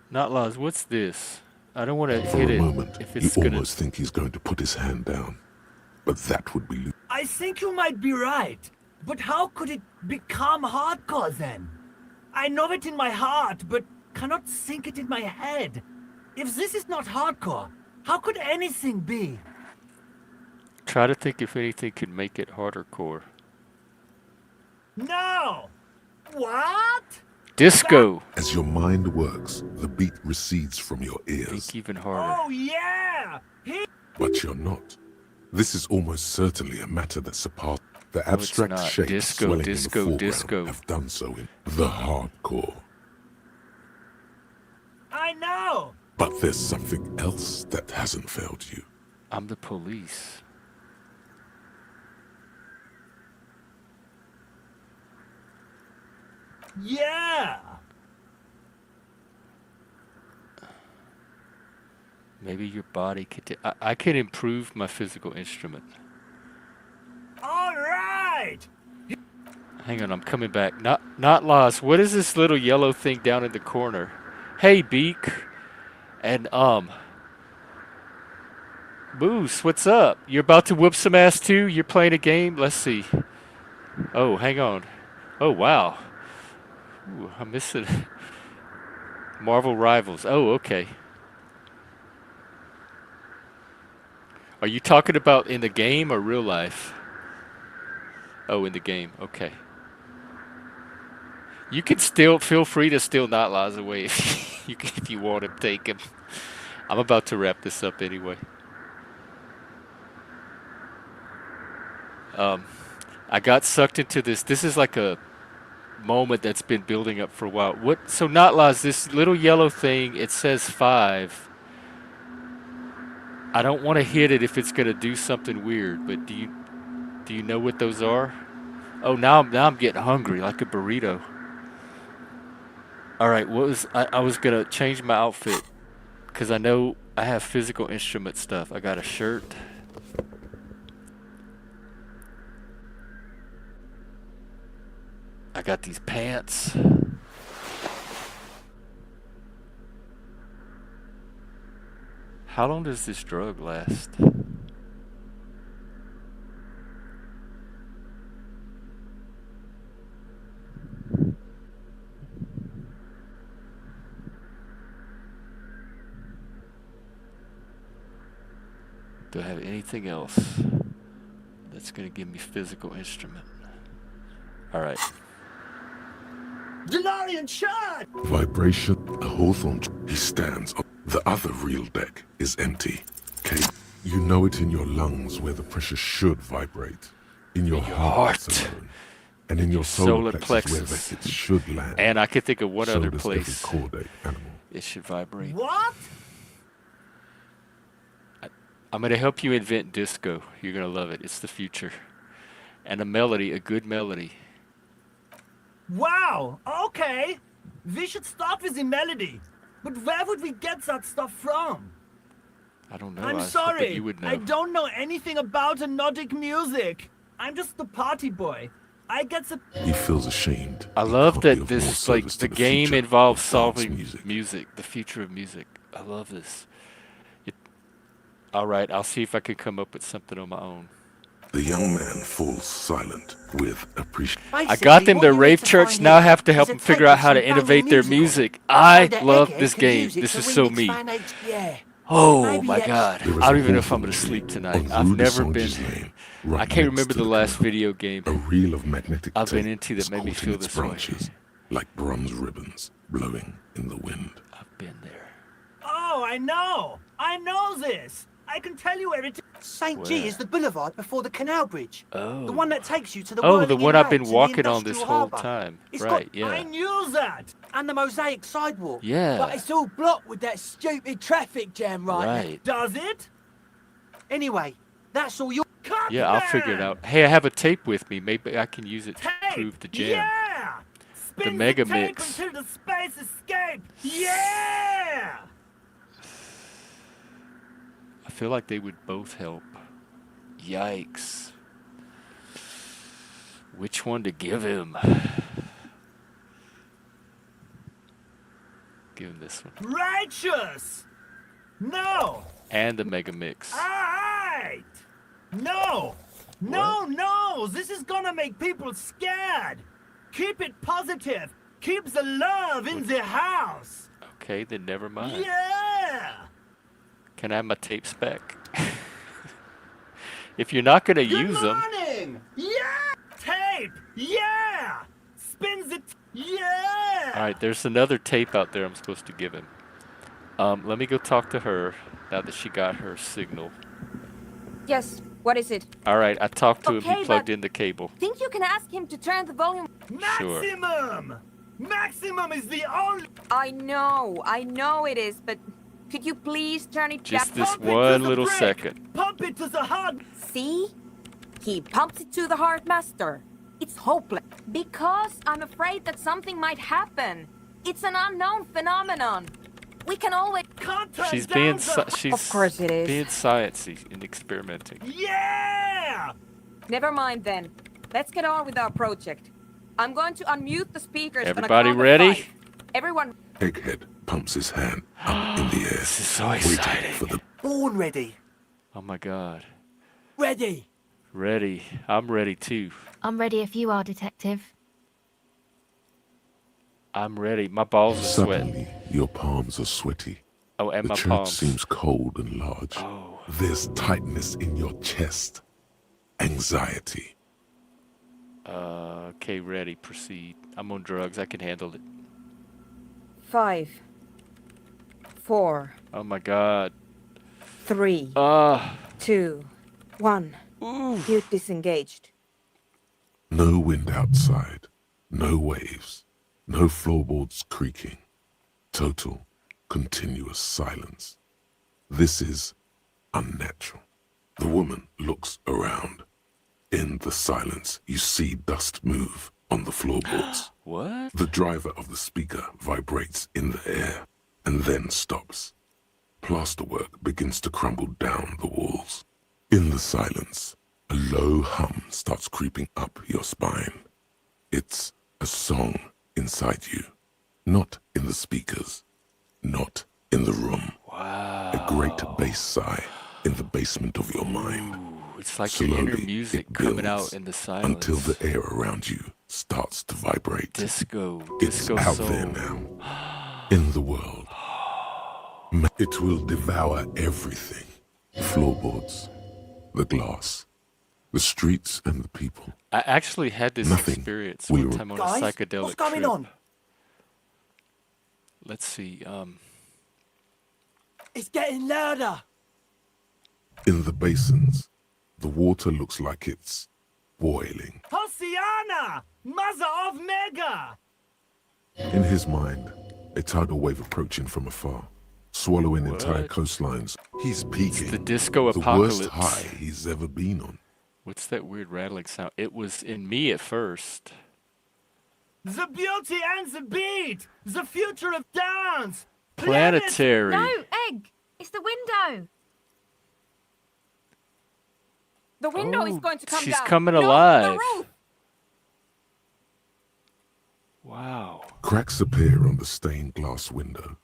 Not laws. What's this? I don't want to For hit a it moment, if you it's gonna. almost think he's going to put his hand down, but that would be I think you might be right. But how could it become hardcore then? I know it in my heart, but cannot sink it in my head. If this is not hardcore, how could anything be? Try to think if anything could make it harder core. No! What? Disco. As your mind works, the beat recedes from your ears. Think even harder. Oh yeah! But you're not. This is almost certainly a matter that surpasses the No, it's abstract not. shapes Disco, swelling disco, in the foreground disco. have done so in the hardcore. I know! But there's something else that hasn't failed you. I'm the police. Yeah! Maybe your body could. I can improve my physical instrument. All right! Hang on, I'm coming back. Not lost. What is this little yellow thing down in the corner? Hey, Beak. And Moose, what's up? You're about to whoop some ass too? You're playing a game? Let's see. Oh, hang on. Oh, wow. Ooh, I'm missing. Marvel Rivals. Oh, okay. Are you talking about in the game or real life? Oh, in the game. Okay. You can still feel free to steal not laws away if you want him. Take him. I'm about to wrap this up anyway. I got sucked into this. This is like a moment that's been building up for a while. So not laws. This little yellow thing. It says 5. I don't want to hit it if it's gonna do something weird, but do you know what those are? Oh, now I'm getting hungry like a burrito. All right, I was gonna change my outfit because I know I have physical instrument stuff. I got a shirt. I got these pants. How long does this drug last? Do I have anything else that's going to give me physical instrument? All right. DeLorean shot! Vibration, a hawthorn tree stands up. The other real deck is empty. Kate, you know it in your lungs where the pressure should vibrate. In your heart. Alone. And in your solar plexus where it should land. And I could think of one so other does place every chordate animal. It should vibrate. What? I'm going to help you invent disco. You're going to love it. It's the future. And a melody, a good melody. Wow, okay. We should start with the melody. But where would we get that stuff from? I don't know. I'm I sorry. You would know. I don't know anything about Nordic music. I'm just the party boy. I get the... He feels ashamed. I love that this, like, the game involves solving music, the future of music. I love this. All right, I'll see if I can come up with something on my own. The young man falls silent with appreciation. I got them to rave church. Now I have to help them figure out how to innovate their music. I love this game. This is so me. Oh my God. I don't even know if I'm going to sleep tonight. I've never been. I can't remember the last video game a reel of magnetic I've been into that made me feel this way. Like bronze ribbons blowing in the wind. I've been there. Oh, I know. I know this. I can tell you everything. St. G is the boulevard before the canal bridge. Oh. The one that takes you to the the one I've been walking on this whole time. Right, yeah. I knew that. And the mosaic sidewalk. Yeah. But it's all blocked with that stupid traffic jam right now. Does it? Anyway, that's all your... Yeah, I'll figure it out. Hey, I have a tape with me. Maybe I can use it to prove the jam. Yeah! The mega mix. Until the space escape. Yeah! I feel like they would both help. Yikes. Which one to give him? Give him this one. Righteous! No! And the mega mix. Alright! No! No, no! This is gonna make people scared! Keep it positive! Keep the love in the house! Okay, then never mind. Yeah! Can I have my tapes back? If you're not gonna use them. Good morning! Yeah! Tape! Yeah! Spins it! Yeah! Alright, there's another tape out there I'm supposed to give him. Let me go talk to her now that she got her signal. Yes, what is it? Alright, I talked to him. He plugged but in the cable. Think you can ask him to turn the volume? Sure. Maximum! Maximum is the only... I know it is, but could you please turn it Just down? this Pump it one to the little brake. second. Pump it to the heart! See? He pumps it to the heart, master. It's hopeless. Because I'm afraid that something might happen. It's an unknown phenomenon. We can always... She's being Of course it is. being sciencey and experimenting. Yeah! Never mind then. Let's get on with our project. I'm going to unmute the speakers. Everybody on a count of ready? 5. Everyone... Egghead pumps his hand up in the air. This is so exciting. Waiting for the... Born ready. Oh my God. Ready. Ready. I'm ready too. I'm ready if you are, Detective. I'm ready. My balls are sweating. Suddenly, your palms are sweaty. Oh, and the my church palms. seems cold and large. Oh. There's tightness in your chest. Anxiety. Okay, ready. Proceed. I'm on drugs. I can handle it. 5, 4, Oh my God. 3, 2, 1. You're disengaged. No wind outside. No waves. No floorboards creaking. Total, continuous silence. This is unnatural. The woman looks around. In the silence, you see dust move on the floorboards. What? The driver of the speaker vibrates in the air and then stops. Plasterwork begins to crumble down the walls. In the silence, a low hum starts creeping up your spine. It's a song inside you, not in the speakers, not in the room. Wow. A great bass sigh in the basement of your mind. Ooh, it's like Slowly, your inner music it coming builds out in the silence. until the air around you starts to vibrate. Disco It's out soul. there now, in the world. It will devour everything. The floorboards, the glass, the streets and the people. I actually had this Nothing experience will one time on a Guys, psychedelic what's going trip. on? Let's see. It's getting louder. In the basins, the water looks like it's boiling. Hosiana, mother of Mega! In his mind, a tidal wave approaching from afar, swallowing entire coastlines. He's peaking. It's the disco the apocalypse. worst high he's ever been on. What's that weird rattling sound? It was in me at first. The beauty and the beat! The future of dance! Planetary. No, Egg! It's the window! The window is Oh, going to come she's down. coming No, alive. the roof. Wow. Cracks appear on the stained glass window.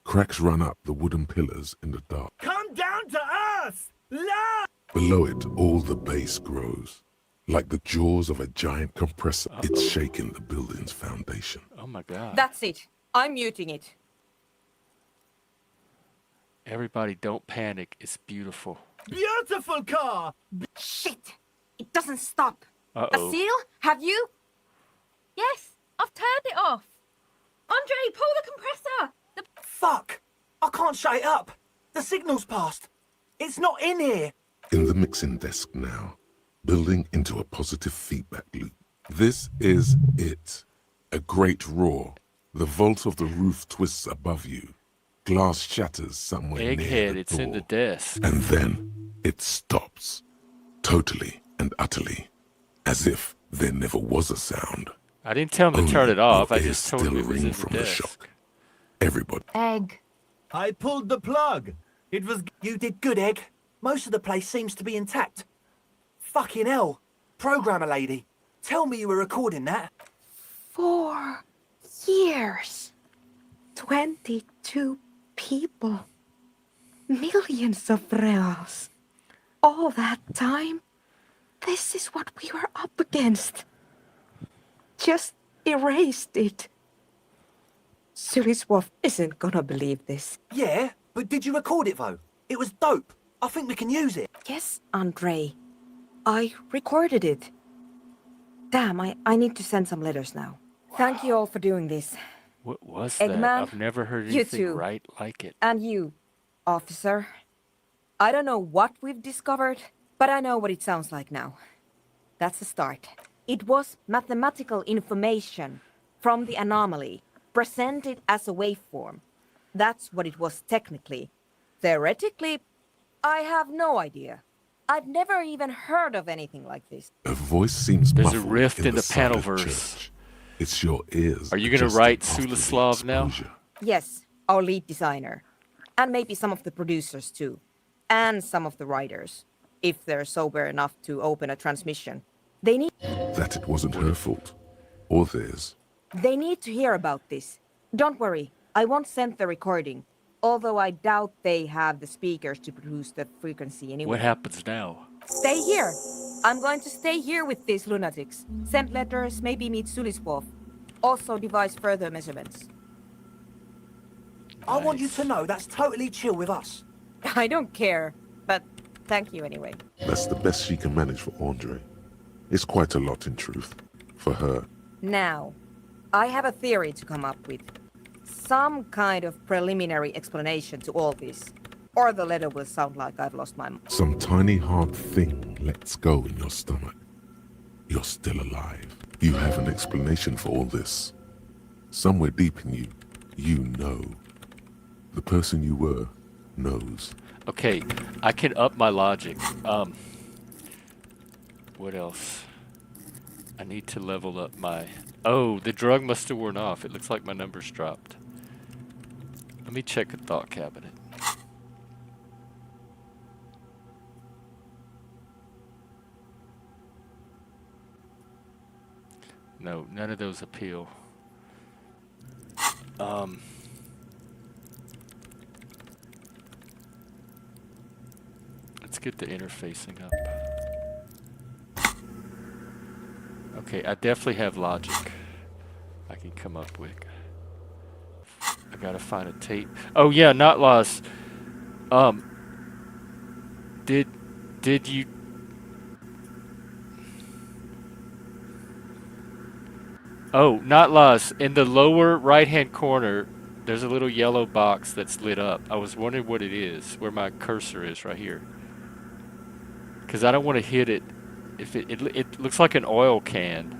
Cracks run up the wooden pillars in the dark. Come down to earth! Love! Below it, all the base grows. Like the jaws of a giant compressor, it's shaking the building's foundation. Oh my god. That's it. I'm muting it. Everybody don't panic. It's beautiful. Beautiful car! Shit! It doesn't stop. Uh-oh. Asil, have you? Yes, I've turned it off. Andre, pull the compressor! Fuck! I can't shut it up. The signal's passed. It's not in here. In the mixing desk now, building into a positive feedback loop. This is it. A great roar. The vault of the roof twists above you. Glass shatters somewhere near Egghead, the it's in the door. desk. And then it stops. Totally and utterly. As if there never was a sound. I didn't tell him to Only turn it off. I your just ears told him still it was ring in the from the desk. shock. Everybody. Egg. I pulled the plug. It was... You did good, Egg. Most of the place seems to be intact. Fucking hell. Programmer lady, tell me you were recording that. 4 years. 22 people. Millions of reals. All that time. This is what we were up against. Just erased it. Suliswolf isn't gonna believe this. Yeah, but did you record it though? It was dope. I think we can use it. Yes, Andre. I recorded it. Damn, I need to send some letters now. Thank you all for doing this. What was Eggman, that? I've never heard you anything too. right like it. And you, officer. I don't know what we've discovered, but I know what it sounds like now. That's the start. It was mathematical information from the anomaly, presented as a waveform. That's what it was technically. Theoretically, I have no idea. I've never even heard of anything like this. A voice seems There's a muffled rift in the silent Panelverse. church. It's your ears. Are you gonna adjusting write after the Sulislav now? exposure. Yes, our lead designer. And maybe some of the producers too. And some of the writers. If they're sober enough to open a transmission. They need That it wasn't her fault. Or theirs. They need to hear about this. Don't worry, I won't send the recording. Although I doubt they have the speakers to produce the frequency anyway. What happens now? Stay here. I'm going to stay here with these lunatics. Send letters, maybe meet Suliswolf. Also devise further measurements. I want you to know that's totally chill with us. I don't care, but thank you anyway. That's the best she can manage for Andre. It's quite a lot in truth. For her. Now, I have a theory to come up with. Some kind of preliminary explanation to all this. Or the letter will sound like I've lost my mind. Some tiny hard thing lets go in your stomach. You're still alive. You have an explanation for all this. Somewhere deep in you, you know. The person you were knows. Okay, I can up my logic. What else? I need to level up my... Oh, the drug must have worn off. It looks like my numbers dropped. Let me check a thought cabinet. No, none of those appeal. Let's get the interfacing up. Okay, I definitely have logic I can come up with. I gotta find a tape. Oh yeah, not lost. Did you... Oh, not lost. In the lower right-hand corner, there's a little yellow box that's lit up. I was wondering what it is, where my cursor is right here. Because I don't want to hit it. If it looks like an oil can.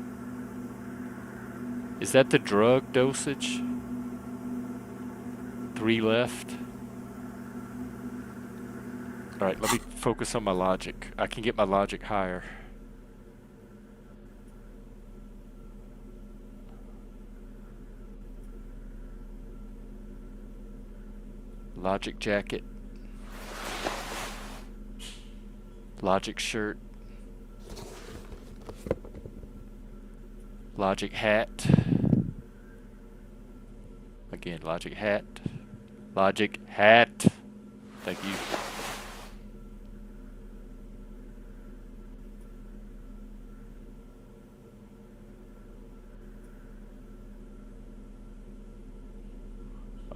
Is that the drug dosage? 3 left. Alright, let me focus on my logic. I can get my logic higher. Logic jacket. Logic shirt. Logic hat. Again, logic hat. Logic hat. Thank you.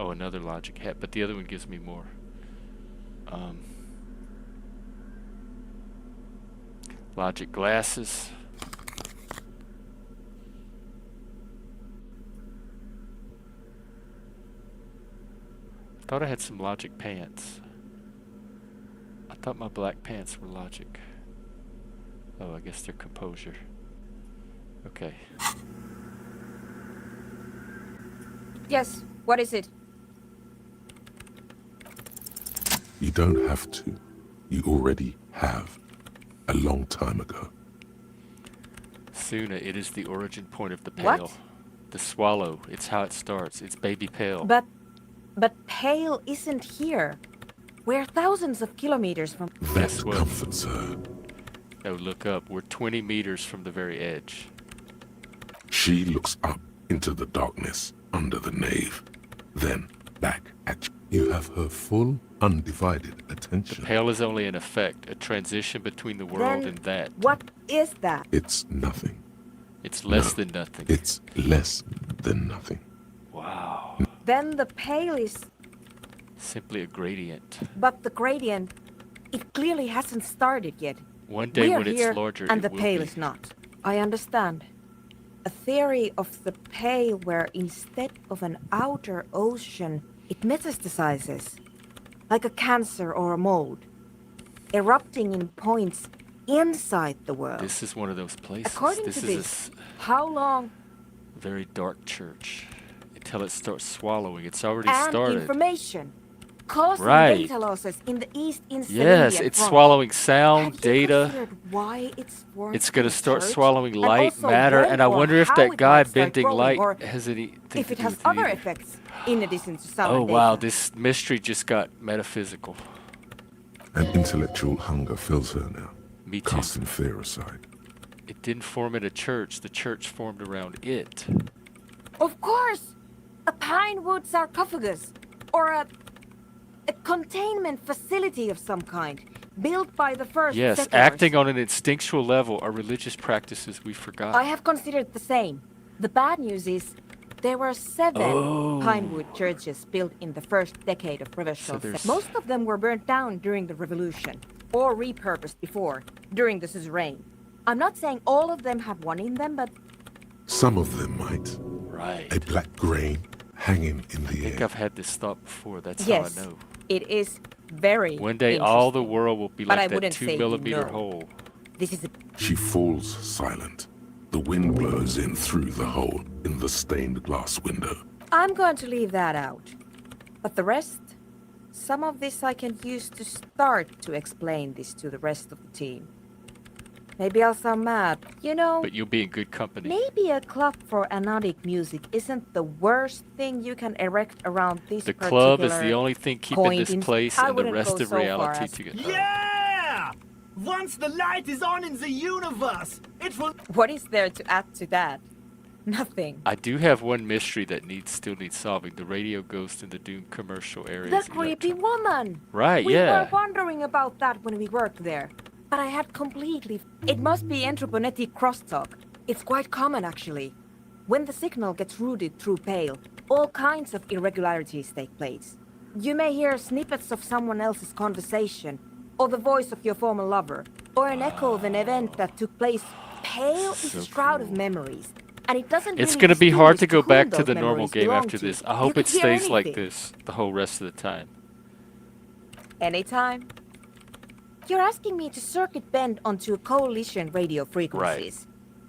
Oh, another logic hat, but the other one gives me more. Logic glasses. Thought I had some logic pants. I thought my black pants were logic. Oh, I guess they're composure. Okay. Yes, what is it? You don't have to. You already have. A long time ago. Suna, it is the origin point of the pale. What? The swallow. It's how it starts. It's baby pale. But Pale isn't here. We're thousands of kilometers from... That comforts her. Oh, look up. We're 20 meters from the very edge. She looks up into the darkness under the nave. Then back at you. You have her full, undivided attention. The pale is only an effect, a transition between the world and that. What is that? It's nothing. It's less than nothing. It's less than nothing. Wow. Then the pale is... Simply a gradient. But the gradient, it clearly hasn't started yet. One day We're when here, it's larger, and it the will pale be. is not. I understand. A theory of the pale where instead of an outer ocean, it metastasizes, like a cancer or a mold, erupting in points inside the world. This is one of those places. According this to is this, how long? a very dark church. Until it starts swallowing. It's already And started. information. Causing Right. data losses in the East in Yes, Selenia it's front. swallowing sound, Have you data. considered why it's formed It's going to in start church? swallowing And light, also matter, when and I or wonder if how that it guy might start bending growing, light or has anything if to it do has with other either. effects in addition to sound Oh and wow, data. this mystery just got metaphysical. An intellectual hunger fills her now, Me too. casting fear aside. It didn't form in a church. The church formed around it. Of course! A pine wood sarcophagus, or a containment facility of some kind, built by the first Yes, settlers. acting on an instinctual level are religious practices we forgot. I have considered the same. The bad news is there were 7 pinewood churches built in the first decade of provincial there's- Most of them were burnt down during the revolution, or repurposed before, during the suzerain. I'm not saying all of them have one in them, but... Some of them might. Right. A black grain hanging in the I think air. I've had this thought before. That's yes, how I know. it is very One day all the interesting. world will be But I like that wouldn't say 2-millimeter no. hole. This is a... She falls silent. The wind blows in through the hole in the stained glass window. I'm going to leave that out. But the rest Some of this I can use to start to explain this to the rest of the team. Maybe I'll sound mad. You know, But you'll be in good company. maybe a club for anodic music isn't the worst thing you can erect around this The particular club is the only thing keeping this place I and the wouldn't rest go of so far reality as- together. Yeah! Once the light is on in the universe, it will... What is there to add to that? Nothing. I do have one mystery that still needs solving. The radio ghost in the Doom commercial areas. The creepy woman! Right, we yeah. were wondering about that when we worked there. But I had completely... It must be anthroponetic crosstalk. It's quite common, actually. When the signal gets routed through Pale, all kinds of irregularities take place. You may hear snippets of someone else's conversation, or the voice of your former lover, or an echo of an event that took place. Pale is a shroud of memories. And it doesn't It's really going to be hard to distinguish go back whom to those the normal memories game belong after to. this. I You hope could it hear stays like anything. this the whole rest of the time. Anytime. You're asking me to circuit bend onto a coalition radio frequencies.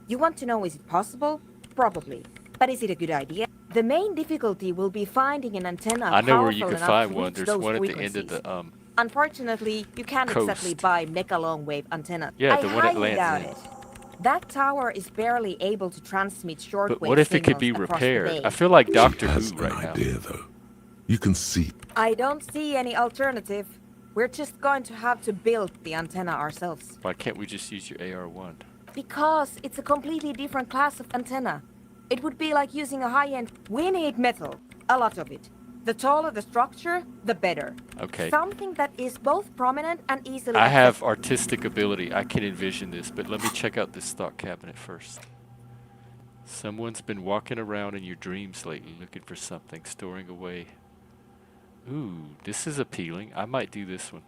You want to know, is it possible? Probably. But is it a good idea? The main difficulty will be finding an antenna I know where you powerful can enough find to one. reach There's those one at the frequencies. end of the Unfortunately, you can't exactly coast. buy mega long wave antennas. Yeah, I the one it highly doubt lands it. in. That tower is barely able to transmit shortwave But what if it could be signals across the repaired? bay. I feel like She Doctor has Who an right now. idea, though. You can see. I don't see any alternative. We're just going to have to build the antenna ourselves. Why can't we just use your AR-1? Because it's a completely different class of antenna. It would be like using a high-end... We need metal. A lot of it. The taller the structure, the better. Okay. Something that is both prominent and easily I have accessible. artistic ability. I can envision this, but let me check out this stock cabinet first. Someone's been walking around in your dreams lately looking for something, storing away. Ooh, this is appealing. I might do this one.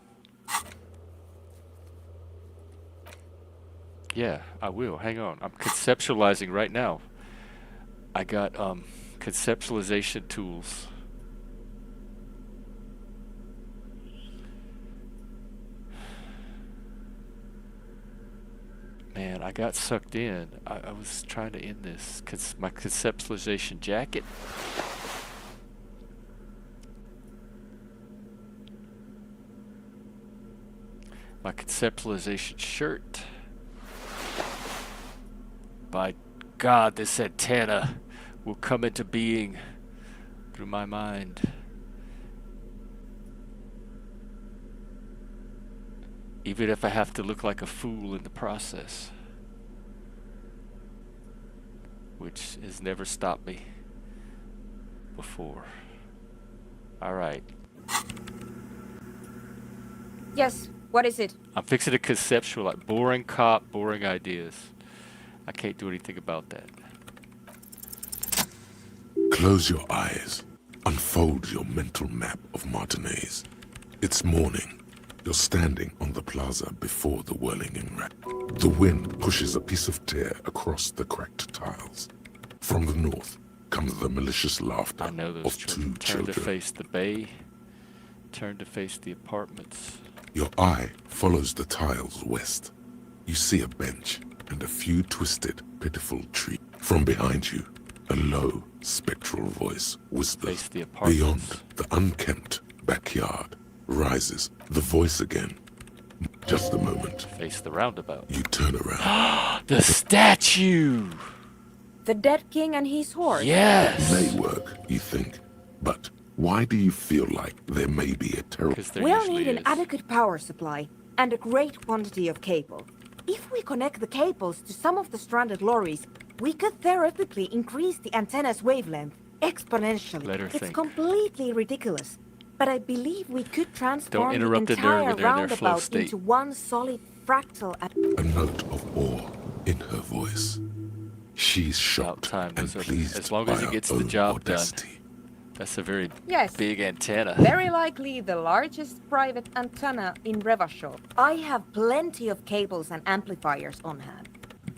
Yeah, I will. Hang on. I'm conceptualizing right now. I got conceptualization tools. Man, I got sucked in. I was trying to end this. My conceptualization jacket. My conceptualization shirt. By God, this antenna will come into being through my mind. Even if I have to look like a fool in the process. Which has never stopped me before. Alright. Yes, what is it? I'm fixing to conceptualize. Boring cop, boring ideas. I can't do anything about that. Close your eyes. Unfold your mental map of Martinez. It's morning. You're standing on the plaza before the whirling rack. The wind pushes a piece of tear across the cracked tiles. From the north comes the malicious laughter of two Turn to children. face the bay. Turn to face the apartments. Your eye follows the tiles west. You see a bench and a few twisted, pitiful trees. From behind you, a low, spectral voice whispers. Beyond the unkempt backyard rises the voice again. Just a moment. Face the roundabout. You turn around. The statue! The dead king and his horse? May work, you think. But why do you feel like there may be a terrible... We'll need an adequate power supply and a great quantity of cable. If we connect the cables to some of the stranded lorries, we could theoretically increase the antenna's wavelength exponentially. Let her It's think. completely ridiculous. But I believe we could transform the interrupt the entire nerve, they're in their flow roundabout state. into one solid fractal... A note of awe in her voice. She's shocked and pleased As long by as it her gets the own job audacity. done. That's a very Yes. big antenna. Very likely the largest private antenna in Revachol. I have plenty of cables and amplifiers on hand.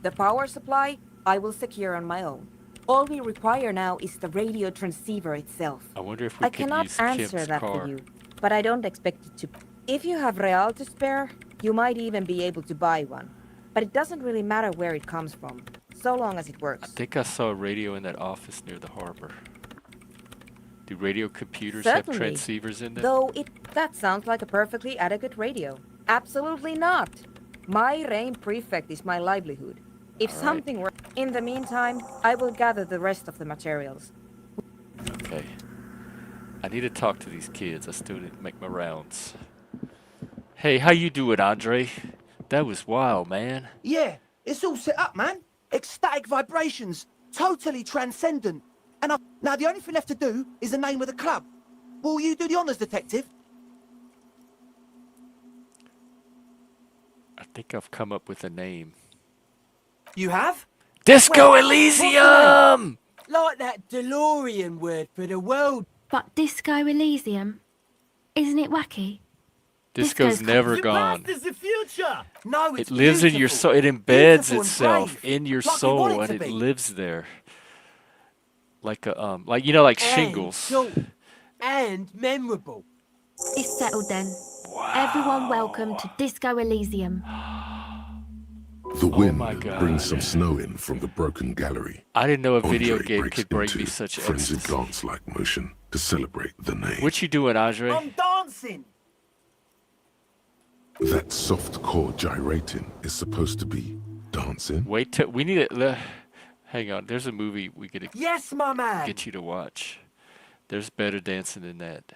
The power supply, I will secure on my own. All we require now is the radio transceiver itself. I wonder if we I could cannot use answer Kim's that car. for you, but I don't expect it to. If you have real to spare, you might even be able to buy one. But it doesn't really matter where it comes from, so long as it I works. think I saw a radio in that office near the harbor. Do radio computers have Certainly. transceivers in them? Though that sounds like a perfectly adequate radio. Absolutely not. My reign prefect is my livelihood. If All right. something were... In the meantime, I will gather the rest of the materials. Okay. I need to talk to these kids. I still need to make my rounds. Hey, how you doing, Andre? That was wild, man. Yeah, it's all set up, man. Ecstatic vibrations, totally transcendent. And now the only thing left to do is the name of the club. Will you do the honors, detective? I think I've come up with a name. You have? Disco Well, Elysium! Like that DeLorean word for the world. But Disco Elysium? Isn't it wacky? Disco's never The gone. past is the future. No, It lives in your soul. It embeds itself in your soul, and it lives there. Like a like like shingles. Short and memorable. It's settled then. Everyone welcome to Disco Elysium. The wind God. brings some snow in from the broken gallery. I didn't know a video Andre game breaks could bring me into such frenzied ecstasy. dance-like motion to celebrate the name. What you doing, Andre? I'm dancing. That soft chord gyrating is supposed to be dancing. Wait till we need it. Hang on. There's a movie we could Yes, my man. get you to watch. There's better dancing than that.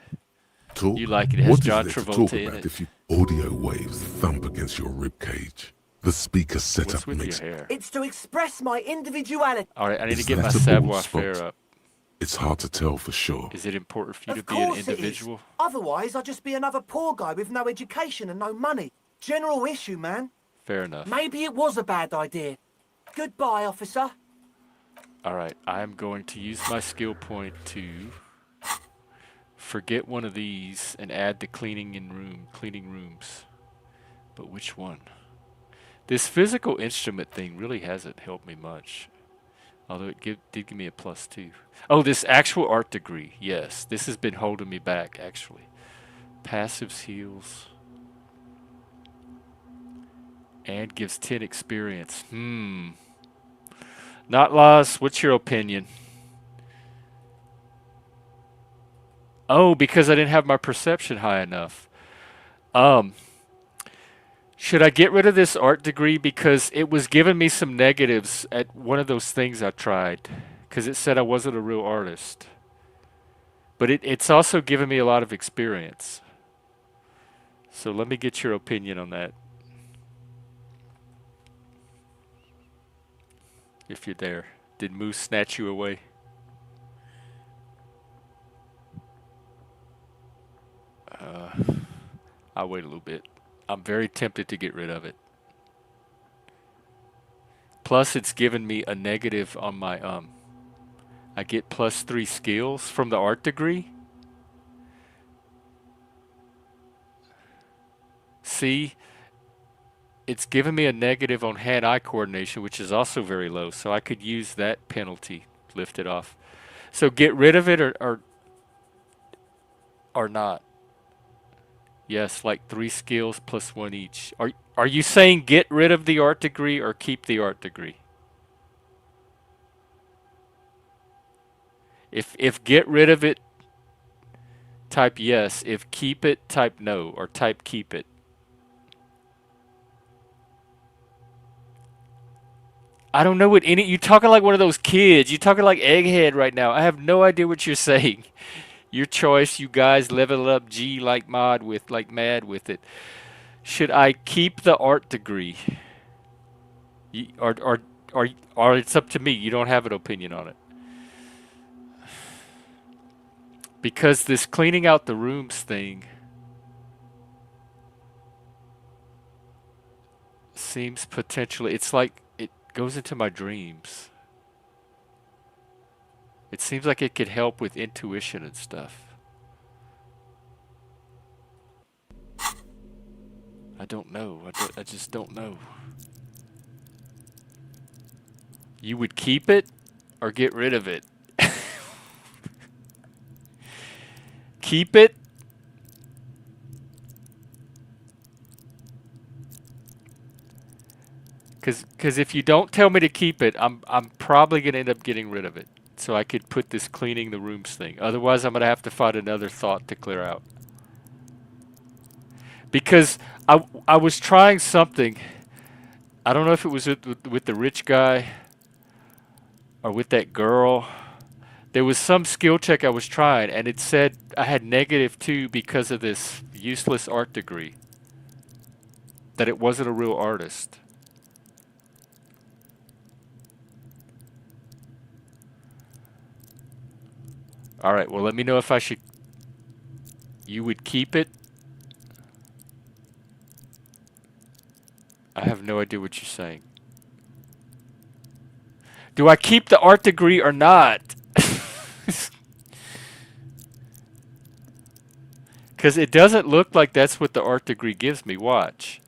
Talk? You like it? It has What is John there to talk Travolta in about it. if you audio waves thump against your rib cage? The speaker setup What's with makes your hair? It's to express my individuality. All right, I need to Is get my that a bald savoir-faire spot? up. It's hard to tell for sure. Is it important for you to Of be an course it is. individual? Otherwise, I'd just be another poor guy with no education and no money. General issue, man. Fair enough. Maybe it was a bad idea. Goodbye, officer. All right, I'm going to use my skill point to forget one of these and add the cleaning rooms. But which one? This physical instrument thing really hasn't helped me much. Although it did give me a +2. Oh, this actual art degree. Yes, this has been holding me back, actually. Passives heals. And gives 10 experience. Not lost. What's your opinion? Oh, because I didn't have my perception high enough. Should I get rid of this art degree because it was giving me some negatives at one of those things I tried because it said I wasn't a real artist. But it's also given me a lot of experience. So let me get your opinion on that. If you're there. Did Moose snatch you away? I'll wait a little bit. I'm very tempted to get rid of it. Plus, it's given me a negative on my, I get +3 skills from the art degree. See, it's given me a negative on hand-eye coordination, which is also very low, so I could use that penalty, lift it off. So get rid of it or not. Yes, like 3 skills plus 1 each. Are you saying get rid of the art degree or keep the art degree? If get rid of it, type yes. If keep it, type no, or type keep it. I don't know what you're talking like one of those kids. You're talking like Egghead right now. I have no idea what you're saying. Your choice, you guys level up G like mad with it. Should I keep the art degree? Or it's up to me. You don't have an opinion on it. Because this cleaning out the rooms thing seems potentially, it's like it goes into my dreams. It seems like it could help with intuition and stuff. I don't know. I just don't know. You would keep it or get rid of it? Keep it? Because if you don't tell me to keep it, I'm probably going to end up getting rid of it. so I could put this cleaning the rooms thing. Otherwise, I'm going to have to find another thought to clear out. Because I was trying something. I don't know if it was with the rich guy or with that girl. There was some skill check I was trying, and it said I had -2 because of this useless art degree. That it wasn't a real artist. All right, well, let me know if I should... You would keep it? I have no idea what you're saying. Do I keep the art degree or not? Because it doesn't look like that's what the art degree gives me. Watch.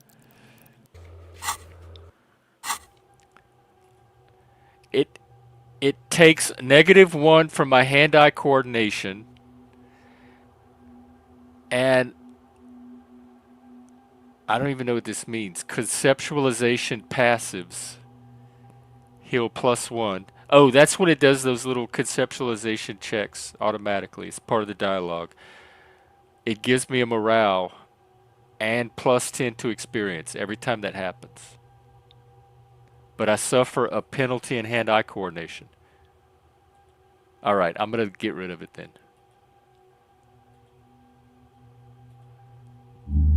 It takes -1 from my hand-eye coordination, and I don't even know what this means. Conceptualization passives. Heal +1. Oh, that's when it does those little conceptualization checks automatically. It's part of the dialogue. It gives me a morale and +10 to experience every time that happens. But I suffer a penalty in hand-eye coordination. All right, I'm going to get rid of it then.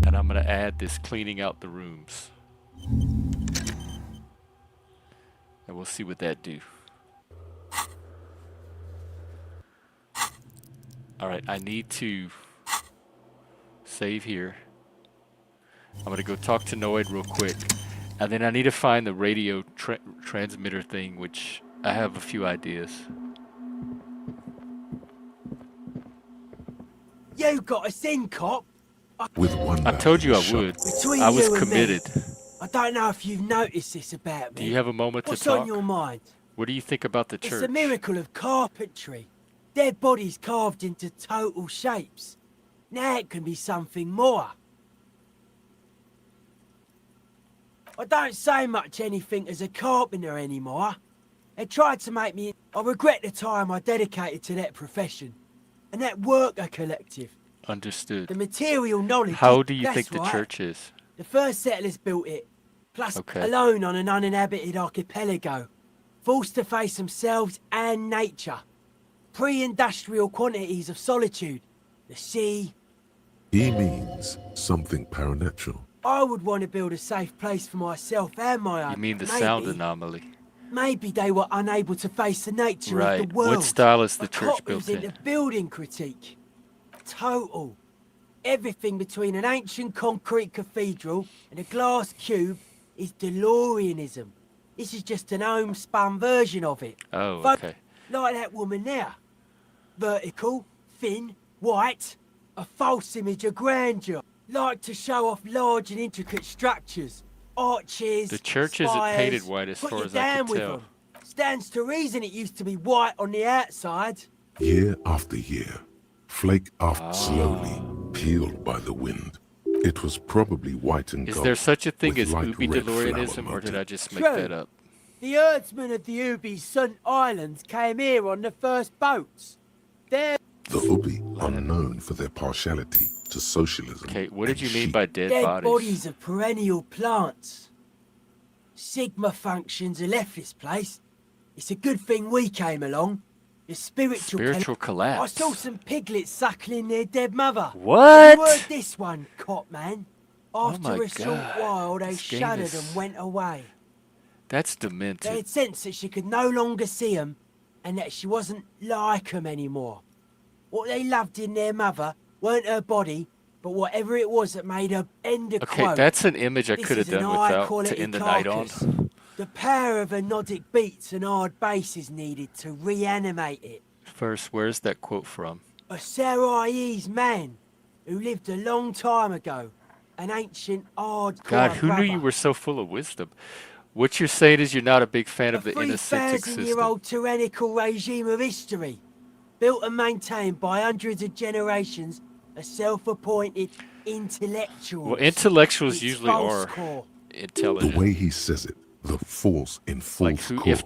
And I'm going to add this cleaning out the rooms. And we'll see what that do. All right, I need to save here. I'm going to go talk to Noid real quick. And then I need to find the radio transmitter thing, which I have a few ideas. You got us in, cop. With one I told you I would. I was committed. I don't know if you've noticed this about me. Do you have a moment What's to talk? on your mind? What do you think about the church? It's a miracle of carpentry. Dead bodies carved into total shapes. Now it can be something more. I don't say much anything as a carpenter anymore. They tried to make me... I regret the time I dedicated to that profession. And that worker collective. Understood. The material knowledge... How do you think right. the church is? The first settlers built it. Plus, Okay. alone on an uninhabited archipelago. Forced to face themselves and nature. Pre-industrial quantities of solitude. The sea... He means something paranatural. I would want to build a safe place for myself and my own. You mean the Maybe. sound anomaly? Maybe they were unable to face the nature Right. of the world. What style is the A church cop built moves in? into building critique. Total. Everything between an ancient concrete cathedral and a glass cube is DeLoreanism. This is just an homespun version of it. Oh, Folk okay. like that woman there. Vertical, thin, white, a false image of grandeur. Like to show off large and intricate structures. Arches, The church isn't spires. painted white as Put far you as I down can with tell. them. Stands to reason it used to be white on the outside. Year after year, flake after slowly, peeled by the wind. It was probably white and Is gold. there such a thing with as light Ubi red DeLoreanism, flower or did I motif. just make True. that up? The herdsmen of the Ubi Sunt Islands came here on the first boats. They're The Ubi are known for their partiality to socialism. Okay, what did and you mean sheep. by dead dead bodies? bodies of perennial plants. Sigma functions have left this place. It's a good thing we came along. The Spiritual I collapse. saw some piglets suckling their dead mother. What? You heard this one, cop man. After my a short God. while, they This game shuddered is- and went away. That's They demented. had sensed that she could no longer see them, and that she wasn't like them anymore. What they loved in their mother weren't her body, but whatever it was that made her end a Okay, quote. that's an image I This could have is an done without to high-quality end the night on. carcass. The power of anodic beats and hard bass is needed to reanimate it. First, where's that quote from? A Sarais man who lived a long time ago. An ancient hardcore God, who knew rubber. you were so full of wisdom? What you're saying is you're not a big fan of the innocentic system. 3,000-year-old tyrannical regime of history. Built and maintained by hundreds of generations of self-appointed intellectuals. Well, intellectuals It's usually false are core. The intelligent. way he says it The force in full Like who, core if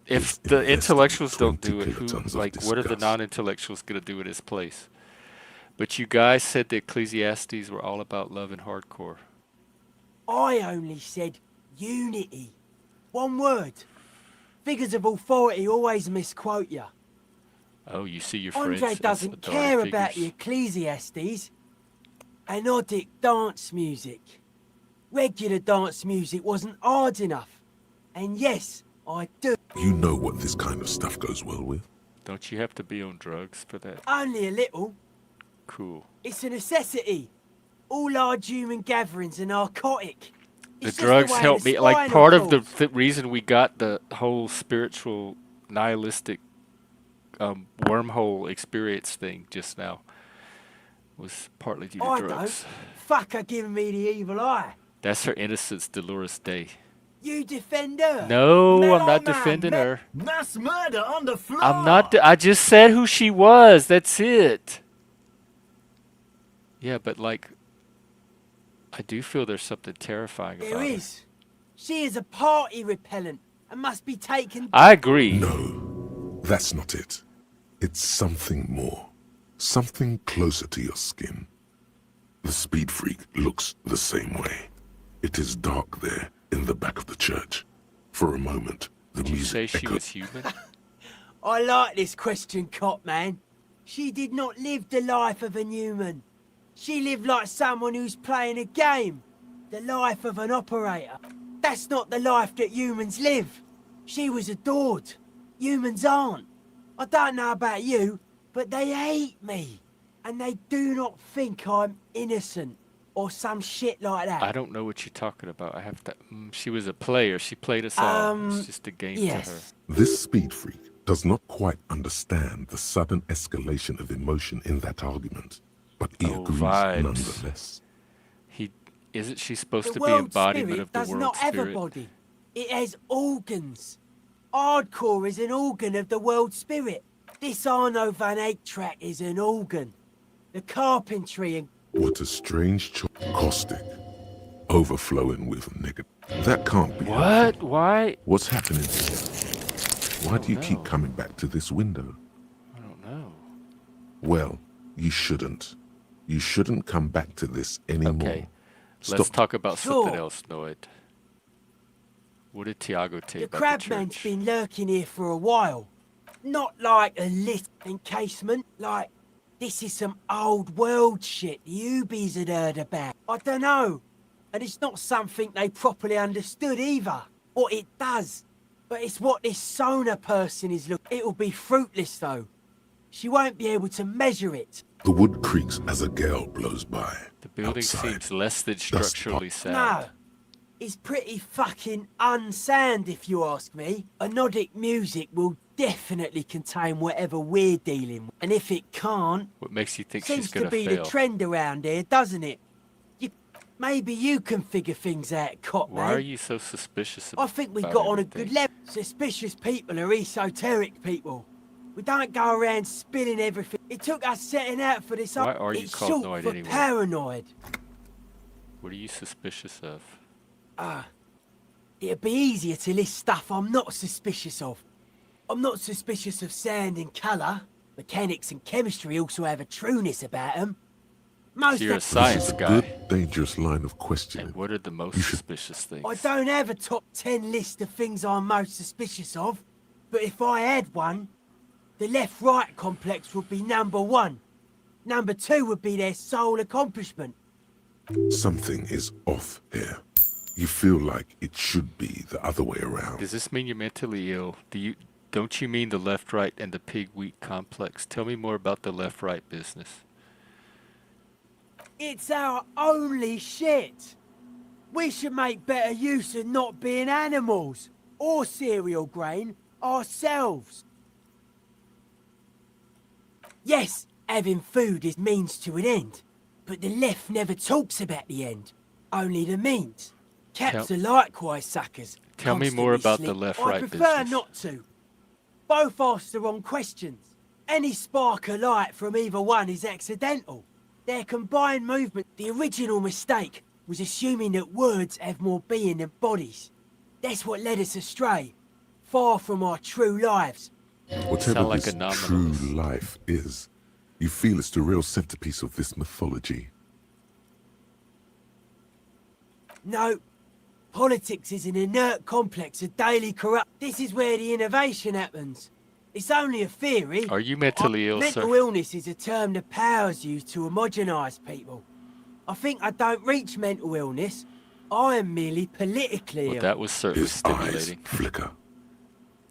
is the invested intellectuals don't 20 do it, who, kilotons of like, what are the disgust. non-intellectuals gonna do in his place? But you guys said the Ecclesiastes were all about love and hardcore. I only said unity. One word. Figures of authority always misquote you. Oh, you see your Andre friends as doesn't authority care about the figures. Ecclesiastes. Anodic dance music. Regular dance music wasn't hard enough. And yes, I do. You know what this kind of stuff goes well with. Don't you have to be on drugs for that? Only a little. Cool. It's a necessity. All large human gatherings are narcotic. The It's just drugs the way help the me. Like, spinal part of the cord. reason we got the whole spiritual nihilistic wormhole experience thing just now was partly due to I drugs. don't. Fuck her giving me the evil eye. That's her innocence, Dolores Day. You defend her. No, I'm not Mellow defending man, her. Mass murder on the floor. I'm not. I just said who she was. That's it. Yeah, but like, I do feel there's something terrifying There about her. is. She is a party repellent and must be taken. I agree. No, that's not it. It's something more. Something closer to your skin. The speed freak looks the same way. It is dark there in the back of the church. For a moment, the Did you music say she echoed. was human? I like this question, Cop Man. She did not live the life of a human. She lived like someone who's playing a game. The life of an operator. That's not the life that humans live. She was adored. Humans aren't. I don't know about you, but they hate me. And they do not think I'm innocent or some shit like that. I don't know what you're talking about. I have to. She was a player. She played us all. It's just a game to her. This speed freak does not quite understand the sudden escalation of emotion in that argument, but he agrees vibes. nonetheless. Isn't she supposed The to be world embodiment spirit of the does world not have a spirit? body. It has organs. Hardcore is an organ of the world spirit. This Arno van Eyck track is an organ. The carpentry and... What a strange choice. Caustic. Overflowing with negative. That can't be. What? Why? What's happening here? Why do you keep coming back to this window? I don't know. Well, you shouldn't. You shouldn't come back to this anymore. Okay. Let's talk about something else, Noid. What did Tiago tell you The about the Crabman's church? been lurking here for a while. Not like a lit encasement, like this is some old world shit the Ubies had heard about. I don't know. And it's not something they properly understood either. What it does. But it's what this Sona person is looking. It'll be fruitless though. She won't be able to measure it. The wood creaks as a gale blows by. The building Outside, seems less than dust structurally pop- sound. No. It's pretty fucking unsound if you ask me. Anodic music will definitely contain whatever we're dealing with. And if it can't, What makes you think seems she's to gonna be fail? the trend around here, doesn't it? Maybe you can figure things out, Cop Why Man. are you so suspicious I think we about got on a everything? good level. Suspicious people are esoteric people. We don't go around spilling everything. It took us setting out for this. Why are you it's called short Noid for anyway? paranoid. What are you suspicious of? It'd be easier to list stuff I'm not suspicious of. I'm not suspicious of sound and colour. Mechanics and chemistry also have a trueness about them. Most So you're a of- science This is a guy. good, dangerous line of questioning. And what are the most suspicious things? I don't have a top 10 list of things I'm most suspicious of, but if I had one, the left-right complex would be number 1. Number 2 would be their sole accomplishment. Something is off here. You feel like it should be the other way around. Does this mean you're mentally ill? Don't you mean the left, right, and the pig-wheat complex? Tell me more about the left-right business. It's our only shit. We should make better use of not being animals or cereal grain ourselves. Yes, having food is means to an end, but the left never talks about the end, only the means. Caps are likewise suckers. Tell me more about the constantly left-right I prefer business. not to. Both ask the wrong questions. Any spark of light from either one is accidental. Their combined movement, the original mistake, was assuming that words have more being than bodies. That's what led us astray, far from our true lives. Whatever like this a true nominalist. life is, you feel it's the real centerpiece of this mythology. No, politics is an inert complex of daily corrupt. This is where the innovation happens. It's only a theory. Are you mentally ill, Mental sir? illness is a term that powers you to homogenise people. I think I don't reach mental illness. I am merely politically Well, ill. that was certainly His stimulating. eyes flicker.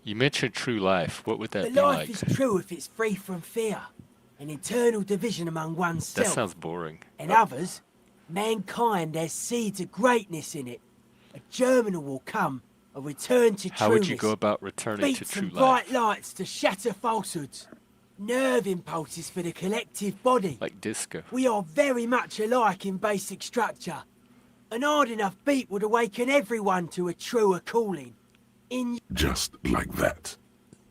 You mentioned true life. What would that But be life like? is true if it's free from fear, an internal division among That oneself sounds boring. and others. Mankind has seeds of greatness in it. A germinal will come, a return to How trueness. would you go about returning to Beats true and bright life? lights to shatter falsehoods. Nerve impulses for the collective body. Like disco. We are very much alike in basic structure. An hard enough beat would awaken everyone to a truer calling. Just like that.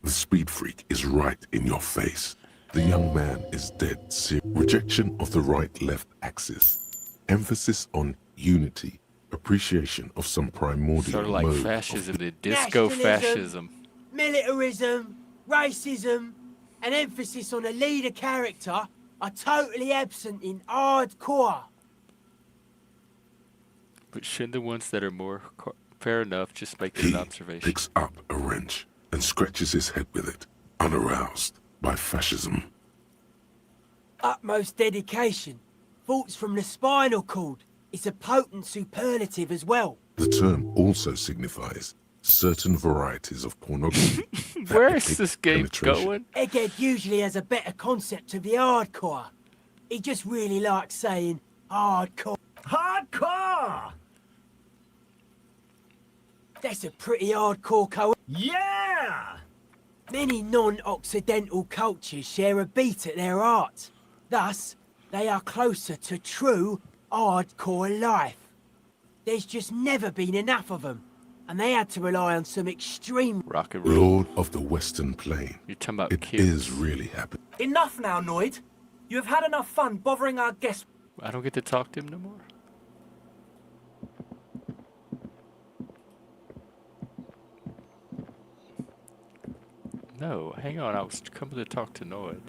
The speed freak is right in your face. The young man is dead serious. Rejection of the right-left axis. Emphasis on unity. Appreciation of some primordial Sort of like mode fascism, the disco fascism. Militarism, racism, and emphasis on a leader character are totally absent in hardcore. But shouldn't the ones that are more fair enough just make an observation? Picks up a wrench and scratches his head with it, unaroused by fascism. Utmost dedication, thoughts from the spinal cord. It's a potent superlative as well. The term also signifies certain varieties of pornography. Where is this game going? Egghead usually has a better concept of the hardcore. He just really likes saying hardcore. Hardcore! That's a pretty hardcore co. Yeah! Many non-Occidental cultures share a beat at their art. Thus, they are closer to true hardcore life. There's just never been enough of them, and they had to rely on some extreme rock and roll. Lord of the Western Plain. You're talking about it kids. Is really happening. Enough now, Noid. You have had enough fun bothering our guests. I don't get to talk to him no more. No, hang on. I was coming to talk to Noid.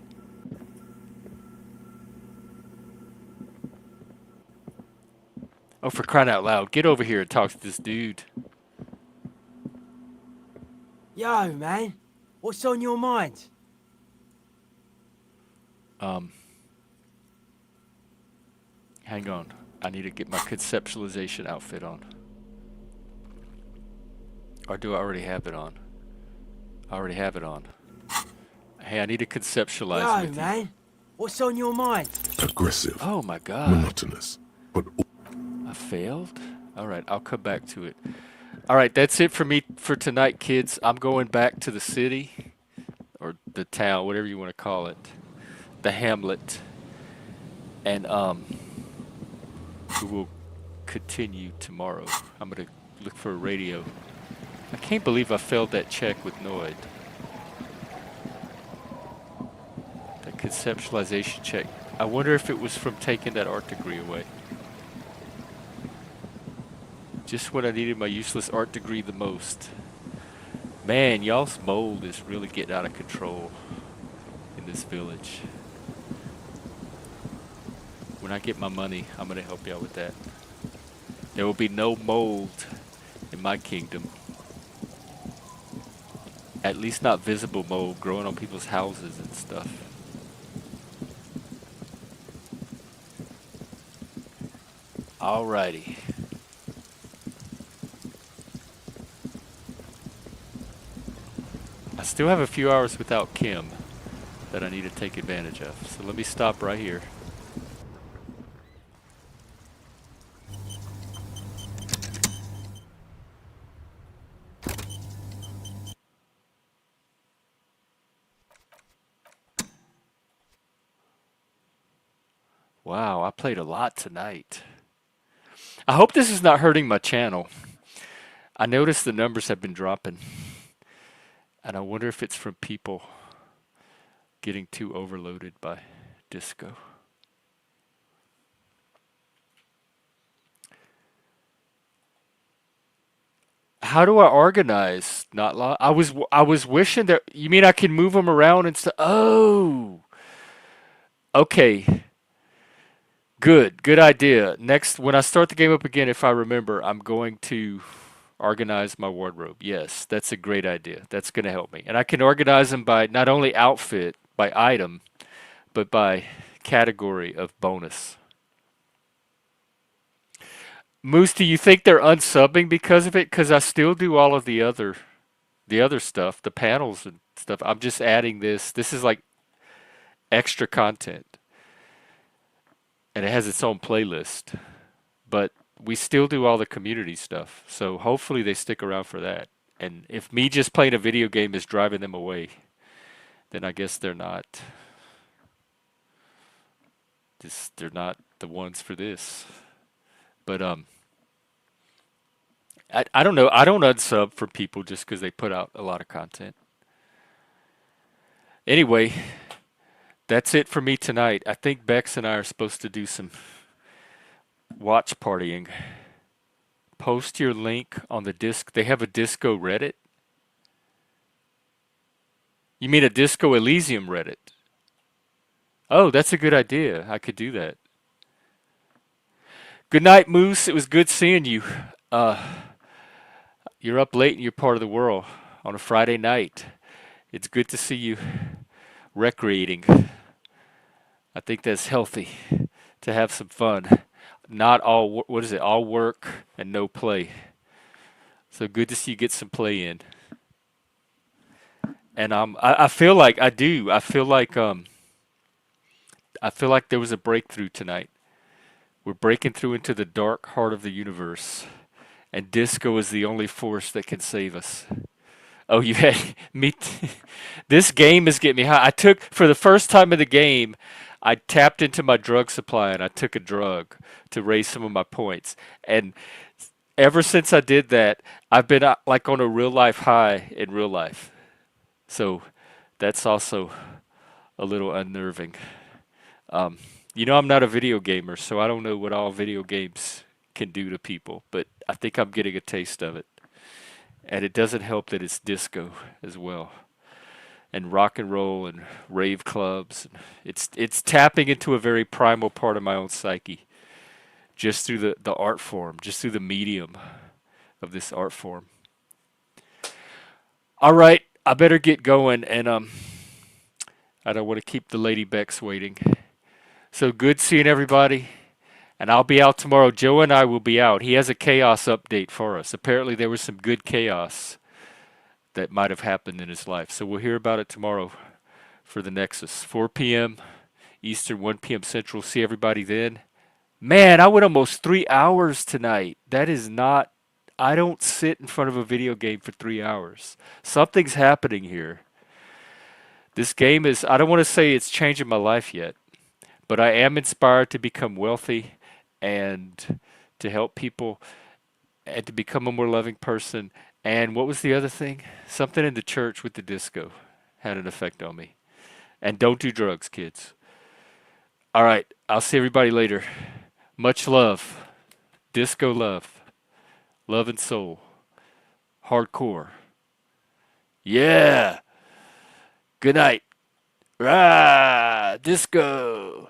Oh, for crying out loud. Get over here and talk to this dude. Yo, man. What's on your mind? Hang on. I need to get my conceptualization outfit on. Or do I already have it on? I already have it on. Hey, I need to conceptualize Yo, with man. What's on your mind? Aggressive. Oh my god. Monotonous. But I failed? Alright, I'll come back to it. Alright, that's it for me for tonight, kids. I'm going back to the city. Or the town, whatever you want to call it. The hamlet. And we will continue tomorrow. I'm gonna look for a radio. I can't believe I failed that check with Noid. That conceptualization check. I wonder if it was from taking that art degree away. Just when I needed my useless art degree the most. Man, y'all's mold is really getting out of control in this village. When I get my money, I'm gonna help y'all with that. There will be no mold in my kingdom. At least not visible mold growing on people's houses and stuff. Alrighty. I still have a few hours without Kim that I need to take advantage of. So let me stop right here. Wow, I played a lot tonight. I hope this is not hurting my channel. I noticed the numbers have been dropping. And I wonder if it's from people getting too overloaded by disco. How do I organize? Not I was wishing that you mean I can move them around and stuff. Oh, okay. Good idea. Next, when I start the game up again, if I remember, I'm going to organize my wardrobe. Yes, that's a great idea. That's going to help me. And I can organize them by not only outfit, by item, but by category of bonus. Moose, do you think they're unsubbing because of it? Because I still do all of the other stuff, the panels and stuff. I'm just adding this. This is like extra content. And it has its own playlist. But we still do all the community stuff. So hopefully they stick around for that. And if me just playing a video game is driving them away, then I guess they're not they're not the ones for this. But I don't know. I don't unsub for people just because they put out a lot of content. Anyway, that's it for me tonight. I think Bex and I are supposed to do some watch partying. Post your link on the disc. They have a Disco Reddit. You mean a Disco Elysium Reddit? Oh, that's a good idea. I could do that. Good night, Moose. It was good seeing you. You're up late and you're part of the world on a Friday night. It's good to see you recreating. I think that's healthy to have some fun. Not all, what is it, all work and no play. So good to see you get some play in. And I feel like I do. I feel like there was a breakthrough tonight. We're breaking through into the dark heart of the universe. And disco is the only force that can save us. Oh, you had me. This game is getting me high. For the first time in the game, I tapped into my drug supply and I took a drug to raise some of my points. And ever since I did that, I've been like on a real life high in real life. So that's also a little unnerving. I'm not a video gamer, so I don't know what all video games can do to people, but I think I'm getting a taste of it. And it doesn't help that it's disco as well. And rock and roll and rave clubs. It's tapping into a very primal part of my own psyche. Just through the art form, just through the medium of this art form. All right, I better get going, and I don't want to keep the Lady Becks waiting. So good seeing everybody. And I'll be out tomorrow. Joe and I will be out. He has a chaos update for us. Apparently there was some good chaos that might have happened in his life. So we'll hear about it tomorrow for the Nexus. 4 p.m. Eastern, 1 p.m. Central. See everybody then. Man, I went almost 3 hours tonight. That is not... I don't sit in front of a video game for 3 hours. Something's happening here. This game is... I don't want to say it's changing my life yet. But I am inspired to become wealthy and to help people and to become a more loving person. And what was the other thing? Something in the church with the disco had an effect on me. And don't do drugs, kids. All right. I'll see everybody later. Much love. Disco love. Love and soul. Hardcore. Yeah. Good night. Rah, disco.